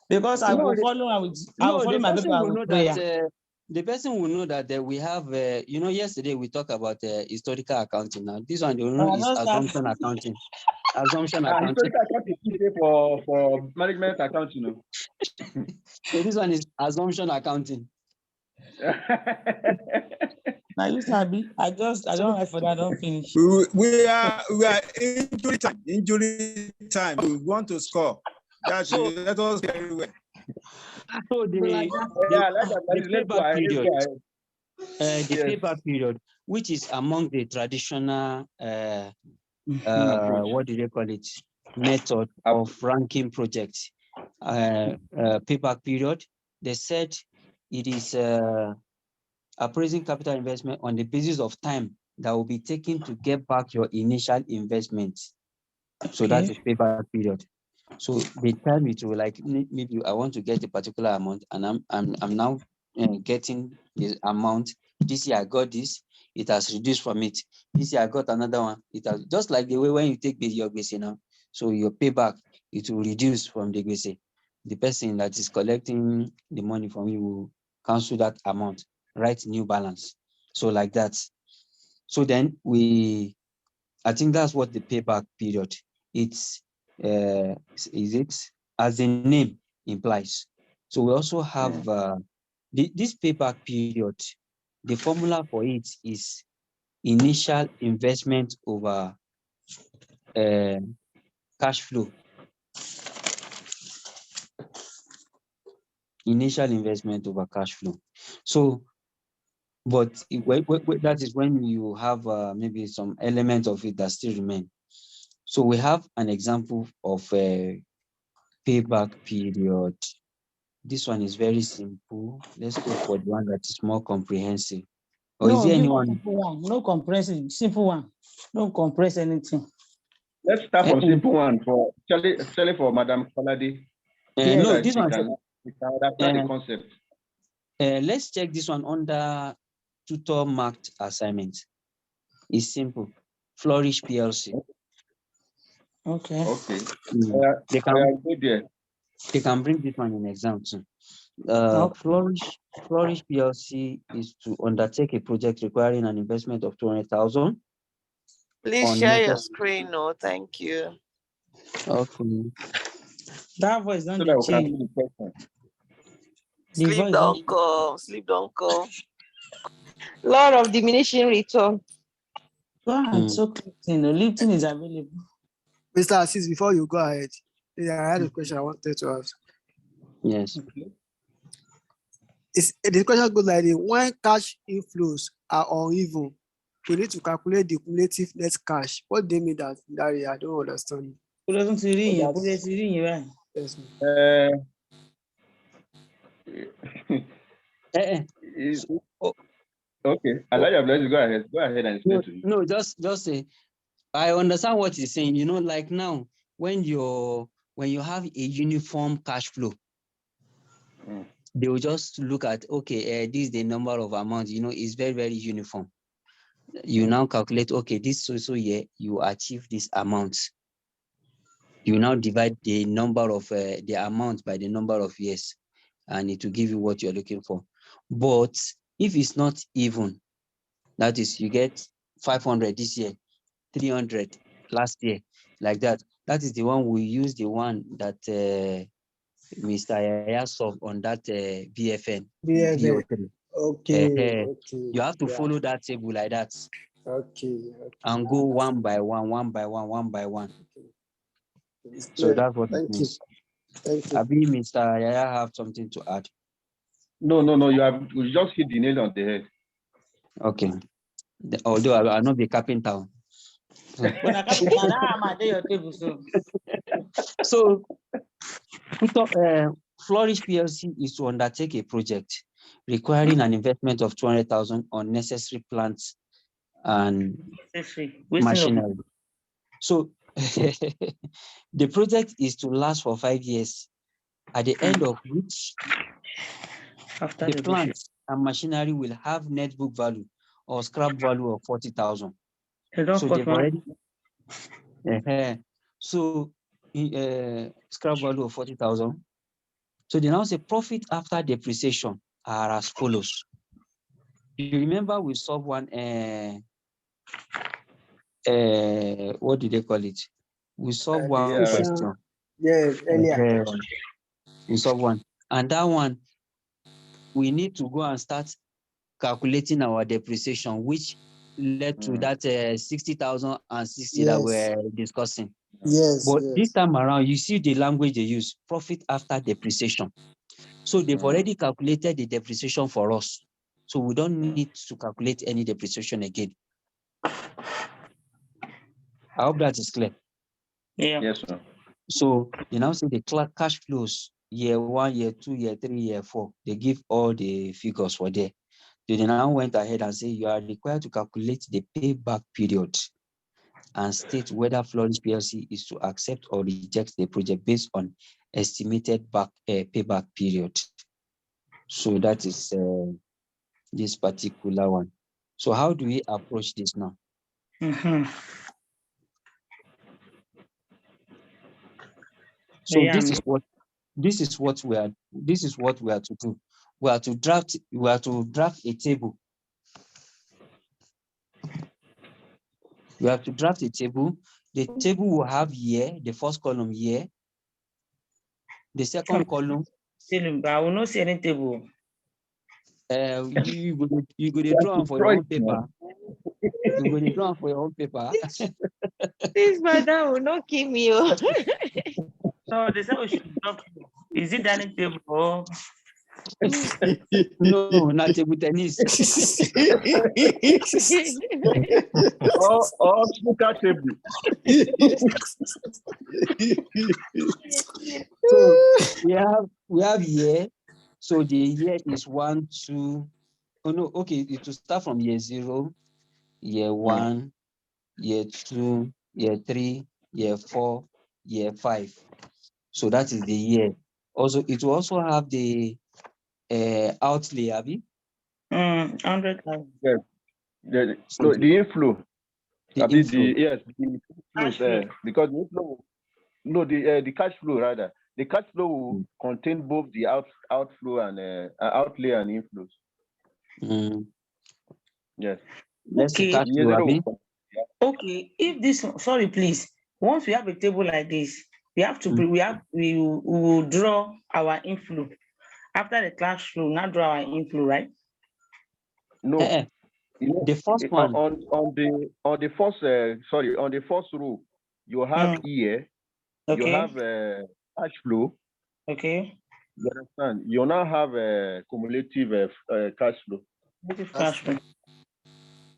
Because I will follow. I will follow my paper. The person will know that we have, yesterday we talked about historical accounting. Now this one they will know is assumption accounting. Assumption accounting. Historical accounting is for management accounting. So this one is assumption accounting. Now you Sabi, I don't write for that. I don't finish. We are injury time. We want to score. That's let us very well. So Like the let's go payback ahead. Let's period, go ahead. the Yes. payback period, which is among the traditional Approach. what do they call it, method of ranking projects. Payback period, they said it is appraising capital investment on the basis of time that will be taken to get back your initial investment. So that is payback period. So the time it will, like, maybe I want to get a particular amount, and I'm now getting the amount. This year I got this, it has reduced from it. This year I got another one. It has, just like the way when you take your gbese now. So your payback, it will reduce from the gbese. The person that is collecting the money from you will cancel that amount, write new balance. So like that. So then I think that's what the payback period. It's is it as the name implies. So we also have this payback period. The formula for it is initial investment over cash flow. Initial investment over cash flow. So, but that is when you have maybe some element of it that still remain. So we have an example of a payback period. This one is very simple. Let's go for the one that is more comprehensive. Or is there anyone? Simple one. No comprehensive, simple one. Don't compress anything. Let's start from simple one for Charlie for Madam Koladi. No, this one. We can understand the concept. Let's check this one under tutor marked assignment. It's simple. Flourish PLC. Okay. Okay. They can bring this one in exam too. Flourish PLC is to undertake a project requiring an investment of 200,000. Please share your screen. No, thank you. Okay. That voice don't change. Sleep don't go. Sleep don't go. Law of diminishing return. Go ahead. So Lipton is available. Mr. Assis, before you go ahead, I had a question I wanted to ask. Yes. Okay. The question goes like this: when cash inflows are uneven, we need to calculate the cumulative net cash. What do you mean that? Larry, I don't understand. Yes. Okay, Elijah, bless you. Go ahead. Go ahead and explain to me. No, just say, I understand what he's saying. You know, like now, when you have a uniform cash flow, they will just look at, okay, this is the number of amounts. You know, it's very, very uniform. You now calculate, okay, this so year you achieve this amount. You now divide the number of the amount by the number of years, and it will give you what you're looking for. But if it's not even, that is, you get 500 this year, 300 last year, like that. That is the one we use, the one that Mr. Yaya solved on that BFN. Okay. You have to follow that table like that. Okay. And go one by one. Okay. So that's what Thank it means. Thank you. Abi, Mr. Yaya have something to add? No. You just hit the nail on the head. Okay. Although I not be carpenter. So, Flourish PLC is to undertake a project requiring an investment of 200,000 on necessary plants and machinery. So, the project is to last for 5 years, at the end of which the plants and machinery will have net book value or scrap value of 40,000. So they've already scrap value of 40,000. So they now say profit after depreciation are as follows. You remember we solved one what did they call it? We solved one question. Yes, earlier. We solved one. And that one, we need to go and start calculating our depreciation, which led to that 60,000 and 60 that we're discussing. Yes. But this time around, you see the language they use, profit after depreciation. So they've already calculated the depreciation for us. So we don't need to calculate any depreciation again. I hope that is clear. Yeah. Yes, sir. So you now see the cash flows year 1, year 2, year 3, year 4. They give all the figures for there. They now went ahead and say you are required to calculate the payback period and state whether Flourish PLC is to accept or reject the project based on estimated payback period. So that is this particular one. So how do we approach this now? So Yeah, this is what we are to do. We are to draft a table. We have to draft a table. The table will have year, the first column year, the second column. I will not see any table. You go to draw for your own paper. You go to draw for your own paper. This madam will not kill me. Oh. So they say we should drop. Is it dining table? Or... No, not table tennis. Or snooker table. So we have year. So the year is 1, 2. Oh no, okay. It will start from year 0, year 1, year 2, year 3, year 4, year 5. So that is the year. Also, it will also have the outlay, Abby. 100,000. Yes. The inflow. The inflow. The inflow. Because the inflow, the cash flow rather. The cash flow will contain both the outflow and outlay and inflows. Yes. Okay. Okay. If this, sorry, please. Once we have a table like this, we have to we will draw our inflow. After the cash flow, now draw our inflow, right? No. The first one on the first row, you have year, you have cash flow. Okay. You understand? You now have a cumulative cash flow. Cash flow.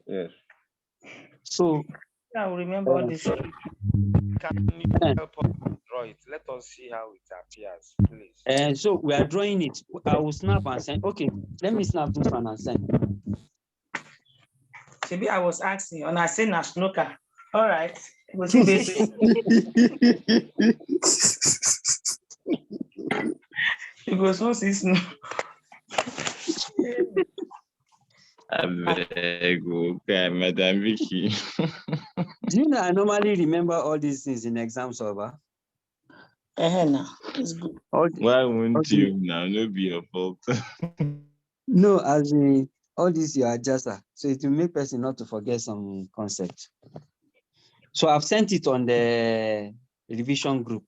Yes. So I will remember all this. Can you help us draw it? Let us see how it appears, please. So we are drawing it. I will snap and send. Okay, let me snap this one and send. Maybe I was asking, and I said snooker. All right. We'll see this. It goes no season. Okay, Madam Vicky. Do you know I normally remember all these things in exam solver? No, it's good. Why won't you now? No be your fault. No, as in all this you adjust, so it will make person not to forget some concept. So I've sent it on the revision group.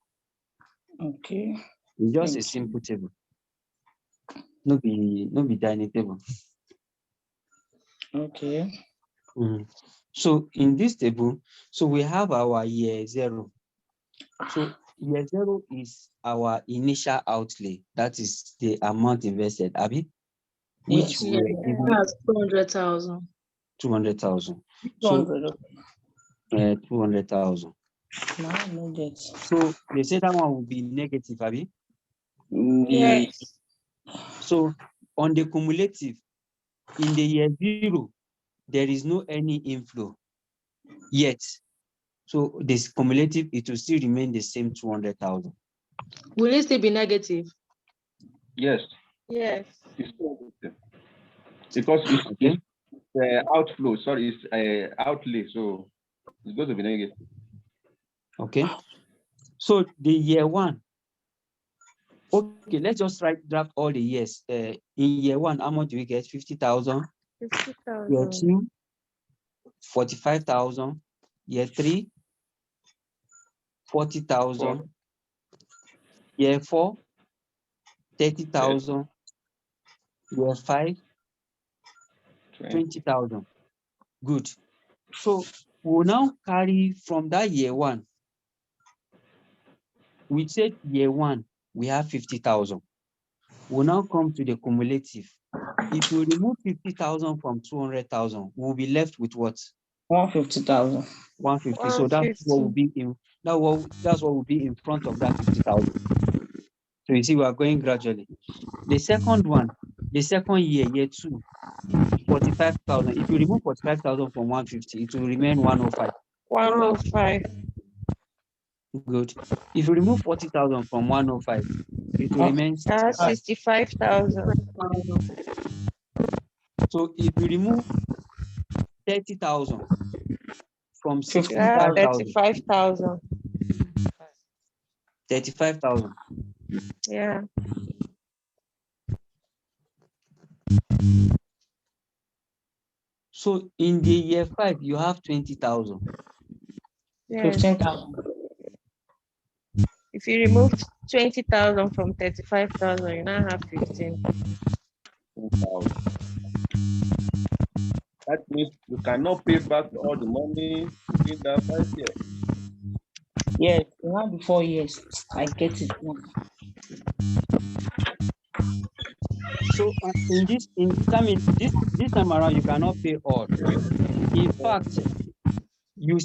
Okay. It's just a simple table. No be dining table. Okay. So in this table, so we have our year 0. So year 0 is our initial outlay. That is the amount invested, Abby. Which we were given 200,000. 200,000. 200,000. So they say that one will be negative, Abby. Yes. So on the cumulative, in the year 0, there is no any inflow yet. So this cumulative, it will still remain the same 200,000. Will it still be negative? Yes. Yes. It's negative. Because it's outflow, sorry, it's outlay, so it's going to be negative. Okay. So the year 1. Okay, let's just draft all the years. In year 1, how much do we get? 50,000. 50,000. Year 2, 45,000. Year 3, 40,000. Year 4, 30,000. Year 5, 20,000. Good. So we'll now carry from that year 1. We said year 1, we have 50,000. We'll now come to the cumulative. If you remove 50,000 from 200,000, we'll be left with what? 150,000. 150. So that's what will be in that's what will be in front of that 50,000. So you see, we are going gradually. The second one, the second year, year 2, 45,000. If you remove 45,000 from 150, it will remain 105. 105. Good. If you remove 40,000 from 105, it will remain 65,000. So if you remove 30,000 from 65,000. 65,000. 35,000. Yeah. So in the year 5, you have 20,000. Yes. 15,000. If you remove 20,000 from 35,000, you now have 15. That means you cannot pay back all the money within that 5 years. Yes, it will be 4 years. I get it now. So this time around, you cannot pay all. In fact, you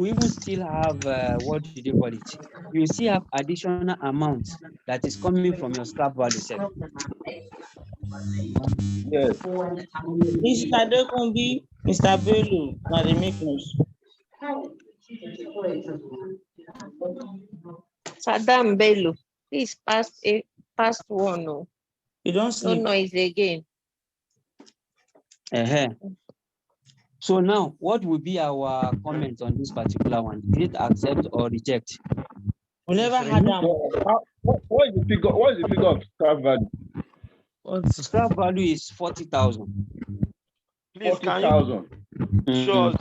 even still have what do they call it? You still have additional amount that is coming from your scrap value set. Yes. Mr. Dokumbi, Mr. Bello, now they make news. Saddam Bello, this past one. No. You don't sleep. No noise again. So now, what will be our comment on this particular one? Did it accept or reject? We never had that. What is the figure? What is the figure of scrap value? Scrap value is 40,000. Please, can you 40,000. show us?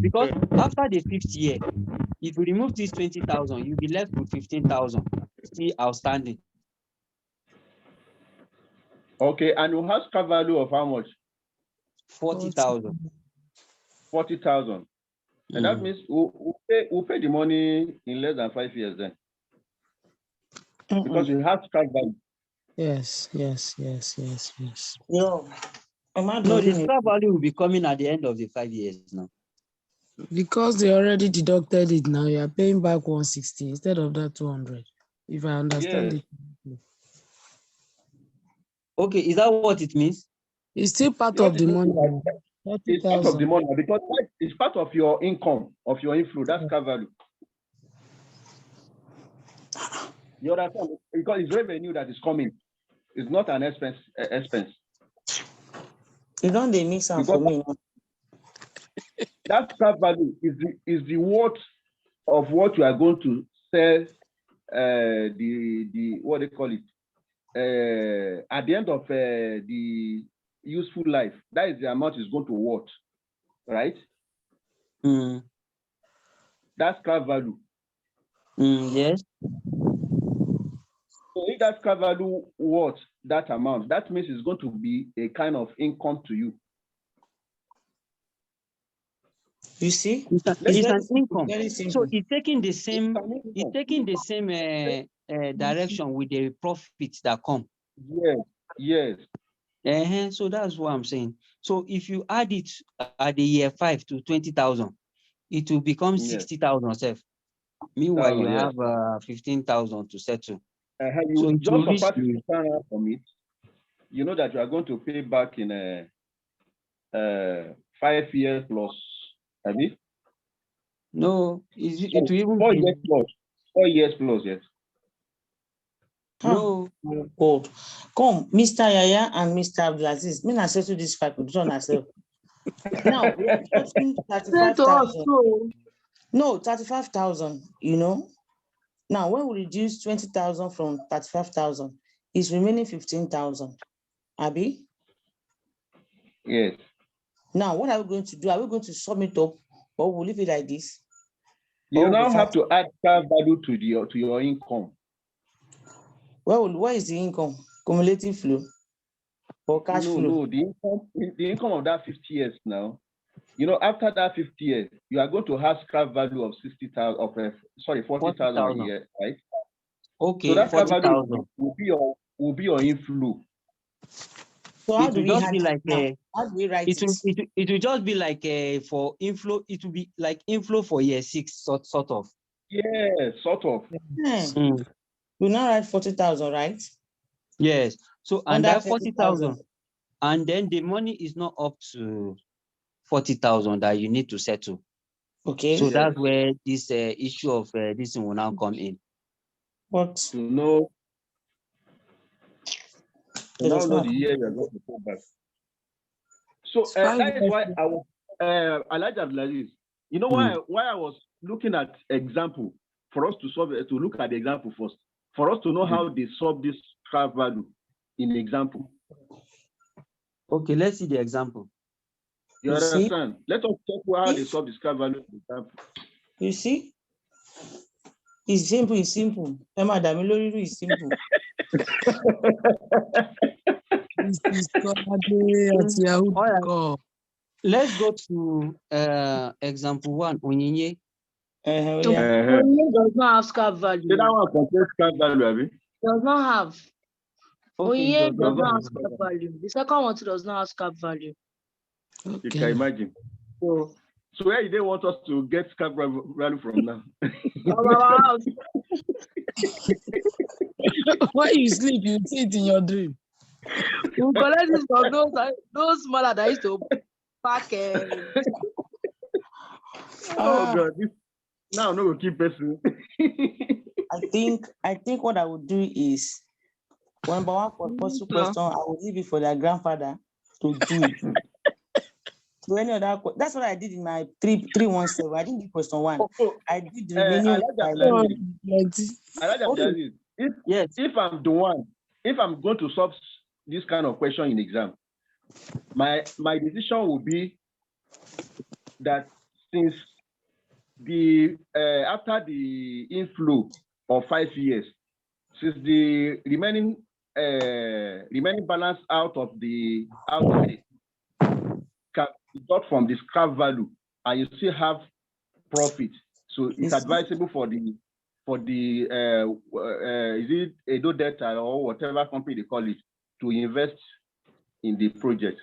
Because after the 5th year, if you remove this 20,000, you'll be left with 15,000 still outstanding. Okay, and you have scrap value of how much? 40,000. 40,000. And that means we'll pay the money in less than 5 years then. Because we have scrap value. Yes. Yo, No, the scrap value will be coming at the end of the 5 years now. Because they already deducted it now, you are paying back 160 instead of that 200. If I understand it. Okay, is that what it means? It's still part of the money. It's part of the money because it's part of your income, of your inflow. That's scrap value. You understand? Because it's revenue that is coming. It's not an expense. You don't they mix up for me. That scrap value is the worth of what you are going to sell. The what they call it at the end of the useful life. That is the amount is going to worth, right? That's scrap value. Yes. So if that scrap value worth that amount, that means it's going to be a kind of income to you. You see, it's an income. So it's taking the same. It's taking the same direction with the profits that come. Yes. So that's what I'm saying. So if you add it at the year 5 to 20,000, it will become 60,000 self. Meanwhile, you have 15,000 to settle. So just for part from it, you know that you are going to pay back in 5 years plus. Have you? No, it will even 4 years plus. 4 years plus, yes. No, God. Come, Mr. Yaya and Mr. Abdulaziz. Me not settle this fight with myself. Now we are talking 35,000. No, 35,000. You know. Now when we reduce 20,000 from 35,000, it's remaining 15,000. Abi? Yes. Now what are we going to do? Are we going to sum it up, or we'll leave it like this? You now have to add scrap value to your income. Well, what is the income? Cumulative flow or cash flow? No, the income of that 50 years now. You know, after that 50 years, you are going to have scrap value of 40,000 a year, right? Okay, so that 40,000 will be your will be your inflow. So how It do will we just have be it like now? How do we write it will it? it will just be like for inflow. It will be like inflow for year 6, sort of. Yeah, sort of. Mm. We now write 40,000, right? Yes. So and Under that 40,000, and then the money is not up to 40,000 that you need to settle. Okay. So Yes. that's where this issue of this thing will now come in. What? To know. To now know the year you're going to pay back. So that is why I was Elijah Abdulaziz. You know why I was looking at example for us to solve to look at the example first, for us to know how they solve this scrap value in the example. Okay, let's see the example. You understand? Let us check how they solve the scrap value in the example. You see? It's simple, it's simple. Emma Damilori is simple. Let's go to example 1, Onyinye. Onyinye does not have scrap value. That one contains scrap value, Abi? Does not have. Okay, Onyinye does not have scrap value. The second one too does not have scrap value. You can imagine. So where do they want us to get scrap value from now? Our house. When you sleep, you see it in your dream. You collect this from those smaller that used to pack. Oh God, this now no keep person. I think what I would do is when Bawa for possible question, I would leave it for their grandfather to do it. So any other that's what I did in my 317. I didn't do question 1. I did the remaining. If I'm the one, if I'm going to solve this kind of question in exam, my decision will be that since the after the inflow of 5 years, since the remaining balance out of the outlay can be got from the scrap value, and you still have profit, so it's advisable for the is it Edo Delta or whatever company they call it to invest in the project.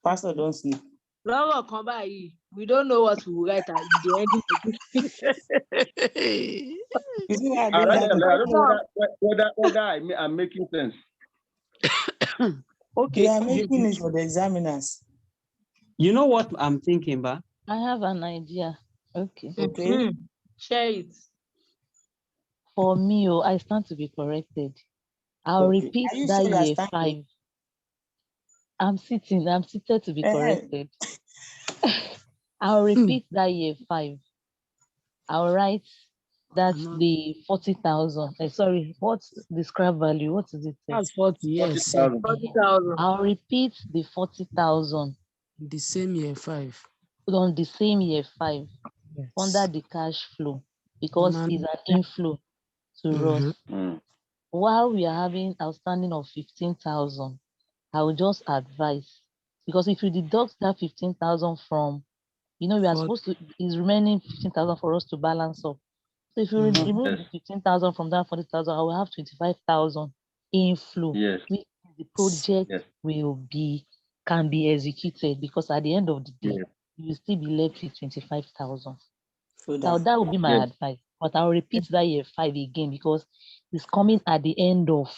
Pastor, don't sleep. Lọ́wọ́ kan báyìí, we don't know what we will write at the end of I don't know whether I'm making sense. Okay, we are making it for the examiners. You know what I'm thinking about? I have an idea. Okay. Okay. Share it. For me, I stand to be corrected. I'll repeat that year 5. I'm seated to be corrected. I'll repeat that year 5. I'll write that's the 40,000. Sorry, what's the scrap value? What is it? That's 40, yes. 40,000. I'll repeat the 40,000. The same year 5. On the same year 5, yes. Under the cash flow, because it's an inflow to us. While we are having outstanding of 15,000, I will just advise, because if you deduct that 15,000 from, we are supposed to, is remaining 15,000 for us to balance up. So if you remove the 15,000 from that 40,000, I will have 25,000 inflow. Yes. Which the project can be executed, because at the end of the day, you will still be left with 25,000. So that would be my advice. But I'll repeat that year 5 again, because it's coming at the end of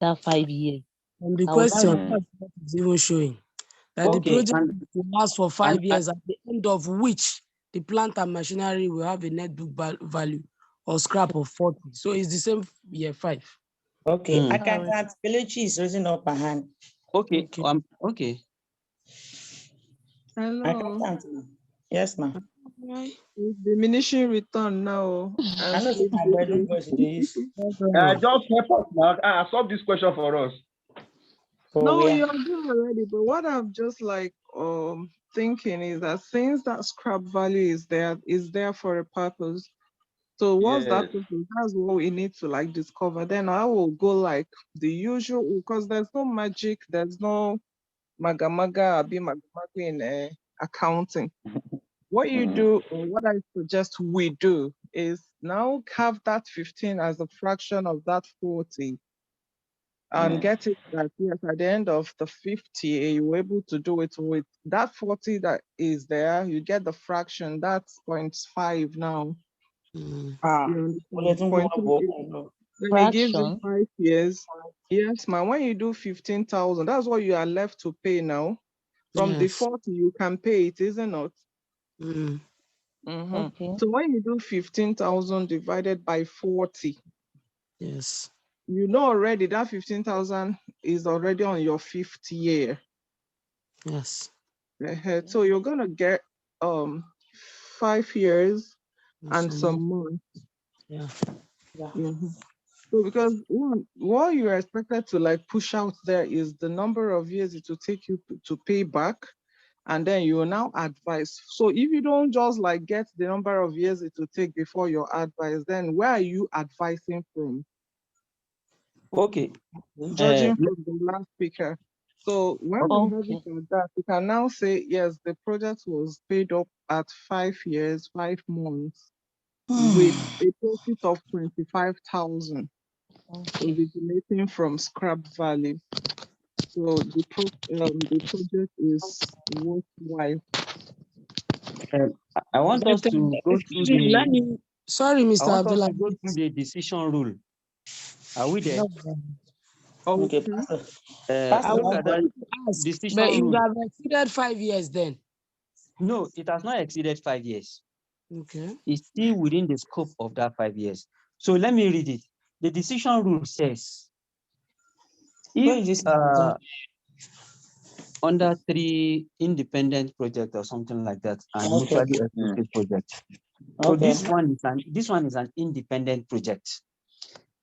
that 5 years. And the question is even showing that the project will last for 5 years, at the end of which the plant and machinery will have a net book value or scrap of 40. So it's the same year 5. Okay. Accountant Kelechi is raising up a hand. Okay. Okay. Hello. Accountant. Yes, ma'am. It's diminishing return now. I know my bedroom voice is. Just help us now. Solve this question for us. No, you're doing already. But what I'm just like thinking is that since that scrap value is there for a purpose. So what's that purpose? That's what we need to like discover. Then I will go like the usual, because there's no magic, there's no maga in accounting. What you do, or what I suggest we do, is now have that 15 as a fraction of that 40 and get it that, yes, at the end of the 50, you were able to do it with that 40 that is there, you get the fraction, that's 0.5 now. You understand? 0.5. Then it gives you Fraction. 5 years. Yes, man, when you do 15,000, that's what you are left to pay now. From the Yes. 40, you can pay it, isn't it? Okay. So when you do 15,000 divided by 40, yes, you know already that 15,000 is already on your 5th year. yes. So you're gonna get 5 years and Some some months. Yeah. So because what you're expected to like push out there is the number of years it will take you to pay back, and then you will now advise. So if you don't just like get the number of years it will take before your advice, then where are you advising from? Okay. Judging from the last speaker. So when we have Okay. it like that, you can now say, yes, the project was paid up at 5 years, 5 months, with a profit of 25,000 originating from scrap value. So the project is worthwhile. I want us But, to go through excuse me, let the. me. Sorry, I Mr. want us Abdullah. to go through the decision rule. Are we there? Okay. Pastor, look at that decision But you rule. have exceeded 5 years then. No, it has not exceeded 5 years. Okay. It's still within the scope of that 5 years. So let me read it. The decision rule says, if under 3 independent projects or something like that, and mutually exclusive project. So this one is an independent project.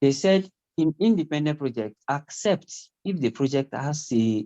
They said in independent project, accept if the project has a